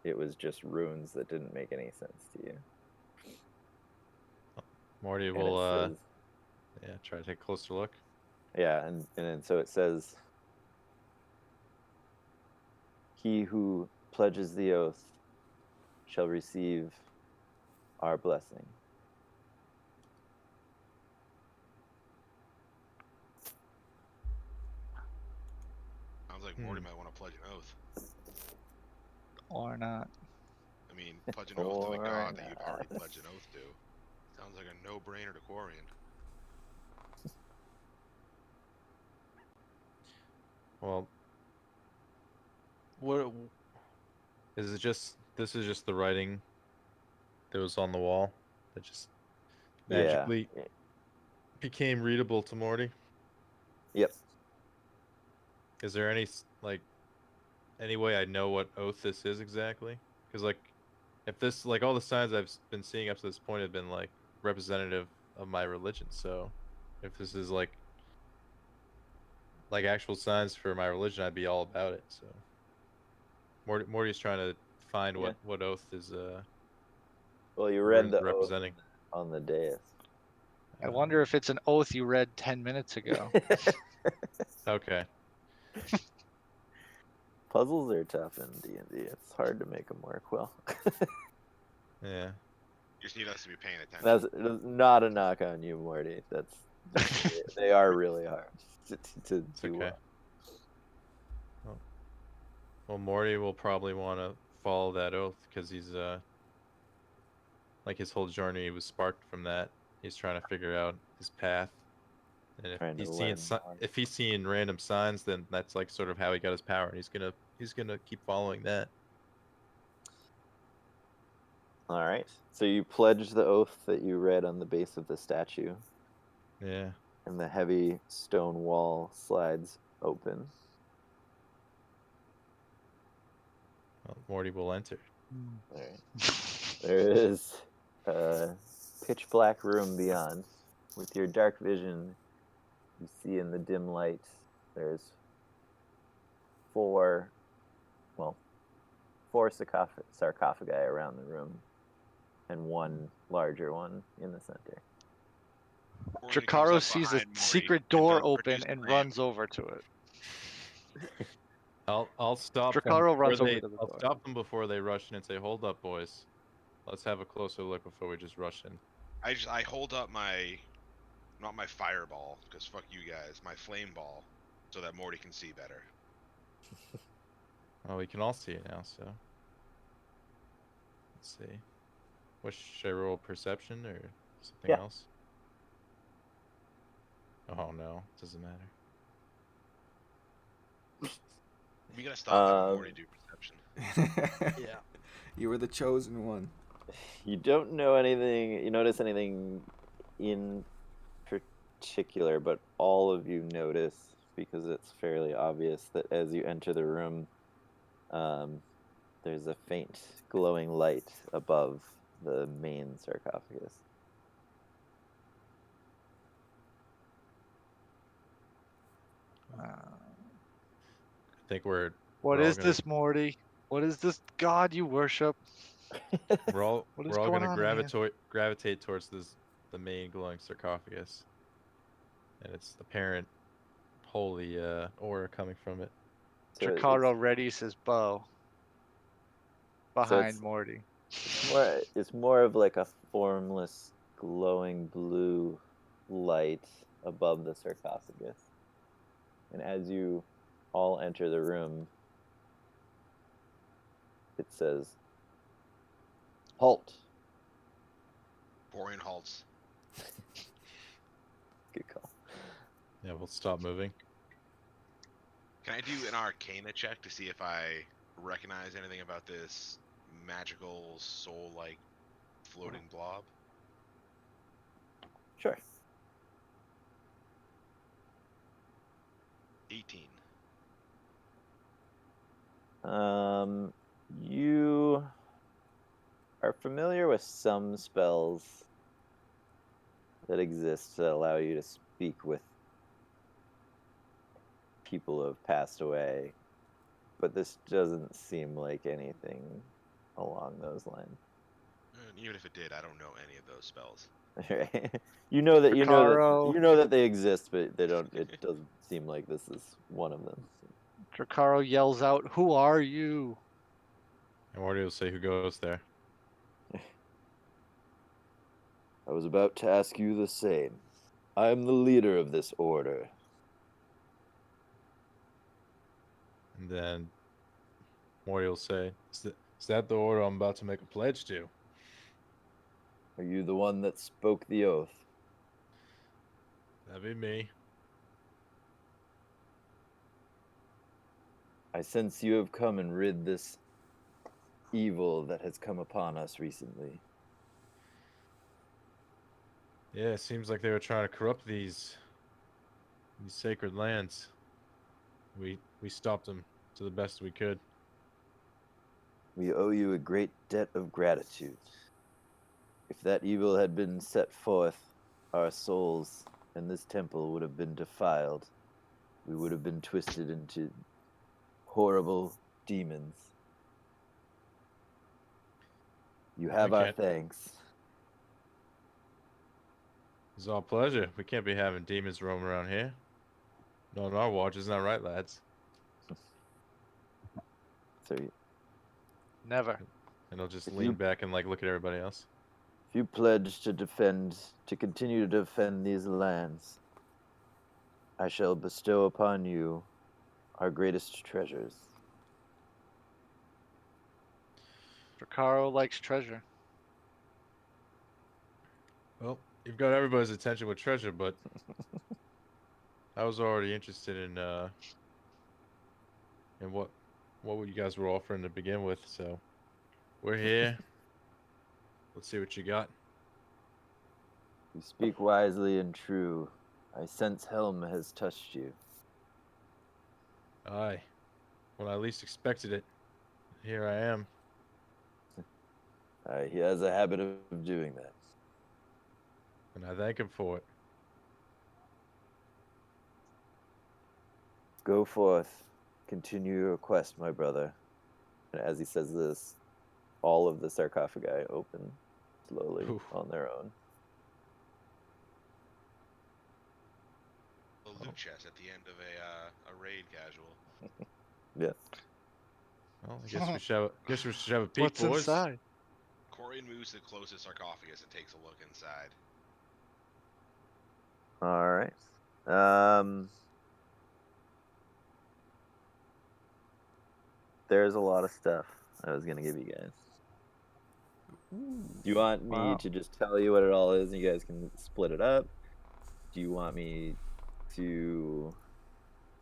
it was just runes that didn't make any sense to you. Morty And will it says, yeah, try to take a closer look. yeah, and so it says, "He who pledges the oath shall receive our blessing." Sounds like Morty might want to pledge an oath. Or not. I mean, pledge an oath to the Or god that you've already not. pledged an oath to. Sounds like a no-brainer to Quarian. Well, what is it? Just this is just the writing that was on the wall that just magically Yeah. became readable to Morty. Yep. Is there any any way I know what oath this is exactly? Because like, if this like all the signs I've been seeing up to this point have been like representative of my religion, so if this is like actual signs for my religion, I'd be all about it. So Morty's trying to find Yeah. what oath is Well, you read runes the oath representing. on the dais. I wonder if it's an oath you read 10 minutes ago. Okay. Puzzles are tough in D&D. It's hard to make them work well. Yeah. You just need us to be paying attention. That's not a knock on you, Morty. That's they are really hard to It's do okay. well. Well, Morty will probably want to follow that oath because he's like his whole journey was sparked from that. He's trying to figure out his path, and Trying to if learn more. he's seeing random signs, then that's like sort of how he got his power, and he's gonna keep following that. All right. So you pledge the oath that you read on the base of the statue, Yeah. and the heavy stone wall slides open. Well, Morty will enter. All right. There is a pitch black room beyond. With your dark vision, you see in the dim light there's four sarcophagi around the room, and one larger one in the center. Quarian comes Drakaro up sees a behind Morty secret and door does open produce and the runs over to it. I'll stop them Drakaro before runs over they. to the I'll door. stop them before they rush in and say, "Hold up, boys. Let's have a closer look before we just rush in." I hold up my, not my fireball, because fuck you guys, my flame ball, so that Morty can see better. Well, we can all see it now, so. Let's see. What should I roll? Perception or something Yeah. else? Oh no, doesn't matter. We gotta stop having Morty Um, do perception. Yeah. You were the chosen one. You don't know anything. You notice anything in particular, but all of you notice, because it's fairly obvious, that as you enter the room, there's a faint glowing light above the main sarcophagus. I think What we're all is gonna this, Morty? What is this god you worship? we're all What is we're all going gonna on, man? gravitate towards the main glowing sarcophagus, and it's apparent holy aura coming from it. So Drakaro readies his bow behind it's Morty. it's more of like a formless, glowing blue light above the sarcophagus. And as you all enter the room, it says, "Halt." Quarian halts. Good call. Yeah, we'll stop moving. Can I do an Arcana check to see if I recognize anything about this magical soul-like floating blob? Sure. 18. You are familiar with some spells that exist that allow you to speak with people who have passed away, but this doesn't seem like anything along those lines. And even if it did, I don't know any of those spells. Right? You know that Picaro. they exist, but they don't. It doesn't seem like this is one of them. Drakaro yells out, "Who are you?" And Morty will say who goes there. I was about to ask you the same. I am the leader of this order. And then Morty will say, is that the order I'm about to make a pledge to? Are you the one that spoke the oath? That'd be me. I sense you have come and rid this evil that has come upon us recently. Yeah, it seems like they were trying to corrupt these sacred lands. We stopped them to the best we could. We owe you a great debt of gratitude. If that evil had been set forth, our souls and this temple would have been defiled. We would have been twisted into horrible demons. You have our can't- thanks. It's our pleasure. We can't be having demons roaming around here. Not on our watch, isn't that right, lads? So Never. And he'll just If lean you- back and like look at everybody else. if you pledge to continue to defend these lands, I shall bestow upon you our greatest treasures. Drakaro likes treasure. Well, you've got everybody's attention with treasure, but I was already interested in what you guys were offering to begin with, so we're here. Let's see what you got. You speak wisely and true. I sense Helm has touched you. Aye. When I least expected it, here I am. He has a habit of doing that. And I thank him for it. Go forth. Continue your quest, my brother. And as he says this, all of the sarcophagi open slowly Oof. on their own. The loot chest at the end of a raid casual. Yeah. Well, I guess we should have a peek, What's boys. inside? Corian moves to the closest sarcophagus and takes a look inside. All right. There's a lot of stuff I was gonna give you guys. Do you want me Wow. to just tell you what it all is and you guys can split it up? Do you want me to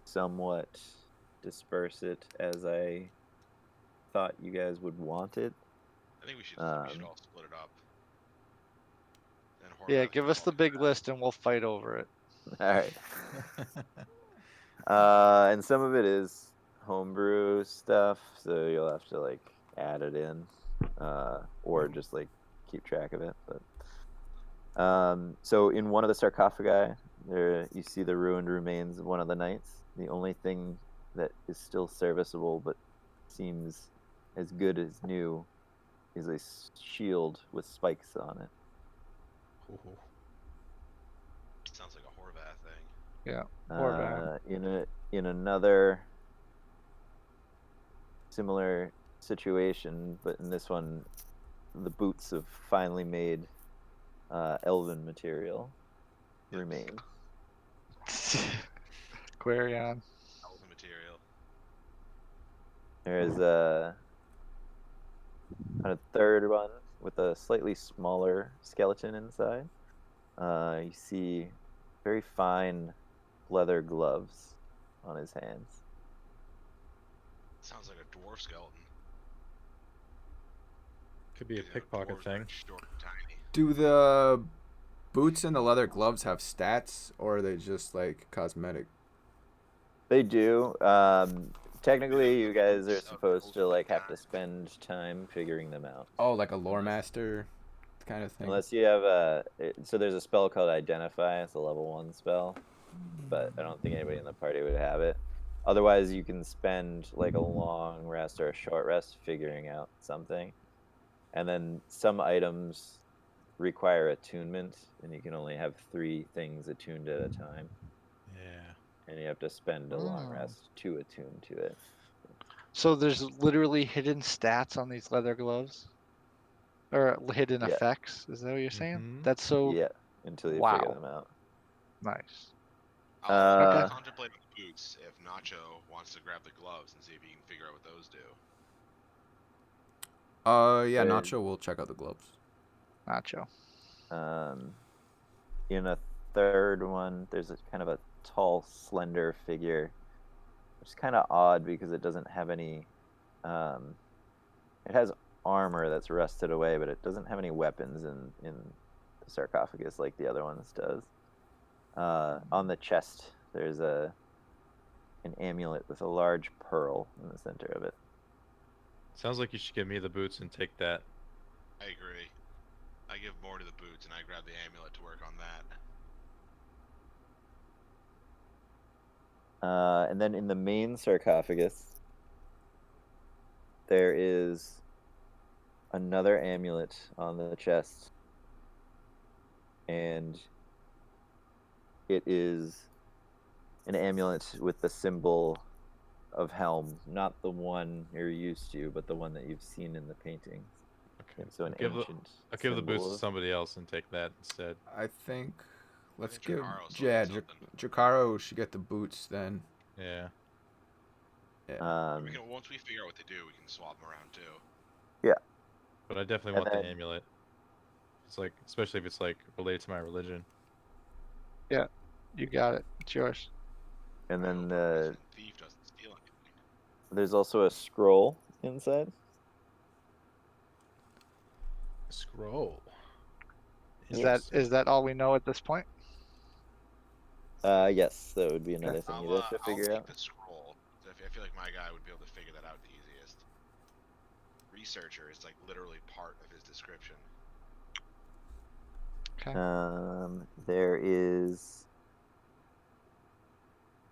somewhat disperse it as I thought you guys would want it? I think we should all split it up. Then Yeah, Horvath give can us go the on big that. list and we'll fight over it. All right. And some of it is homebrew stuff, so you'll have to like add it in, or just like keep track of it. But so in one of the sarcophagi, there you see the ruined remains of one of the knights. The only thing that is still serviceable but seems as good as new is a shield with spikes on it. Ooh. Sounds like a Horvath thing. Horvath. In another similar situation, but in this one, the boots of finely made elven material remain. Quarion. Elven material. There's a third one with a slightly smaller skeleton inside. You see very fine leather gloves on his hands. Sounds like a dwarf skeleton. Could be a These are pickpocket dwarves thing. are short and tiny. Do the boots and the leather gloves have stats, or are they just like cosmetic? They do. Technically, you guys are Of supposed to ultimate like have to kind. spend time figuring them out. Oh, like a lore master kind of thing. Unless you have so there's a spell called Identify. It's a level 1 spell, but I don't think anybody in the party would have it. Otherwise, you can spend like a long rest or a short rest figuring out something, and then some items require attunement, and you can only have 3 things attuned at a time, Yeah. and you have to spend a long Oh. rest to attune to it. So there's literally hidden stats on these leather gloves, or hidden Yeah. effects. Is that what you're saying? Mhm. That's so Yeah, until you figure wow. them out. Nice. I'll Okay. contemplate the boots if Nacho wants to grab the gloves and see if he can figure out what those do. Yeah, Good. Nacho will check out the gloves. Nacho. In a third one, there's a kind of a tall, slender figure, which is kind of odd because it doesn't have any. It has armor that's rusted away, but it doesn't have any weapons in the sarcophagus like the other ones does. On the chest, there's an amulet with a large pearl in the center of it. Sounds like you should give me the boots and take that. I agree. I give more to the boots and I grab the amulet to work on that. And then in the main sarcophagus, there is another amulet on the chest, and it is an amulet with the symbol of Helm, not the one you're used to, but the one that you've seen in the paintings. Okay. So an I'll give the, ancient I'll give the boots symbol to of- somebody else and take that instead. I think. Let's think give. Jacaro still Yeah, needs something. Jacaro should get the boots then. Yeah. Um, Once we figure out what to do, we can swap them around too. But I definitely And want then- the amulet. It's like, especially if it's like related to my religion. You got it. It's yours. and I then hope our resident thief doesn't steal anything. there's also a scroll inside. Scroll. Is that all we know at this point? Yes, that would be another thing you'd have to I'll figure take out. the scroll. I feel like my guy would be able to figure that out the easiest. Researcher is like literally part of his description. Okay. There is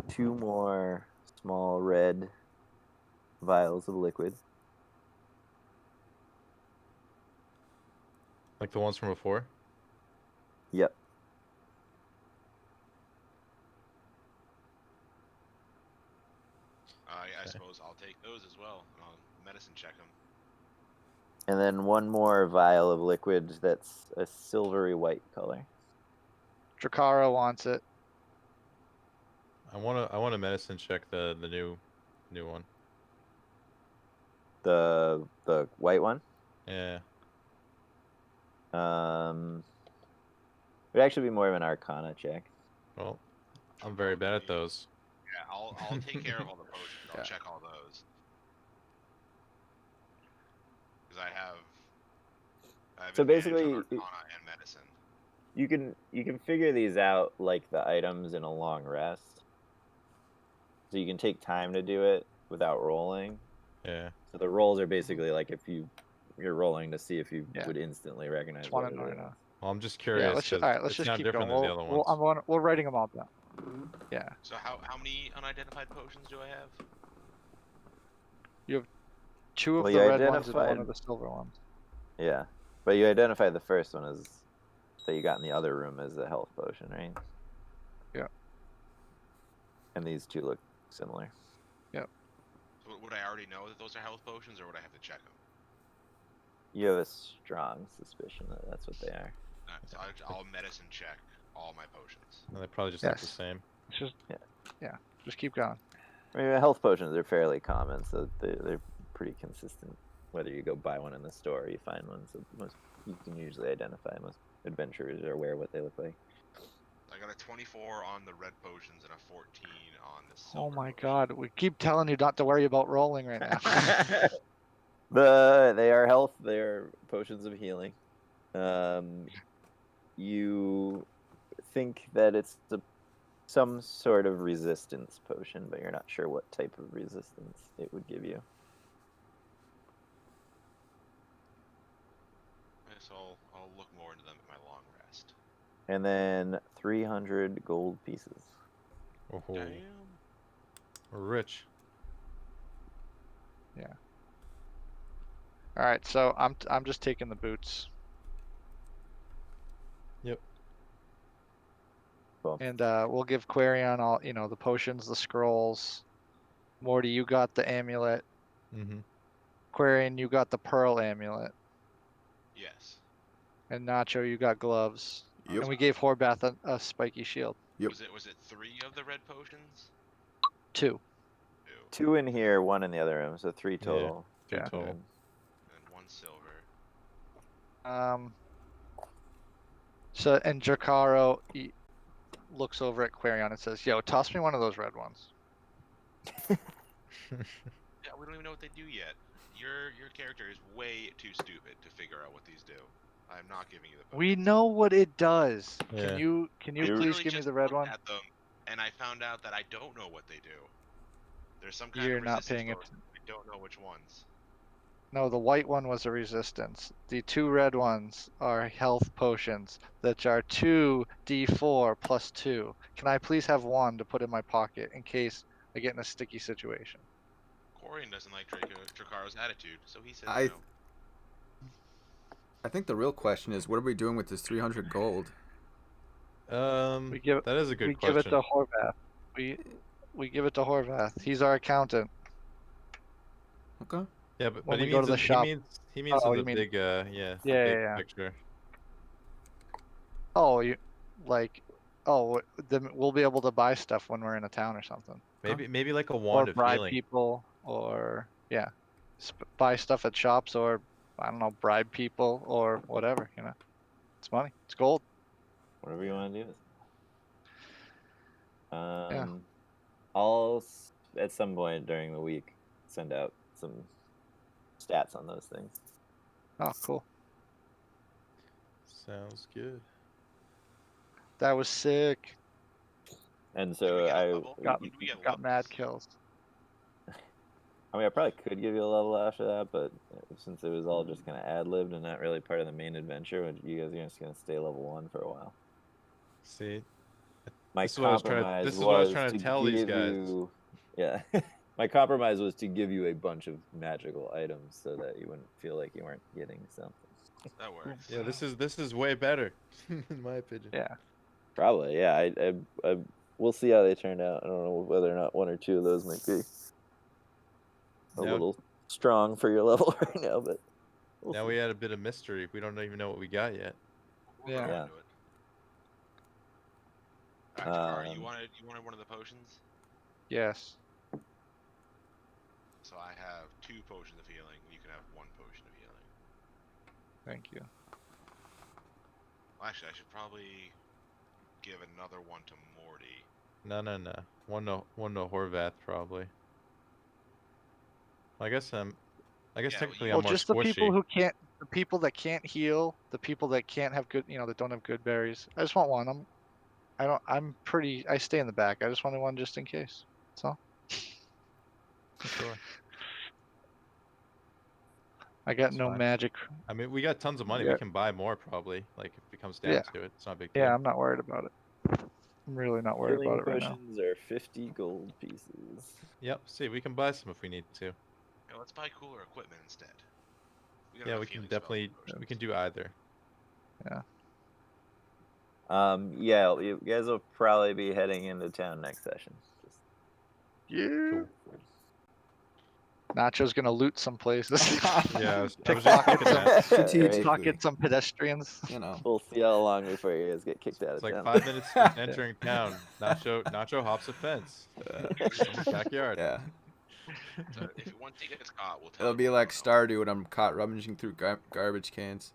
2 more small red vials of liquid. Like the ones from before? Yep. I Okay. suppose I'll take those as well. And I'll medicine check them. And then 1 more vial of liquid that's a silvery white color. Drakara wants it. I wanna medicine check the new one. The white one. Yeah. It would actually be more of an Arcana check. Well, I'm very bad at those. Yeah, I'll take care of all the potions. I'll Yeah. check all those. Because I have So advantage on basically, Arcana and medicine. You can figure these out like the items in a long rest. So you can take time to do it without rolling. Yeah. So the rolls are basically like if you're rolling to see if you Yeah. would instantly recognize Just what want it to know is. now. Well, I'm just Yeah, curious. let's 'cause all right. Let's it's just not keep different going. than the other ones. We're writing them all down. Yeah. So how many unidentified potions do I have? 2 of Well, the you red ones and 1 identified- of the silver ones. Yeah, but you identified the first one as that you got in the other room as a health potion, right? Yeah. And these 2 look similar. So would I already know that those are health potions, or would I have to check them? You have a strong suspicion that that's what they are. So I'll medicine check all my potions. And they probably just look the Yes. same. It's just Yeah. just keep going. I mean, health potions are fairly common, so they're pretty consistent. Whether you go buy one in the store or you find one, so you can usually identify. Most adventurers are aware of what they look like. I got a 24 on the red potions and a 14 on the Oh silver my potions. god, we keep telling you not to worry about rolling right now. They are health. They are potions of healing. You think that it's some sort of resistance potion, but you're not sure what type of resistance it would give you. So I'll look more into them at my long rest. And then 300 gold pieces. Oh, Damn. we're rich. All right, so I'm just taking the boots, Cool. and we'll give Quarion all the potions, the scrolls. Morty, you got the amulet. Mm-hmm. Quarion, you got the pearl amulet, Yes. and Nacho, you got gloves. Yep. And we gave Horvath a spiky shield. Yep. Was it 3 of the red potions? 2. 2. 2 in here, 1 in the other room, so 3 total. Three Yeah. total. And 1 silver. So and Jakaro looks over at Quarion and says, "Yo, toss me one of those red ones." Yeah, we don't even know what they do yet. Your character is way too stupid to figure out what these do. I'm not giving you the. We know what it does. Yeah. Can you I please literally give me just the red looked one? At them, and I found out that I don't know what they do. There's some kind You're of not resistance paying potion. I don't know which ones. No, the white one was a resistance. The 2 red ones are health potions that are 2d4 plus 2. Can I please have 1 to put in my pocket in case I get in a sticky situation? Corian doesn't like Drakaro's attitude, so he says I no. I think the real question is, what are we doing with this 300 gold? We give That is a good we question. give it to Horvath. We give it to Horvath. He's our accountant. Okay. Yeah, but when he we go to means the it- shop. he means Oh, the you mean- big the Yeah, big yeah. picture. Oh, then we'll be able to buy stuff when we're in a town or something. Maybe like a Or wand of bribe healing. people, or buy stuff at shops, or I don't know, bribe people or whatever. It's money. It's gold. Whatever you want to do. I'll at some point during the week send out some stats on those things. Oh, cool. Sounds good. That was sick. And Do we so get a I level? Got, When do we get got mad levels? kills. I mean, I probably could give you a level after that, but since it was all just kind of ad-libbed and not really part of the main adventure, you guys are just going to stay level 1 for a while. See, My This is what I was trying to- compromise this is what I was was trying to tell these give guys. you... Yeah. My compromise was to give you a bunch of magical items so that you wouldn't feel like you weren't getting something. That works. yeah, this is way better, in my opinion. Yeah. Probably, yeah. I we'll see how they turn out. I don't know whether or not 1 or 2 of those might be a Now- little strong for your level right now, but we'll Now see. we had a bit of mystery. We don't even know what we got yet. We'll go Yeah. into it. Alright, Jakar, you Um, wanted one of the potions? Yes. So I have 2 potions of healing. You can have 1 potion of healing. Thank you. Well, actually, I should probably give another one to Morty. No. One to Horvath probably. I guess Yeah, technically you- I'm Well, more just the squishy. people that can't heal, the people that can't have good, that don't have good berries. I just want one. I stay in the back. I just wanted one just in case. That's all. Sure. I got It's no fine. magic. I mean, we got tons of money. Yeah. We can buy more probably. Like if it comes down Yeah. to it, it's not a big deal. Yeah, I'm not worried about it. I'm really not worried Healing about it right now. potions are 50 gold pieces. Yep. See, we can buy some if we need to. Yeah, let's buy cooler equipment instead. got Yeah, enough we can healing spells definitely and potions. we can do either. Yeah, you guys will probably be heading into town next session. Just Yeah. Nacho's gonna loot some places. Yeah, I was just Pickpocket thinking that. Strategically. Pocket some pedestrians. You know. We'll see how long before you guys get kicked out It's of like town. 5 minutes from entering town. Nacho hops a fence. Backyard. Yeah. So if once he gets caught, we'll tell It'll him be we'll like know. Stardew when I'm caught rummaging through garbage cans.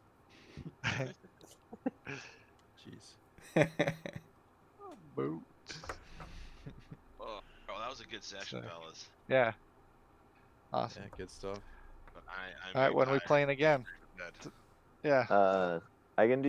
Jeez. Boot. Oh, that was a good session, So- fellas. Yeah. Awesome. Yeah, good stuff. But I'm All right, very when we tired. playing again? Dead. Yeah. I can do